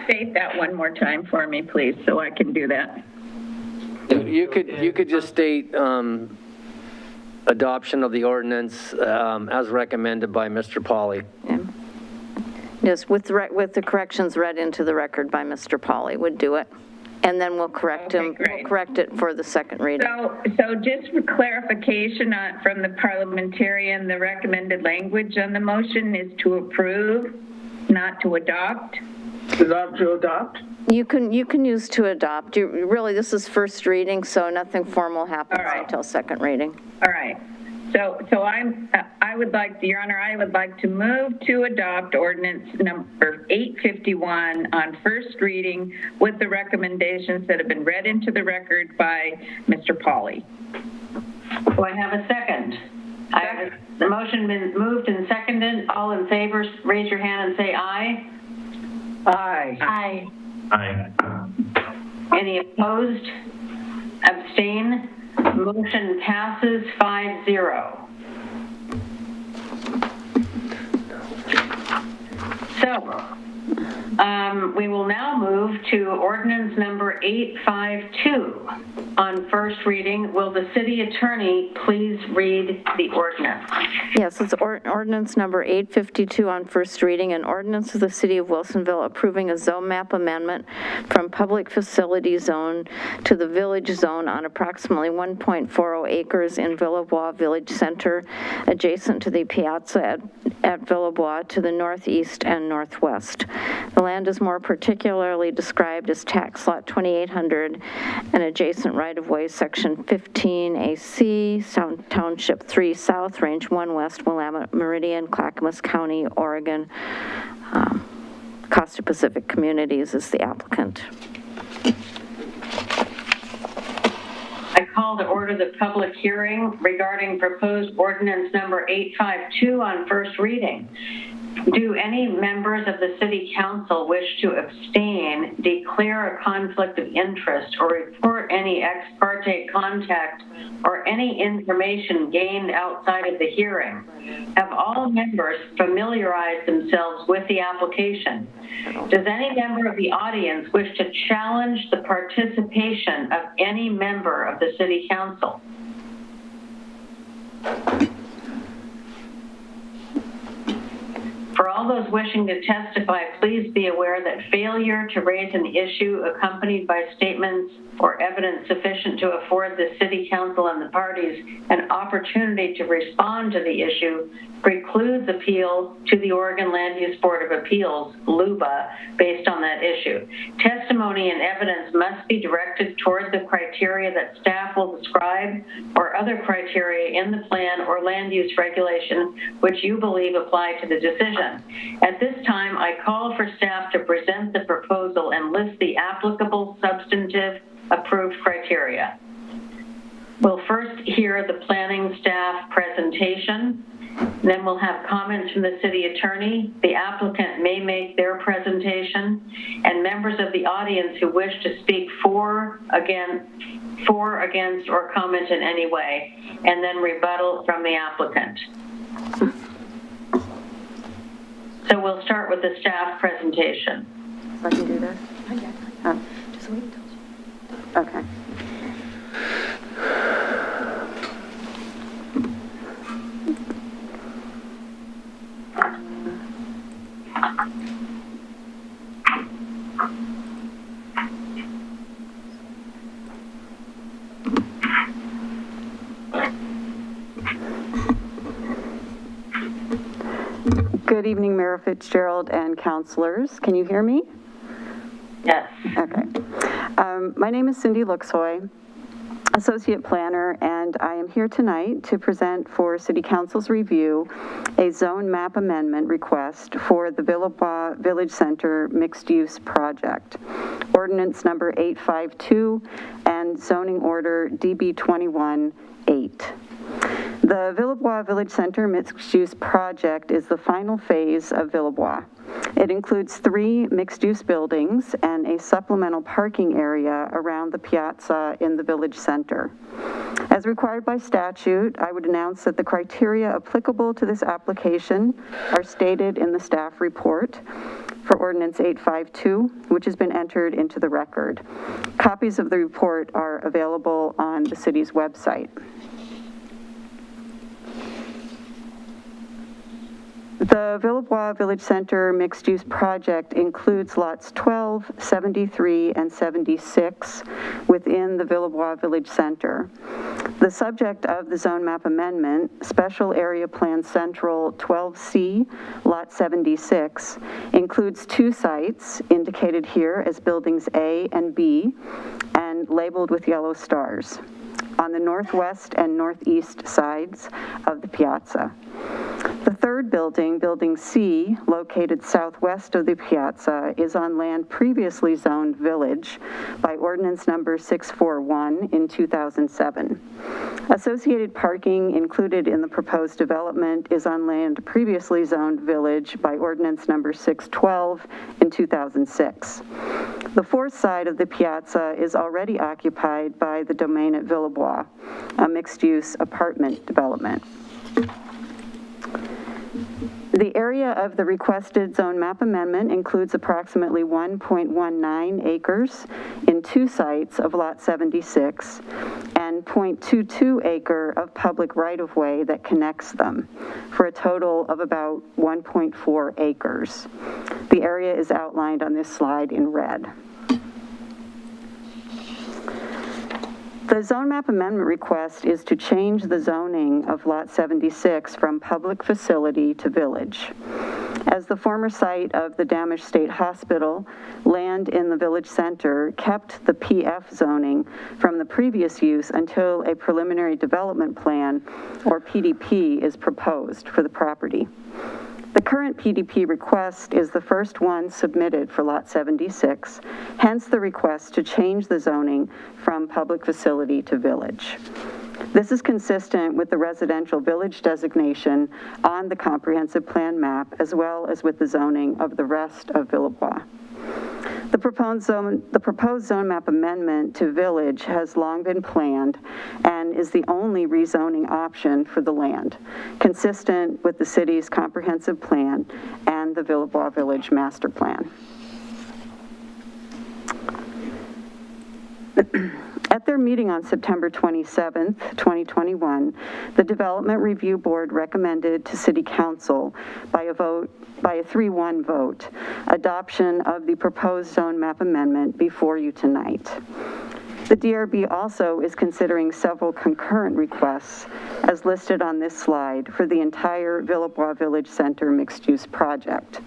State that one more time for me, please, so I can do that. You could just state adoption of the ordinance as recommended by Mr. Pauly. Yeah. Yes, with the corrections read into the record by Mr. Pauly would do it. And then we'll correct him. We'll correct it for the second reading. So just for clarification from the parliamentarian, the recommended language on the motion is to approve, not to adopt? To adopt? You can use to adopt. Really, this is first reading, so nothing formal happens until second reading. All right. So I would like, Your Honor, I would like to move to adopt ordinance number 851 on first reading with the recommendations that have been read into the record by Mr. Pauly. Do I have a second? The motion been moved and seconded. All in favor, raise your hand and say aye. Aye. Aye. Aye. Any opposed? Abstain? Motion passes 5-0. So, we will now move to ordinance number 852 on first reading. Will the city attorney please read the ordinance? Yes, it's ordinance number 852 on first reading, an ordinance of the City of Wilsonville approving a zone map amendment from public facility zone to the village zone on approximately 1.40 acres in Villebois Village Center, adjacent to the piazza at Villebois to the northeast and northwest. The land is more particularly described as tax lot 2800 and adjacent right-of-way section 15AC, Township 3 South, Range 1 West, Willamette Meridian, Clackamas County, Oregon. Costa Pacific Communities is the applicant. I call to order the public hearing regarding proposed ordinance number 852 on first reading. Do any members of the City Council wish to abstain, declare a conflict of interest, or report any ex parte contact or any information gained outside of the hearing? Have all members familiarized themselves with the application? Does any member of the audience wish to challenge the participation of any member of the City Council? For all those wishing to testify, please be aware that failure to raise an issue accompanied by statements or evidence sufficient to afford the City Council and the parties an opportunity to respond to the issue precludes appeal to the Oregon Land Use Board of Appeals, LUBA, based on that issue. Testimony and evidence must be directed toward the criteria that staff will describe or other criteria in the plan or land use regulation which you believe apply to the decision. At this time, I call for staff to present the proposal and list the applicable substantive approved criteria. We'll first hear the planning staff presentation. Then we'll have comments from the city attorney. The applicant may make their presentation, and members of the audience who wish to speak for, against, or comment in any way, and then rebuttal from the applicant. So we'll start with the staff presentation. So I can do this? Just wait until okay. Good evening, Mayor Fitzgerald and councilors. Can you hear me? Yes. Okay. My name is Cindy Luxhoy. Associate Planner, and I am here tonight to present for City Council's review a zone map amendment request for the Villebois Village Center mixed-use project. Ordinance number 852 and zoning order DB 21-8. The Villebois Village Center mixed-use project is the final phase of Villebois. It includes 3 mixed-use buildings and a supplemental parking area around the piazza in the village center. As required by statute, I would announce that the criteria applicable to this application are stated in the staff report for Ordinance 852, which has been entered into the record. Copies of the report are available on the city's website. The Villebois Village Center mixed-use project includes lots 12, 73, and 76 within the Villebois Village Center. The subject of the zone map amendment, Special Area Plan Central 12C, Lot 76, includes 2 sites indicated here as buildings A and B and labeled with yellow stars on the northwest and northeast sides of the piazza. The 3rd building, Building C, located southwest of the piazza, is on land previously zoned village by ordinance number 641 in 2007. Associated parking included in the proposed development is on land previously zoned village by ordinance number 612 in 2006. The 4th side of the piazza is already occupied by the Domain at Villebois, a mixed-use apartment development. The area of the requested zone map amendment includes approximately 1.19 acres in 2 sites of Lot 76 and 0.22 acre of public right-of-way that connects them, for a total of about 1.4 acres. The area is outlined on this slide in red. The zone map amendment request is to change the zoning of Lot 76 from public facility to village. As the former site of the damaged state hospital, land in the village center kept the PF zoning from the previous use until a preliminary development plan, or PDP, is proposed for the property. The current PDP request is the first one submitted for Lot 76, hence the request to change the zoning from public facility to village. This is consistent with the residential village designation on the comprehensive plan map, as well as with the zoning of the rest of Villebois. The proposed zone map amendment to village has long been planned and is the only rezoning option for the land, consistent with the city's comprehensive plan and the Villebois Village Master Plan. At their meeting on September 27th, 2021, the Development Review Board recommended to City Council by a 3-1 vote, adoption of the proposed zone map amendment before you tonight. The DRB also is considering several concurrent requests, as listed on this slide, for the entire Villebois Village Center mixed-use project.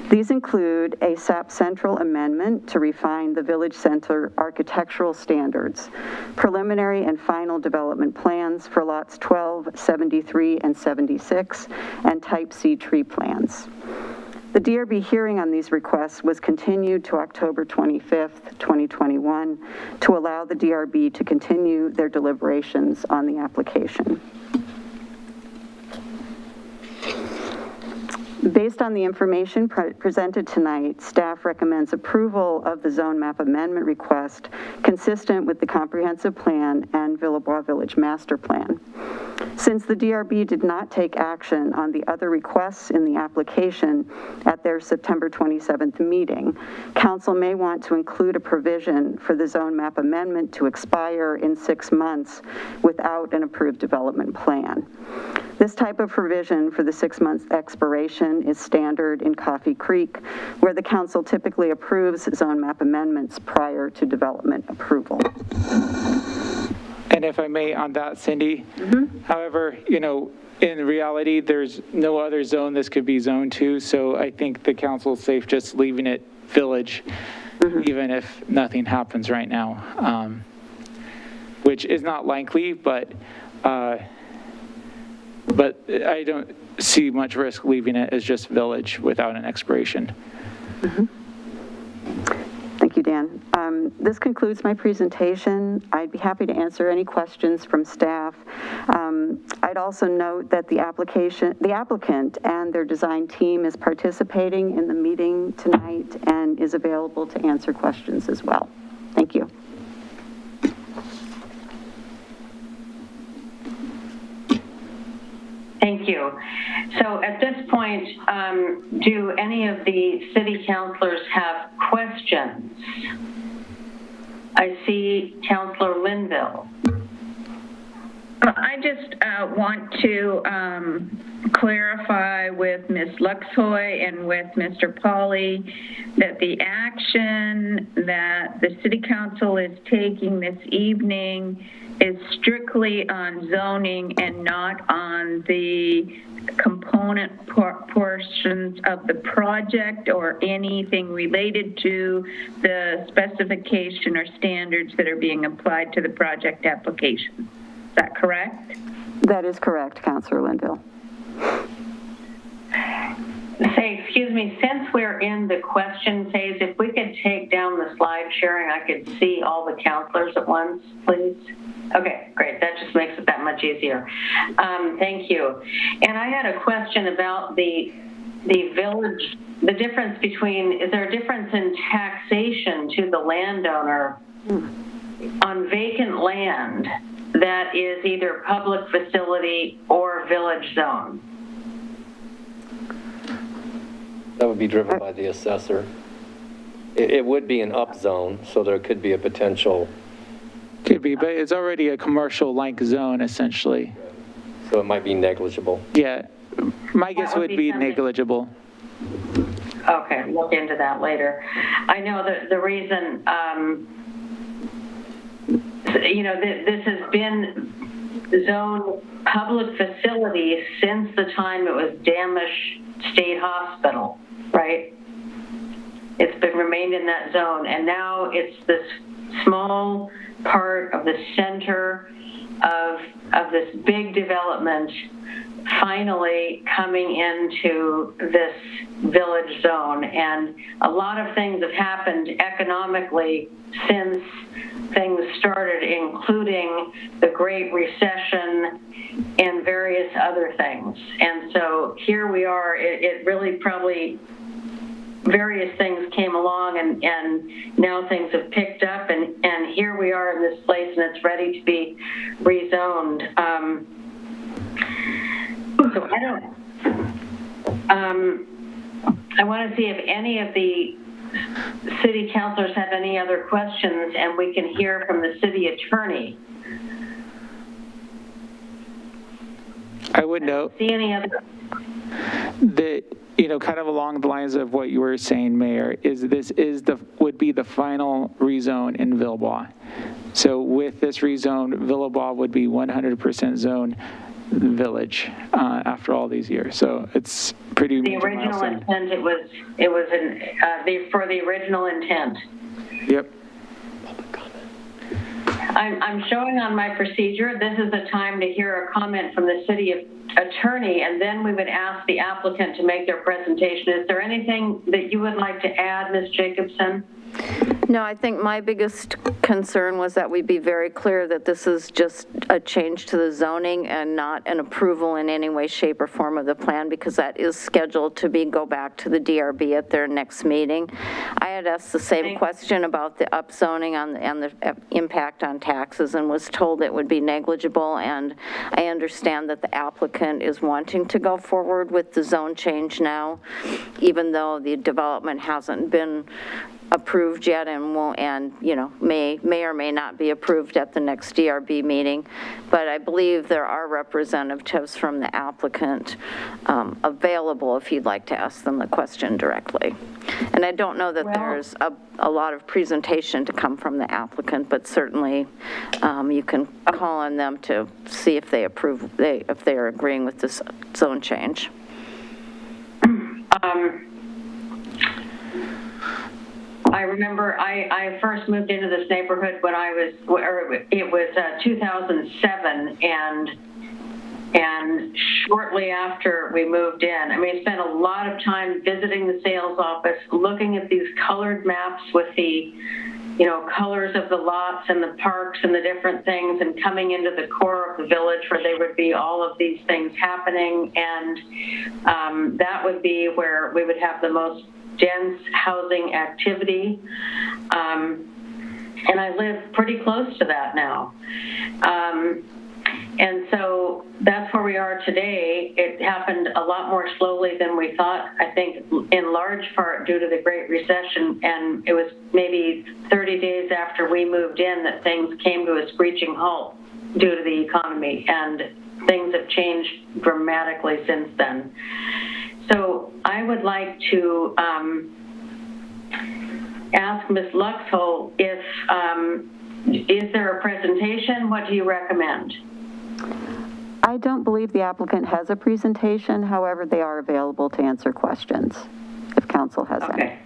These include a SAP Central amendment to refine the Village Center architectural standards, preliminary and final development plans for lots 12, 73, and 76, and Type C tree plans. The DRB hearing on these requests was continued to October 25th, 2021, to allow the DRB to continue their deliberations on the application. Based on the information presented tonight, staff recommends approval of the zone map amendment request consistent with the comprehensive plan and Villebois Village Master Plan. Since the DRB did not take action on the other requests in the application at their September 27th meeting, Council may want to include a provision for the zone map amendment to expire in 6 months without an approved development plan. This type of provision for the 6-month expiration is standard in Coffee Creek, where the council typically approves zone map amendments prior to development approval. And if I may, on that, Cindy, however, you know, in reality, there's no other zone this could be zoned to, so I think the council's safe just leaving it village, even if nothing happens right now. which is not likely, but I don't see much risk leaving it as just village without an expiration. Thank you, Dan. This concludes my presentation. I'd be happy to answer any questions from staff. I'd also note that the applicant and their design team is participating in the meeting tonight and is available to answer questions as well. Thank you. Thank you. So at this point, do any of the city councilors have questions? I see Councilor Linville. I just want to clarify with Ms. Luxhoy and with Mr. Pauly that the action that the City Council is taking this evening is strictly on zoning and not on the component portions of the project or anything related to the specification or standards that are being applied to the project application. Is that correct? That is correct, Councilor Linville. Say, excuse me, since we're in the question phase, if we could take down the slide sharing, I could see all the councilors at once, please. Okay, great. That just makes it that much easier. Thank you. And I had a question about the village, the difference between, is there a difference in taxation to the landowner on vacant land that is either public facility or village zone? That would be driven by the assessor. It would be an up zone, so there could be a potential. Could be, but it's already a commercial-like zone, essentially. So it might be negligible. Yeah, my guess would be negligible. Okay, look into that later. I know that the reason, you know, this has been zoned public facility since the time it was Damish State Hospital, right? It's been remained in that zone, and now it's this small part of the center of this big development finally coming into this village zone. And a lot of things have happened economically since things started, including the Great Recession and various other things. And so here we are. It really probably various things came along, and now things have picked up, and here we are in this place, and it's ready to be rezoned. So I want to see if any of the city councilors have any other questions, and we can hear from the city attorney. I would note See any other? that, you know, kind of along the lines of what you were saying, Mayor, is this would be the final rezone in Villebois. So with this rezone, Villebois would be 100% zone village after all these years. So it's pretty. The original intent, it was for the original intent. Yep. I'm showing on my procedure, this is the time to hear a comment from the city attorney, and then we would ask the applicant to make their presentation. Is there anything that you would like to add, Ms. Jacobson? No, I think my biggest concern was that we be very clear that this is just a change to the zoning and not an approval in any way, shape, or form of the plan, because that is scheduled to go back to the DRB at their next meeting. I had asked the same question about the upzoning and the impact on taxes, and was told it would be negligible, and I understand that the applicant is wanting to go forward with the zone change now, even though the development hasn't been approved yet and you know, may or may not be approved at the next DRB meeting. But I believe there are representatives from the applicant available if you'd like to ask them the question directly. And I don't know that there's a lot of presentation to come from the applicant, but certainly you can call on them to see if they approve, if they are agreeing with this zone change. I remember I first moved into this neighborhood when it was 2007, and shortly after we moved in, I mean, I spent a lot of time visiting the sales office, looking at these colored maps with the, colors of the lots and the parks and the different things, and coming into the core of the village where there would be all of these things happening. And that would be where we would have the most dense housing activity. And I live pretty close to that now. And so that's where we are today. It happened a lot more slowly than we thought, I think in large part due to the Great Recession. And it was maybe 30 days after we moved in that things came to a screeching halt due to the economy. And things have changed dramatically since then. So I would like to ask Ms. Luxhole if, is there a presentation? What do you recommend? I don't believe the applicant has a presentation. However, they are available to answer questions if council has any.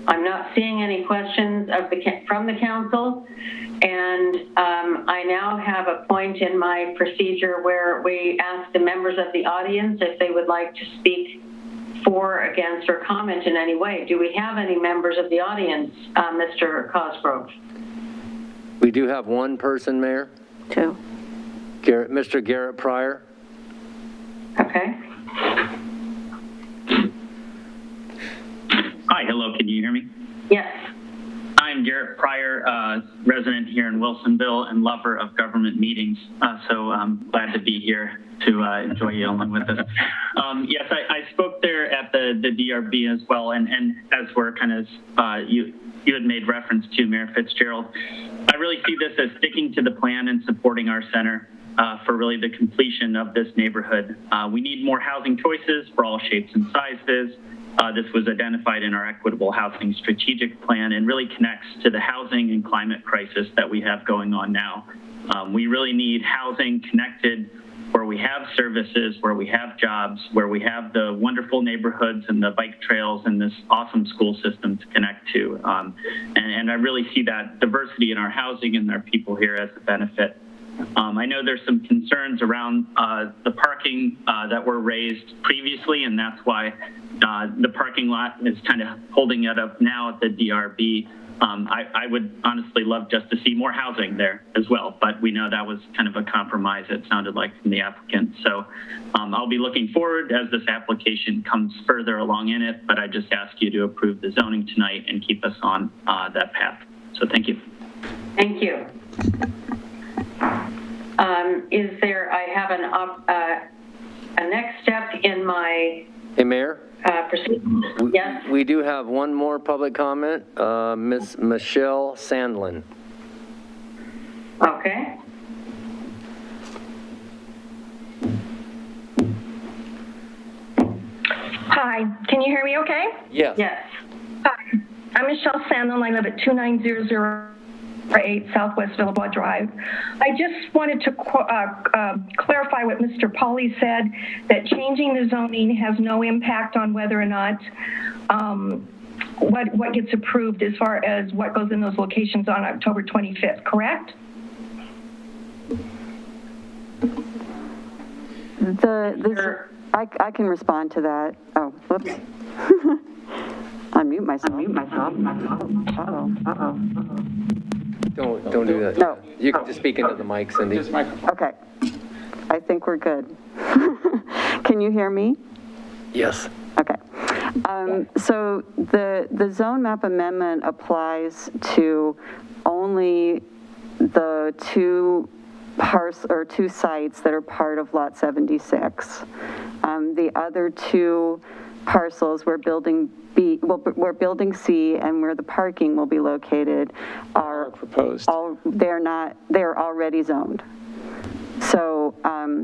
I'm not seeing any questions from the council, and I now have a point in my procedure where we ask the members of the audience if they would like to speak for, against, or comment in any way. Do we have any members of the audience, Mr. Cosgrove? We do have one person, Mayor. Two. Mr. Garrett Pryor. Okay. Hi, hello, can you hear me? Yes. I'm Garrett Pryor, resident here in Wilsonville and lover of government meetings, so I'm glad to be here to enjoy you along with us. Yes, I spoke there at the DRB as well, and as we're kind of, you had made reference to, Mayor Fitzgerald, I really see this as sticking to the plan and supporting our center for really the completion of this neighborhood. We need more housing choices for all shapes and sizes. This was identified in our equitable housing strategic plan and really connects to the housing and climate crisis that we have going on now. We really need housing connected where we have services, where we have jobs, where we have the wonderful neighborhoods and the bike trails and this awesome school system to connect to. And I really see that diversity in our housing and our people here as a benefit. I know there's some concerns around the parking that were raised previously, and that's why the parking lot is kind of holding it up now at the DRB. I would honestly love just to see more housing there as well, but we know that was kind of a compromise, it sounded like, from the applicant. So I'll be looking forward as this application comes further along in it, but I just ask you to approve the zoning tonight and keep us on that path. So thank you. Thank you. Is there, I have a next step in my Hey, Mayor? procedure. Yes? We do have one more public comment, Ms. Michelle Sandlin. Okay. Hi, can you hear me okay? Yes. Yes. Hi, I'm Michelle Sandlin. I live at 29008 Southwest Villebois Drive. I just wanted to clarify what Mr. Pauly said, that changing the zoning has no impact on whether or not what gets approved as far as what goes in those locations on October 25th, correct? I can respond to that. Oh, whoops. Unmute myself. Don't do that. No. You can just speak into the mic, Cindy. Okay. I think we're good. Can you hear me? Yes. Okay. So the zone map amendment applies to only the two sites that are part of Lot 76. The other two parcels where building B, where building C and where the parking will be located are proposed. They're already zoned. So,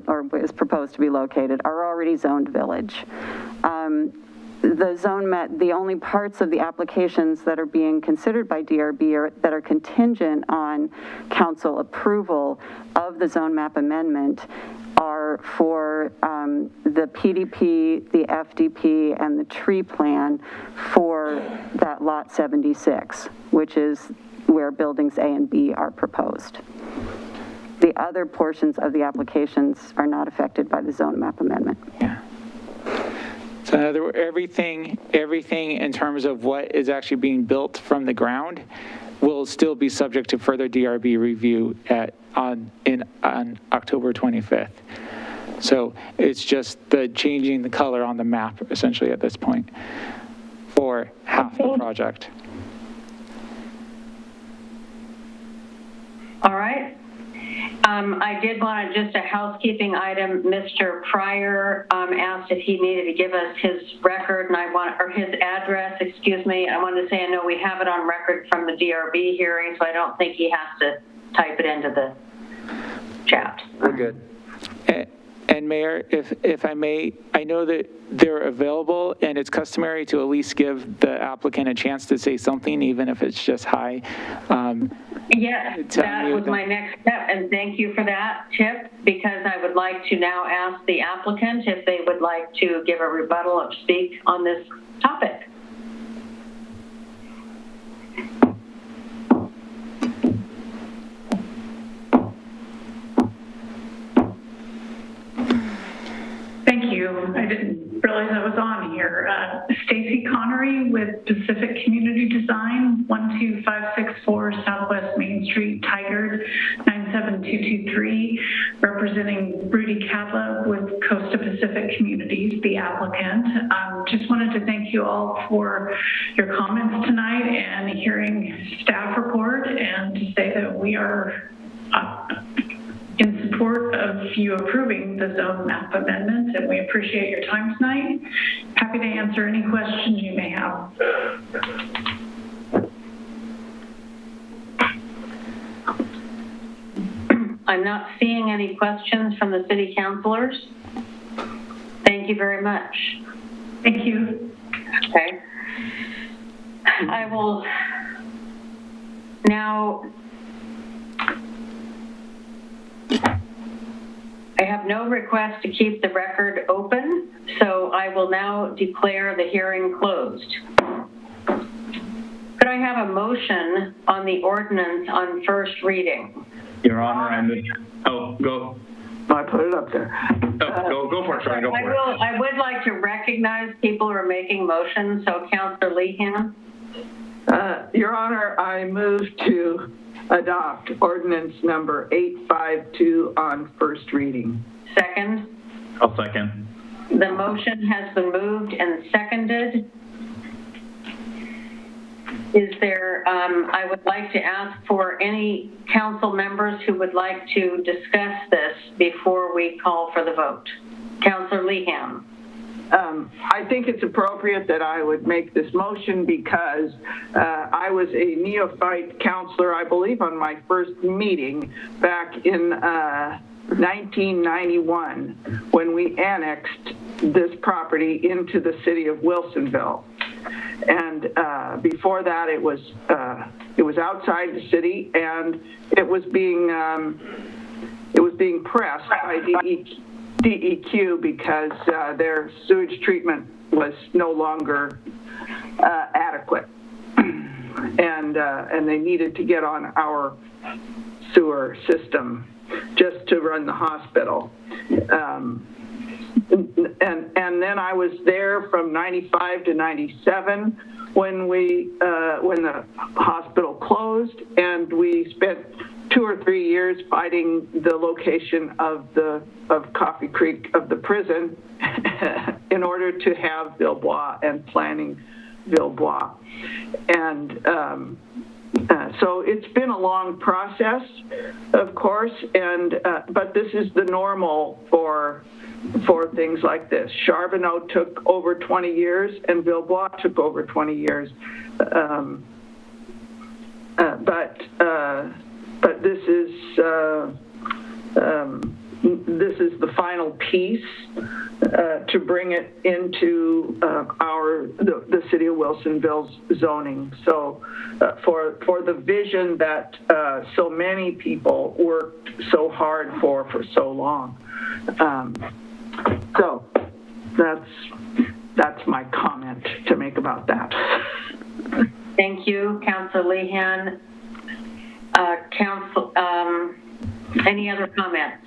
or is proposed to be located, are already zoned village. The only parts of the applications that are being considered by DRB that are contingent on council approval of the zone map amendment are for the PDP, the FDP, and the tree plan for that lot 76, which is where buildings A and B are proposed. The other portions of the applications are not affected by the zone map amendment. Yeah. So in other words, everything in terms of what is actually being built from the ground will still be subject to further DRB review on October 25th. So it's just the changing the color on the map essentially at this point for half the project. All right. I did want to, just a housekeeping item. Mr. Pryor asked if he needed to give us his record, and or his address, excuse me. I wanted to say I know we have it on record from the DRB hearing, so I don't think he has to type it into the chat. We're good. And Mayor, if I may, I know that they're available, and it's customary to at least give the applicant a chance to say something, even if it's just hi. Yes, that was my next step, and thank you for that tip, because I would like to now ask the applicant if they would like to give a rebuttal or speak on this topic. Thank you. I didn't realize I was on here. Stacy Connery with Pacific Community Design, 12564 Southwest Main Street, Tigard, 97223, representing Rudy Cadla with Costa Pacific Communities, the applicant. Just wanted to thank you all for your comments tonight and hearing staff report, and to say that we are in support of you approving the zone map amendment, and we appreciate your time tonight. Happy to answer any questions you may have. I'm not seeing any questions from the city councilors. Thank you very much. Thank you. Okay. I will now, I have no request to keep the record open, so I will now declare the hearing closed. Could I have a motion on the ordinance on first reading? Your Honor, I move. Oh, go. I put it up there. Oh, go for it, Sean. Go for it. I would like to recognize people who are making motions. So, Councilor Lehan. Your Honor, I move to adopt ordinance number 852 on first reading. Second. I'll second. The motion has been moved and seconded. Is there, I would like to ask for any council members who would like to discuss this before we call for the vote. Councilor Lehan. I think it's appropriate that I would make this motion because I was a neophyte counselor, I believe, on my first meeting back in 1991 when we annexed this property into the city of Wilsonville. And before that, it was outside the city, and it was being pressed by DEQ because their sewage treatment was no longer adequate, and they needed to get on our sewer system just to run the hospital. And then I was there from 95 to 97 when the hospital closed, and we spent 2 or 3 years fighting the location of Coffee Creek of the prison in order to have Villebois and planning Villebois. And so it's been a long process, of course, and but this is the normal for things like this. Charbonneau took over 20 years, and Villebois took over 20 years. But this is the final piece to bring it into the city of Wilsonville's zoning. So for the vision that so many people worked so hard for so long. So that's my comment to make about that. Thank you, Councilor Lehan. Any other comments?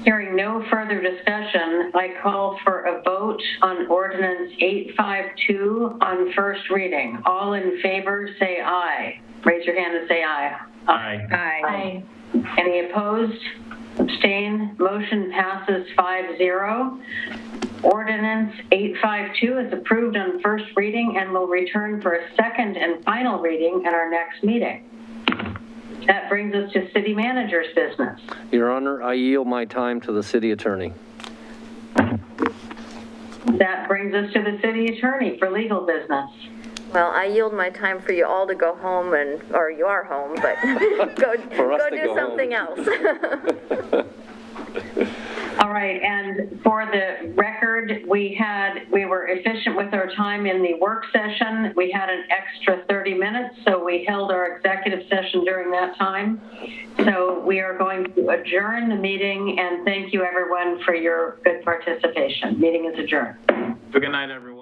Hearing no further discussion, I call for a vote on Ordinance 852 on first reading. All in favor, say aye. Raise your hand and say aye. Aye. Aye. Any opposed? Abstain? Motion passes 5-0. Ordinance 852 is approved on first reading and will return for a second and final reading at our next meeting. That brings us to city manager's business. Your Honor, I yield my time to the city attorney. That brings us to the city attorney for legal business. Well, I yield my time for you all to go home or you are home, but go do something else. All right, and for the record, we were efficient with our time in the work session. We had an extra 30 minutes, so we held our executive session during that time. So we are going to adjourn the meeting, and thank you everyone for your good participation. Meeting is adjourned. Good night, everyone.